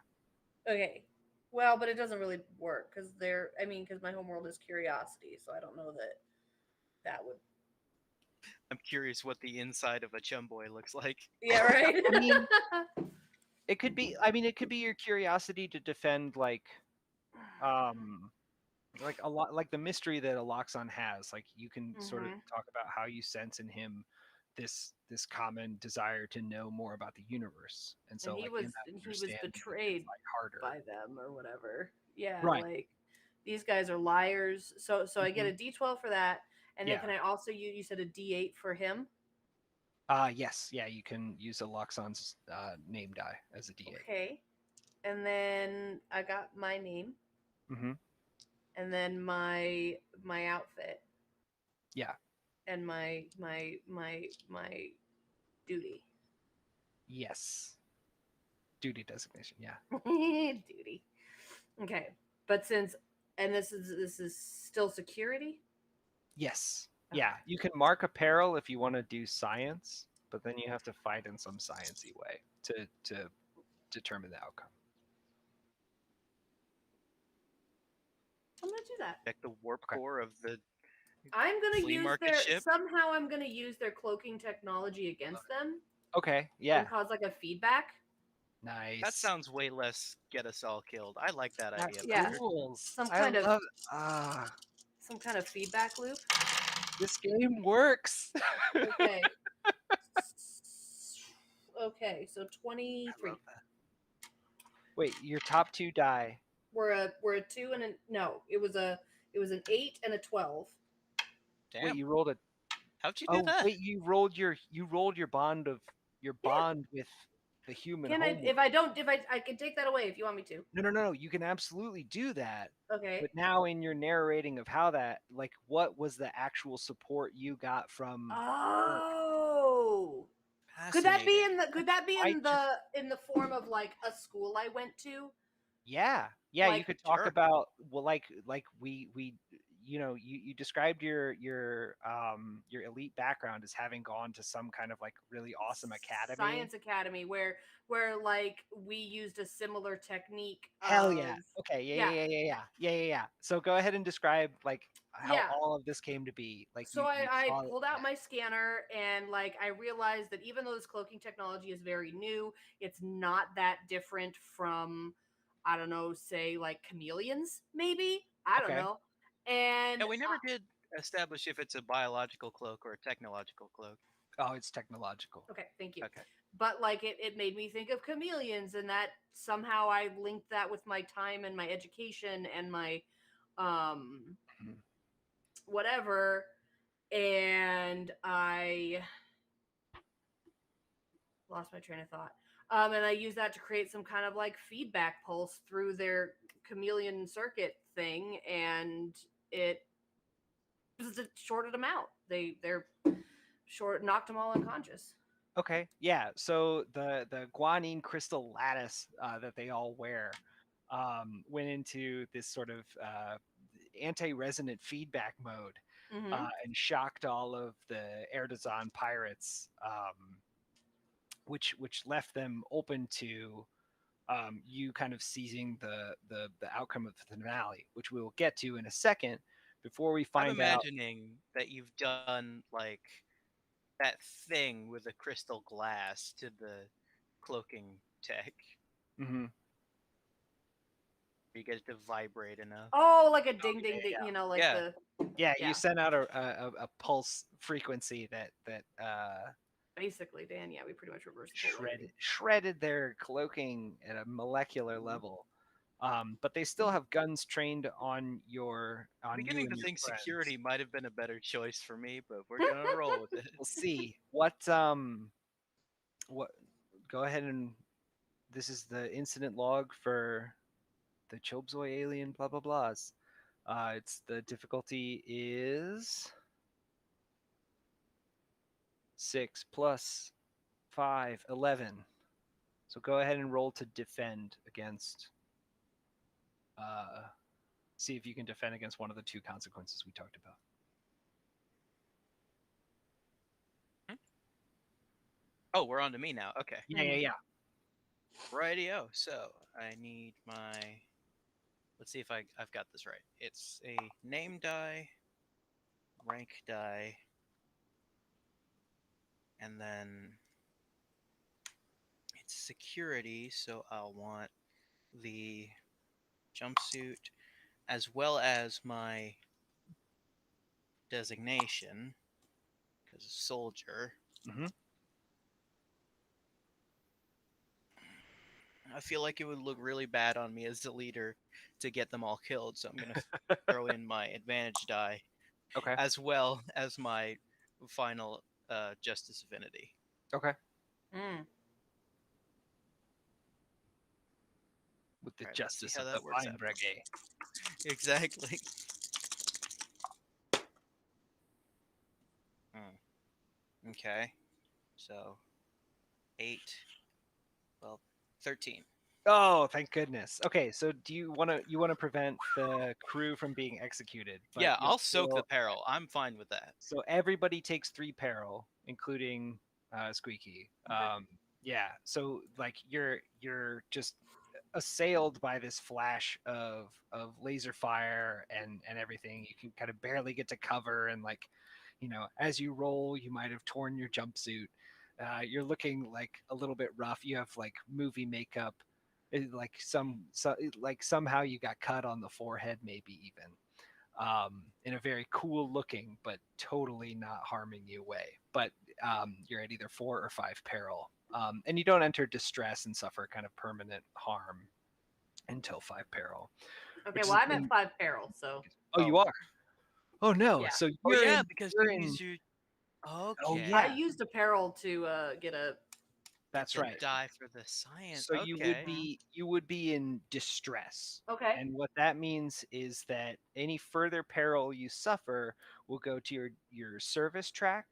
Okay. Well, but it doesn't really work because because my homeworld is curiosity, so I don't know that would. I'm curious what the inside of a chumboy looks like. Yeah, right. I mean, it could be. I mean, it could be your curiosity to defend, like a lot, like the mystery that Aloxon has. Like you can sort of talk about how you sense in him this common desire to know more about the universe, and so he was betrayed harder by them or whatever. Yeah, right. like these guys are liars. So I get a D12 for that, and then can I also you said a D8 for him? Yes, yeah, you can use Aloxon's name die as a D8. Okay, and then I got my name. Mm-hmm. And then my outfit. Yeah. And my duty. Yes. Duty designation. Yeah. Duty. Okay. But since this is still security? Yes. Okay. Yeah. You can mark a peril if you want to do science, but then you have to fight in some sciencey way to determine the outcome. I'm gonna do that. Check the warp core of the I'm gonna flea use market ship. somehow I'm gonna use their cloaking technology against them Okay. Yeah. and cause like a feedback. Nice. That sounds way less get us all killed. I like that That idea Yeah. better. rules. Some I kind of- love Some kind of feedback loop. this game works. Okay. Okay, so 23. Wait, your top 2 die. We're a 2 and a no. It was an 8 and a 12. Damn. Wait, you rolled a How'd you do that? wait, you rolled your bond with the human. Can homeworld. I can take that away if you want me to. No. You can absolutely do that. Okay. But now in your narrating of how that, like, what was the actual support you got from? Oh. Could that be in the form of like a school I went to? Yeah, Like- you could talk Sure. about, well, like we you described your elite background as having gone to some kind of like really awesome academy. Science academy where like we used a similar technique. Hell yeah. of- Okay. Yeah. So go ahead and describe like how Yeah. all of this came to be. Like, So you I saw- pulled out my scanner and like I realized that even though this cloaking technology is very new, it's not that different from, I don't know, say like chameleons, maybe. I don't Okay. know. And Yeah, we never did establish if it's a biological cloak or a technological cloak. Oh, it's technological. okay, thank you. Okay. But like it made me think of chameleons, and that somehow I linked that with my time and my education and my Mhm. whatever, and I lost my train of thought. And I used that to create some kind of like feedback pulse through their chameleon circuit thing, and it shorted them out. They're knocked them all unconscious. Okay. Yeah. So the guanine crystal lattice that they all wear went into this sort of anti-resonant feedback mode Mhm. and shocked all of the Erdazan pirates, which left them open to you kind of seizing the outcome of the finale, which we will get to in a second. Before we I'm find out, imagining that you've done like that thing with the crystal glass to the cloaking tech. Mhm. You get it to vibrate enough. Oh, like a ding, ding, ding. yeah. You know, like Yeah. the Yeah, Yeah. you sent out a pulse frequency that basically, Dan. Yeah, we pretty much reversed the polarity. shredded their cloaking at a molecular level. But they still have guns trained on your I'm you beginning and to your think friends. security might have been a better choice for me, but we're gonna roll with it. We'll see what go ahead and this is the incident log for the Chobzoi alien blah blah blahs. It's the difficulty is 6 plus 5, 11. So go ahead and roll to defend against see if you can defend against one of the 2 consequences we talked about. Oh, we're on to me now. Okay. Yeah. Rightio. So I need my. Let's see if I've got this right. It's a name die, rank die, and then it's security. So I'll want the jumpsuit as well as my designation because a soldier. Mhm. I feel like it would look really bad on me as the leader to get them all killed, so I'm gonna throw in my advantage die Okay. as well as my final justice affinity. Okay. Mm. With the Alright, let's justice see how of that the works Fine out. Brigade. Exactly. Okay. So 8. Well, 13. Oh, thank goodness. Okay, so do you want to prevent the crew from being executed? But Yeah, you're I'll soak the still- peril. I'm fine with that. So everybody takes 3 peril, including Squeaky. Yeah. So like you're just assailed by this flash of laser fire and everything. You can kind of barely get to cover, and like, as you roll, you might have torn your jumpsuit. You're looking like a little bit rough. You have like movie makeup. Like like somehow you got cut on the forehead, maybe even. In a very cool looking but totally not harming you way. But you're at either 4 or 5 peril. And you don't enter distress and suffer kind of permanent harm until 5 peril. Okay, which well, is I'm at in- 5 peril, so. Oh, you are? Oh, no. Yeah. So Oh you're yeah, in, because you're you in, used your. Okay. Oh, I yeah. used a peril to get a. That's The right. Die for the science. So Okay. you would be in distress. Okay. And what that means is that any further peril you suffer will go to your service track,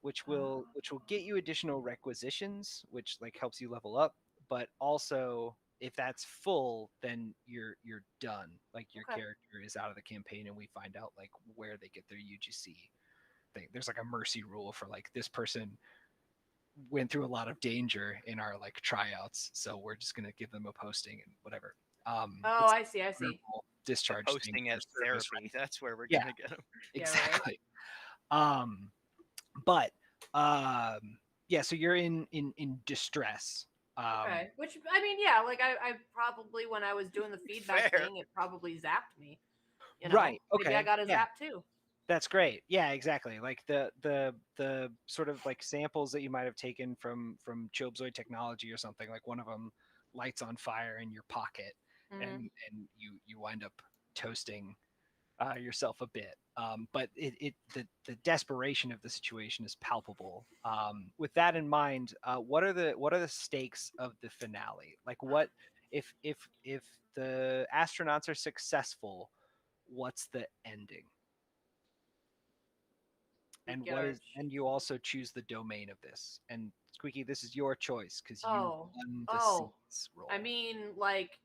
which will get you additional requisitions, which like helps you level up. But also, if that's full, then you're done. Like your Okay. character is out of the campaign, and we find out like where they get their UGC thing. There's like a mercy rule for like this person went through a lot of danger in our like tryouts, so we're just gonna give them a posting and whatever. Oh, It's I see. I see. honorable discharge thing Posting for at service, therapy. right? That's where we're Yeah. gonna get them. Yeah, right. Exactly. But yeah, so you're in distress. Okay. Which, I mean, yeah, like I probably, when I was doing the feedback Fair. thing, it probably zapped me. You know? Right, Maybe okay, I got a yeah. zap too. That's great. Yeah, exactly. Like the sort of like samples that you might have taken from Chobzoid technology or something. Like one of them lights on fire in your pocket, Mhm. and you wind up toasting yourself a bit. But the desperation of the situation is palpable. With that in mind, what are the stakes of the finale? Like what if the astronauts are successful? What's the ending? We And get what our is and you also choose the domain of this. And Squeaky, this is your choice because you Oh. won the Oh. seeds roll. I mean, like,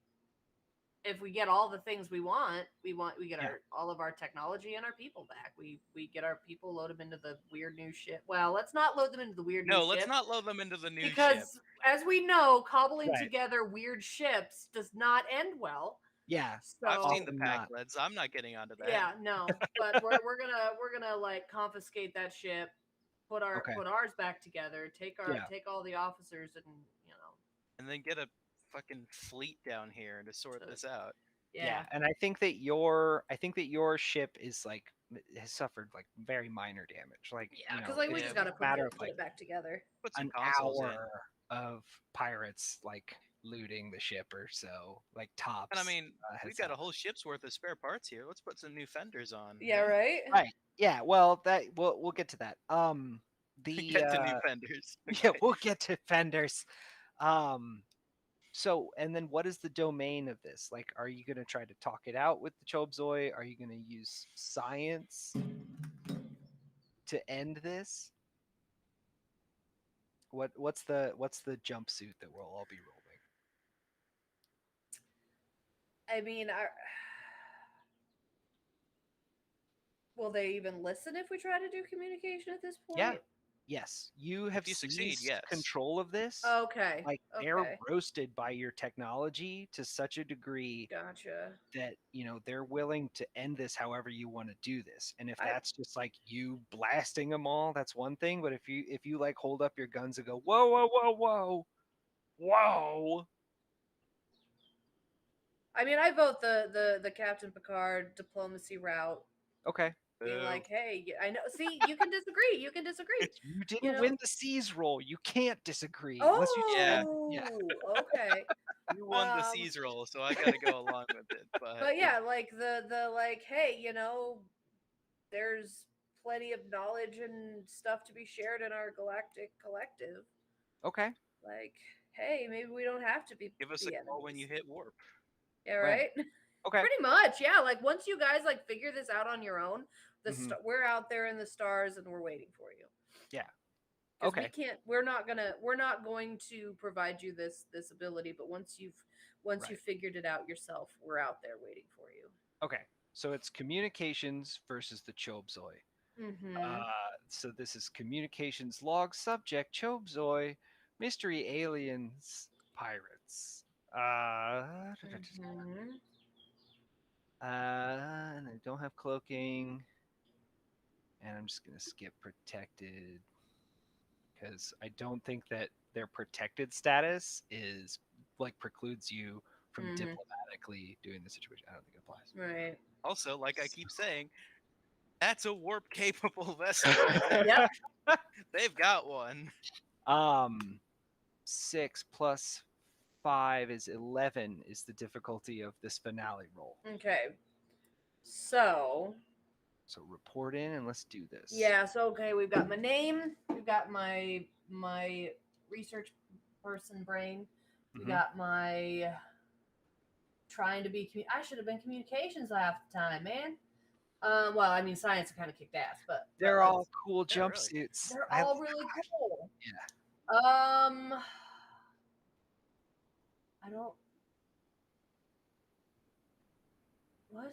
if we get all the things we get Yeah. all of our technology and our people back. We get our people, load them into the weird new ship. Well, let's not load them into the weird new No, ship. let's not load them into the new because ship. as we know, cobbling Right. together weird ships does not end well. Yeah. So I've seen the often pack not. leads. I'm not getting onto that. yeah, no. But we're gonna like confiscate that ship, put Okay. ours back together, take Yeah. all the officers, and And then get a fucking fleet down here to sort this out. yeah. And I think that your ship is like has suffered like very minor damage. Like Yeah, because like we it's just yeah, a gotta matter put of like it back together. Put some an consoles in. hour of pirates like looting the ship or so, like tops. And I mean, has we've got a happened. whole ship's worth of spare parts here. Let's put some new fenders on. Yeah, right. Right. Yeah. Well, that we'll get to that. The Get to new fenders. yeah, we'll get to fenders. So, and then what is the domain of this? Like, are you going to try to talk it out with the Chobzoi? Are you going to use science to end this? What's the jumpsuit that we'll all be rolling? I mean, will they even listen if we try to do communication at this point? Yeah. Yes, you have you succeed, seized yes. control of this. Okay. Like okay. they're roasted by your technology to such a degree Gotcha. that they're willing to end this however you want to do this. And if I- that's just like you blasting them all, that's one thing. But if you like hold up your guns and go whoa whoa whoa whoa whoa, I mean, I vote the Captain Picard diplomacy route. okay, Being Boo. like, hey, I know. See, you can disagree. You can disagree. you didn't win the seas roll. You can't disagree Oh, unless you Yeah. okay. You won the Um, C's roll, so I gotta go along with it. But yeah, like the like, hey, there's plenty of knowledge and stuff to be shared in our galactic collective. Okay, Like, hey, maybe we don't have to be. give us be a call when enemies. you hit warp. Yeah, right. okay, Pretty much, yeah. Like once you guys like figure this out on your own, Mhm. we're out there in the stars and we're waiting for you. Because we Okay. can't. We're not going to provide you this ability. But once you've Right. figured it out yourself, we're out there waiting for you. Okay. So it's communications versus the Chobzoi. Mm-hmm. So this is communications log subject Chobzoi, mystery aliens, pirates. Mm-hmm. And I don't have cloaking, and I'm just gonna skip protected because I don't think that their protected status is like precludes you from Mhm. diplomatically doing the situation. I don't think it applies. Right. Also, like I keep saying, that's a warp capable vessel. Yep. They've got one. 6 plus 5 is 11 is the difficulty of this finale roll. Okay. So So report in and let's do this. yeah. So okay, we've got my name. We've got my research person brain. We Mhm. got my trying to be. I should have been communications half the time, man. Well, I mean, science kind of kicked ass, but They're all cool Yeah, really. jumpsuits. they're all really cool. Yeah. I don't. What?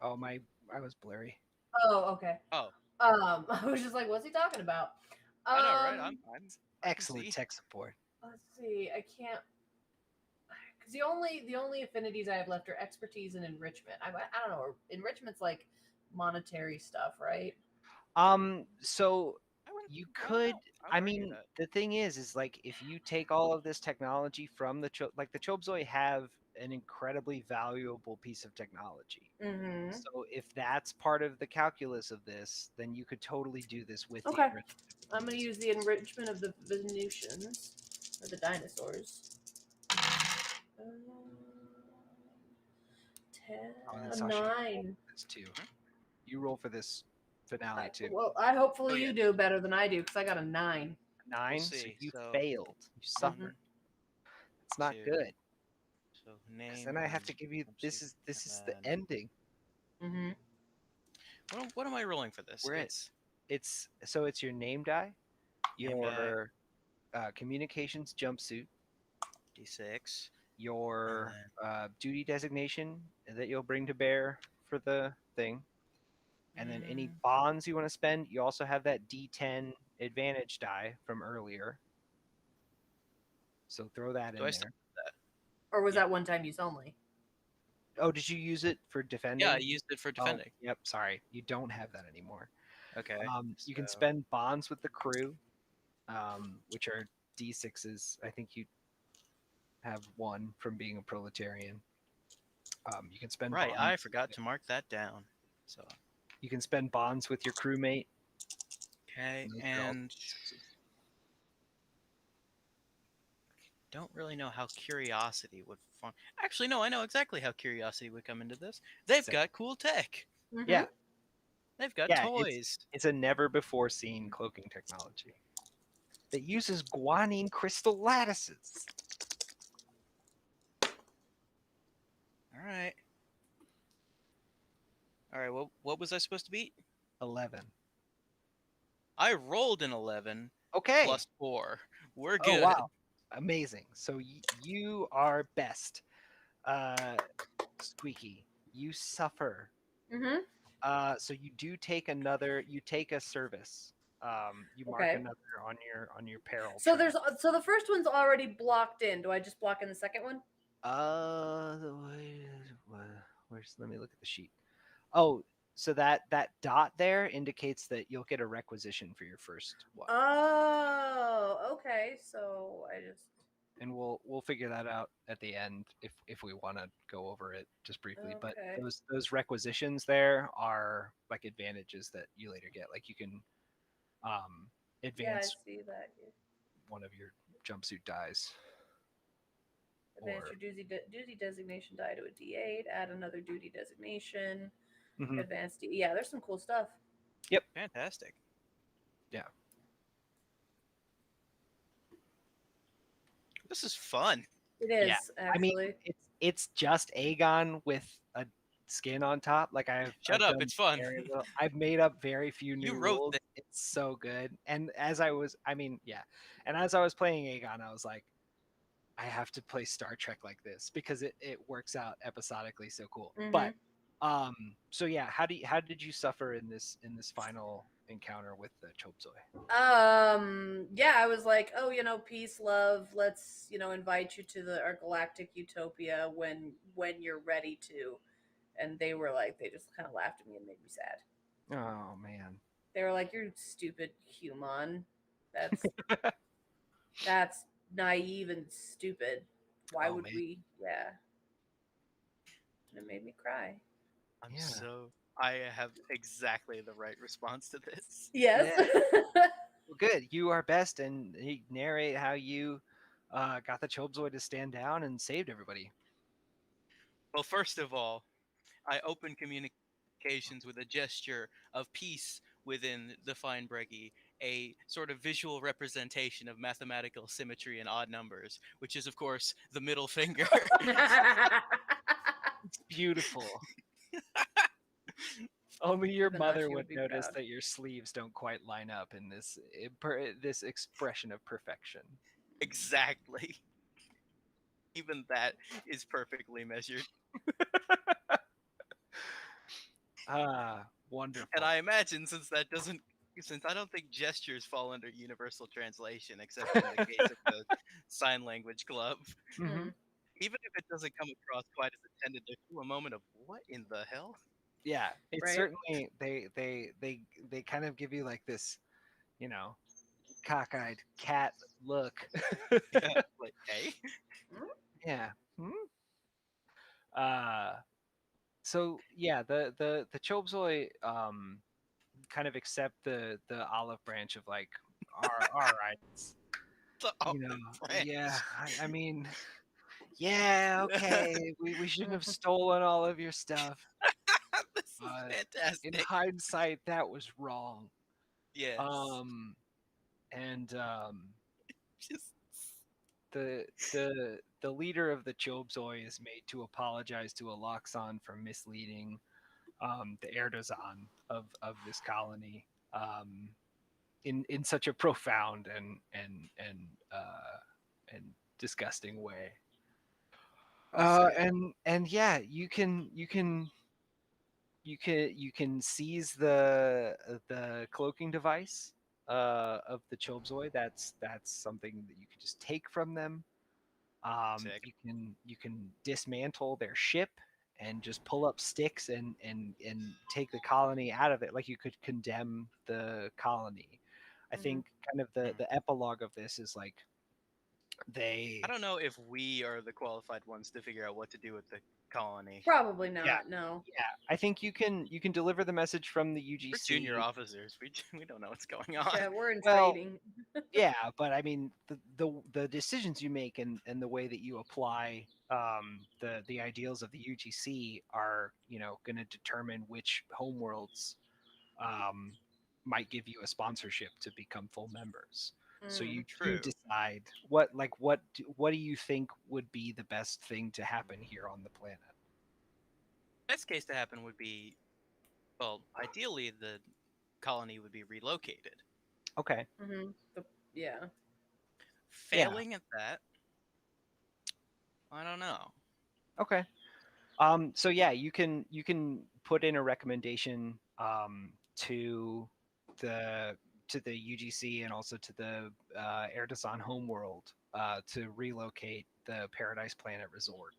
Oh my! I was blurry. Oh, okay. Oh, I was just like, what's he talking about? I know, right? I can Excellent see. tech support. Let's see. I can't. Because the only affinities I have left are expertise and enrichment. I don't know. Enrichment's like monetary stuff, right? So I wouldn't- you I don't could. know. I would I argue mean, that. the thing is like if you take all of this technology from the like the Chobzoi have an incredibly valuable piece of technology. Mm-hmm. So if that's part of the calculus of this, then you could totally do this with Okay. the enrichment. I'm going to use the enrichment of the Venusians, or the dinosaurs. 10, Oh, and a Sasha, you roll 9. for this too. You roll for this finale too. Well, I hopefully Oh, yeah. you do better than I do because I got a 9. 9. So see. you So- failed. You suffered. It's not 2. good. So 'Cause name. then I have to and give you. This is jumpsuit, the and ending. Mm-hmm. What am I rolling for this? We're at- It's so it's your name die, Name die. your communications jumpsuit, D6. your And duty designation that you'll bring to bear for the thing, and then any bonds you want to spend. You also have that D10 advantage die from earlier, so throw that in I there. still have that? Or was Yeah. that one time use only? Oh, did you use it for defending? Yeah, I used it for Oh, defending. yep. Sorry, you don't have that anymore. Okay. You can so- spend bonds with the crew, which are D6s. I think you have one from being a proletarian. You can spend Right, bonds. I forgot to mark that down. So You can spend bonds with your crewmate. okay, Those are all and D6s. don't really know how curiosity would fun. Actually, no, I know exactly how curiosity would come into this. They've So- got cool tech. Mm-hmm. Yeah, They've got Yeah, toys. it's a never before seen cloaking technology that uses guanine crystal lattices. All right. All right. What was I supposed to beat? 11. I rolled an 11 Okay. plus 4. We're Oh good. wow, amazing. So you are best. Squeaky, you suffer. Mm-hmm. So you do take another. You take a service. You mark Okay. another on your peril. So track. so the first one's already blocked in. Do I just block in the second one? Let me look at the sheet. Oh, so that dot there indicates that you'll get a requisition for your first one, Oh, okay. So I just and we'll figure that out at the end if we want to go over it just briefly. But Okay. those requisitions there are like advantages that you later get. Like you can yeah, I advance see that. one of your jumpsuit dies. Advance your duty designation die to a D8. Add another duty designation. Mhm. Advanced. Yeah, there's some cool stuff. Fantastic. Yeah. This is fun. It is Yeah, actually. I mean, it's just Aegon with a skin on top. Like Shut I've up, done it's fun. very little. I've made up very few new You wrote rules. this. It's so good. And as I was, I mean, yeah. And as I was playing Aegon, I was like, I have to play Star Trek like this because it works out episodically so cool. But so yeah, how did you suffer in this final encounter with the Chobzoi? Yeah, I was like, oh, peace, love, let's, invite you to our galactic utopia when you're ready to. And they were like, they just kind of laughed at me and made me sad. Oh man. They were like, you're stupid human. That's naive and stupid. Why would man. we? Yeah. And it made me cry. I have exactly the right response to this. Yes. Yeah. Well, good. You are best, and you narrate how you got the Chobzoi to stand down and saved everybody. Well, first of all, I opened communications with a gesture of peace within the Feinbregi, a sort of visual representation of mathematical symmetry and odd numbers, which is, of course, the middle finger. It's beautiful. Only your mother would be notice proud. that your sleeves don't quite line up in this this expression of perfection. Exactly. Even that is perfectly measured. Wonderful. And I imagine since I don't think gestures fall under universal translation, except in the case of the sign language club. Mhm. Even if it doesn't come across quite as intended, there's still a moment of what in the hell? Yeah, it's Right. certainly they kind of give you like this, cockeyed cat look. Yeah, like, hey? Yeah. So yeah, the Chobzoi kind of accept the olive branch of like, all right, The branch. yeah. I mean, yeah, okay. We shouldn't have stolen all of your stuff. This is In fantastic. hindsight, that was wrong. Yes. And Just the leader of the Chobzoi is made to apologize to Aloxon for misleading the Erdozan of this colony in such a profound and disgusting way. And yeah, you can seize the cloaking device of the Chobzoi. That's something that you can just take from them. sick. You can dismantle their ship and just pull up sticks and take the colony out of it. Like you could condemn the colony. I think kind of the epilogue of this is like they. I don't know if we are the qualified ones to figure out what to do with the colony. Probably not. Yeah. No. Yeah, I think you can deliver the message from the UGC. We're junior officers. We don't know what's going on. Yeah, we're in Well, trading. Yeah, but I mean the decisions you make and the way that you apply the ideals of the UGC are going to determine which homeworlds might give you a sponsorship to become full members. So you True. decide what do you think would be the best thing to happen here on the planet. Best case to happen would be, well, ideally the colony would be relocated. Okay. Yeah. Failing at that, I don't know. Okay. So yeah, you can put in a recommendation to the UGC and also to the Erdozan homeworld to relocate the Paradise Planet Resort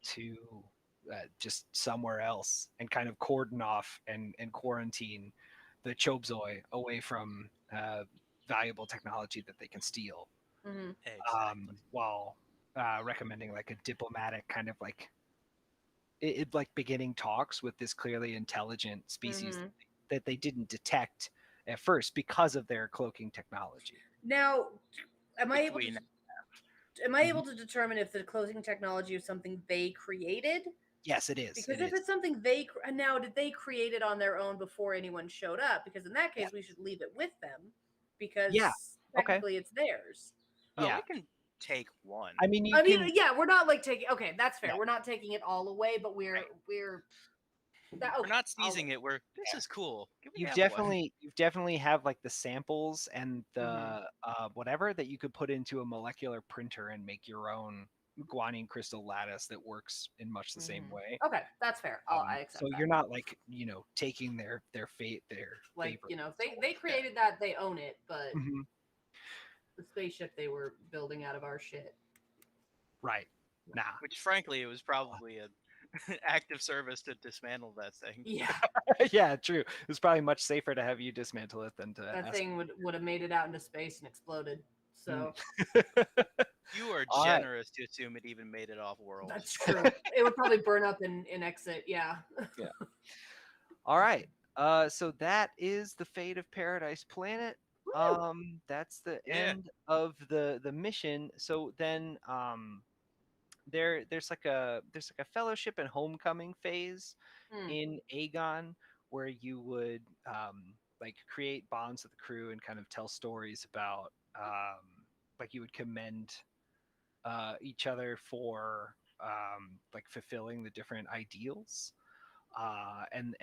to just somewhere else and kind of cordon off and quarantine the Chobzoi away from valuable technology that they can steal. Exactly. While recommending like a diplomatic kind of like it like beginning talks with this clearly intelligent species that they didn't detect at first because of their cloaking technology. Now, am I able to determine if the cloaking technology is something they created? Yes, it is. Because if it's something now, did they create it on their own before anyone showed up? Because in that case, we should leave it with them because technically it's theirs. Oh, Yeah. we can take one. I mean, yeah, we're not like taking. Okay, that's fair. Yeah. We're not taking it all away, but we're Right. we're We're not seizing it. This is cool. Can we you've have one? definitely have like the samples and the Mhm. whatever that you could put into a molecular printer and make your own guanine crystal lattice that works in much the same Mhm. way. Okay, that's fair. I accept So that. you're not like taking their Like favor. they created that, they own it, but Mhm. the spaceship they were building out of our shit. Right. Nah. Which, frankly, it was probably an active service to dismantle that thing. Yeah, Yeah, true. It's probably much safer to have you dismantle it than to that ask. thing would have made it out into space and exploded. So You are All right. generous to assume it even made it off world. that's true. It would probably burn up in exit. Yeah. Yeah. All right. So that is the fate of Paradise Planet. That's the Yeah. end of the mission. So then there's like a fellowship and homecoming phase Hmm. in Aegon where you would like create bonds with the crew and kind of tell stories about like you would commend each other for like fulfilling the different ideals and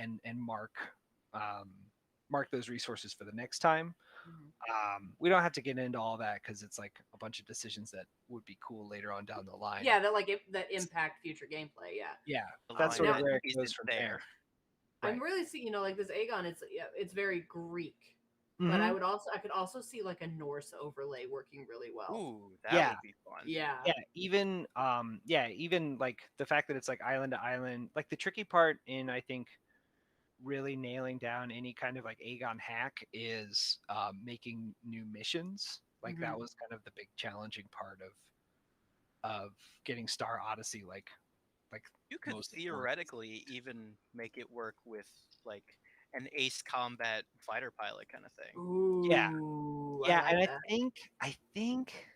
mark those resources for the next time. Mhm. We don't have to get into all that because it's like a bunch of decisions that would be cool later on down the line. Yeah, that impact future gameplay. Yeah. Yeah, The that's sort of line where it isn't goes from there. I'm really seeing, like this Aegon. It's very Greek, but Mhm. I could also see like a Norse overlay working really well. Ooh, that Yeah. would be fun. Yeah. Even like the fact that it's like island to island, like the tricky part in I think really nailing down any kind of like Aegon hack is making new missions. Like that Mhm. was kind of the big challenging part of getting Star Odyssey like You could most theoretically even make it work with like an ace combat fighter pilot kind of thing. Ooh, Yeah, I and like that. I think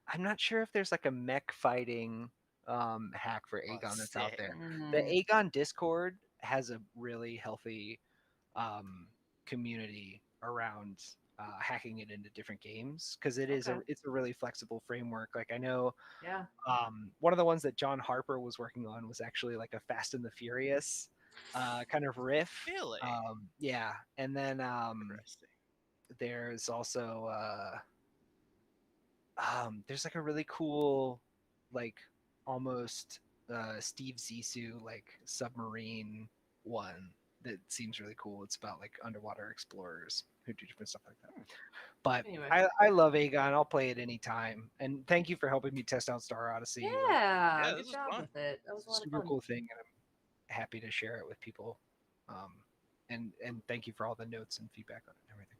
I'm not sure if there's like a mech fighting hack for Oh, Aegon that's out sick. there. The Mhm. Aegon Discord has a really healthy community around hacking it into different games because Okay. it's a really flexible framework. Like I know Yeah. one of the ones that John Harper was working on was actually like a Fast and the Furious kind of riff. Really? Yeah, and then Interesting. there's also there's like a really cool like almost Steve Zissou like submarine one that seems really cool. It's about like underwater explorers who do different stuff like that. But Anyway. I love Aegon. I'll play it anytime. And thank you for helping me test out Star Odyssey. Yeah. Like, Yeah, Good this is job fun. with it. That was it's a a lot of super fun. cool thing, and I'm happy to share it with people. And thank you for all the notes and feedback on it and everything.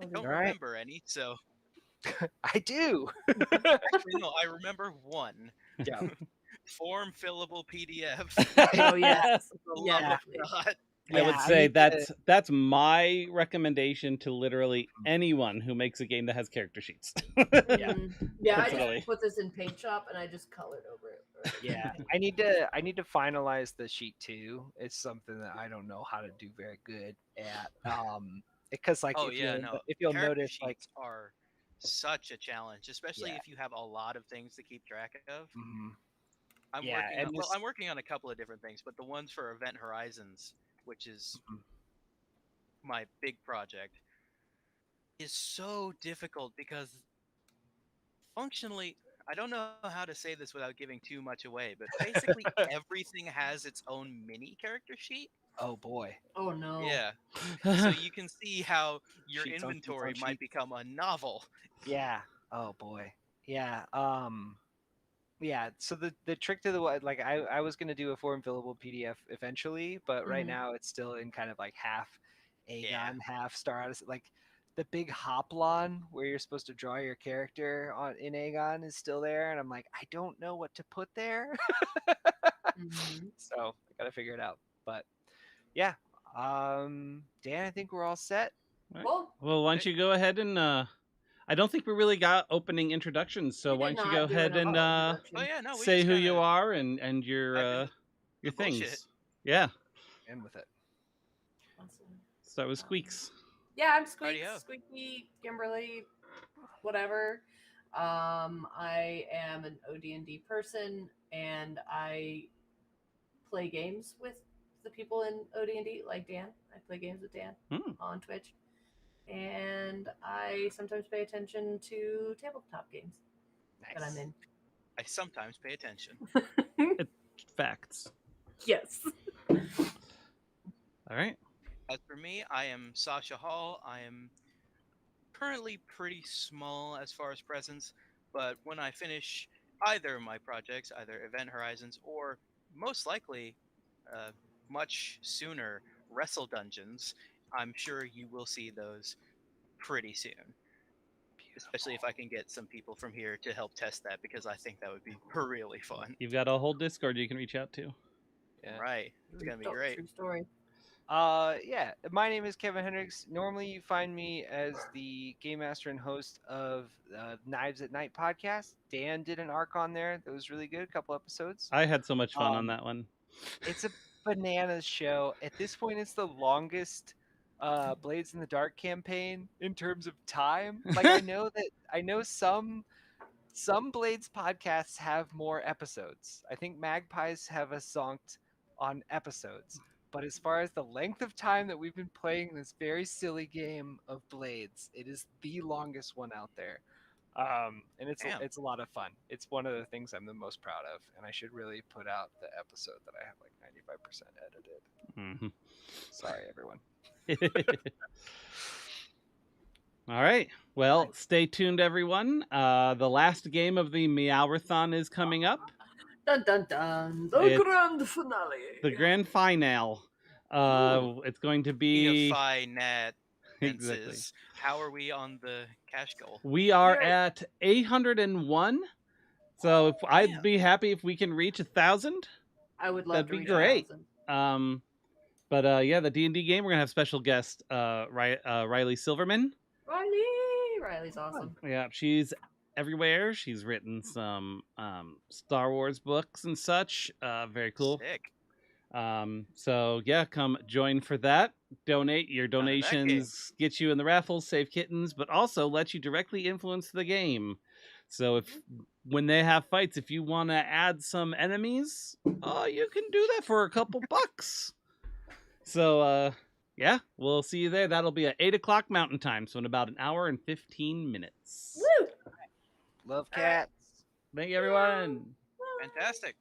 I don't All right. remember any, so I do. actually no, I remember one. Yeah. Form fillable PDF. Oh yes. For the love Yeah. of God. I would Yeah, say need to- that's my recommendation to literally anyone who makes a game that has character sheets. Mhm. Yeah, I Definitely. just put this in Paint Shop and I just colored over it. Yeah, I need to finalize the sheet too. It's something that I don't know how to do very good at. Because like Oh if yeah, you'll no. if you'll Character notice like sheets are such a challenge, especially Yeah. if you have a lot of things to keep track of. mhm. I'm Yeah, working and on, well, this- I'm working on a couple of different things, but the ones for Event Horizons, which is Mhm. my big project, is so difficult because functionally, I don't know how to say this without giving too much away, but basically everything has its own mini character sheet. Oh boy. Oh no. Yeah. So you can see how your Sheets on sheets on inventory might sheets. become a novel. Yeah. Oh boy. Yeah. Yeah. So the trick to the like I was gonna do a form fillable PDF eventually, but right Mhm. now it's still in kind of like half Aegon, Yeah. half Star Odyssey. Like the big hoplon where you're supposed to draw your character on in Aegon is still there, and I'm like, I don't know what to put there. Mhm. So I gotta figure it out. But yeah. Dan, I think we're all set. Well, Well, why don't you go ahead and I don't think we really got opening introductions, so we why did don't you not go do ahead an and introduction. Oh yeah, no, we say just who kinda you are and dive your into the bullshit. things. Yeah. And with it. Awesome. Start with Squeaks. Yeah, I'm Righty-ho. Squeaky, Kimberly, whatever. I am an OD&D person, and I play games with the people in OD&D, like Dan. I play games with Dan on Twitch. And I sometimes pay attention to tabletop games that I'm in. I sometimes pay attention. Facts. Yes. All right. As for me, I am Sasha Hall. I am currently pretty small as far as presence, but when I finish either of my projects, either Event Horizons or most likely, much sooner, Wrestle Dungeons, I'm sure you will see those pretty soon. Especially if I can get some people from here to help test that, because I think that would be really fun. You've got a whole Discord you can reach out to. Yeah. Right. It's going to be great. True story. Yeah, my name is Kevin Hendrix. Normally, you find me as the game master and host of Knives at Night podcast. Dan did an arc on there that was really good, a couple episodes. I had so much fun on that one. It's a bananas show. At this point, it's the longest Blades in the Dark campaign in terms of time. Like I know some Blades podcasts have more episodes. I think Magpies have a zonked on episodes. But as far as the length of time that we've been playing this very silly game of Blades, it is the longest one out there. And it's a lot of fun. It's one of the things I'm the most proud of, and I should really put out the episode that I have like 95% edited. Mm-hmm. Sorry, everyone. All right. Well, stay tuned, everyone. The last game of the Meowrathon is coming up. Dun dun dun! The grand finale. The grand finale. It's going to be Nat. Exactly. How are we on the cash goal? We are at 801. So I'd be happy if we can reach 1,000. I would love That'd to be reach great. 1,000. But yeah, the D&D game, we're gonna have special guest Riley Silverman. Riley's awesome. Yeah, she's everywhere. She's written some Star Wars books and such. Very cool. Sick. So yeah, come join for that. Donate. Your donations get you in the raffles, save kittens, but also let you directly influence the game. So if when they have fights, if you want to add some enemies, you can do that for a couple bucks. So yeah, we'll see you there. That'll be at 8 o'clock Mountain Time, so in about an hour and 15 minutes. Woo! Love cats. Thank you, everyone. Fantastic.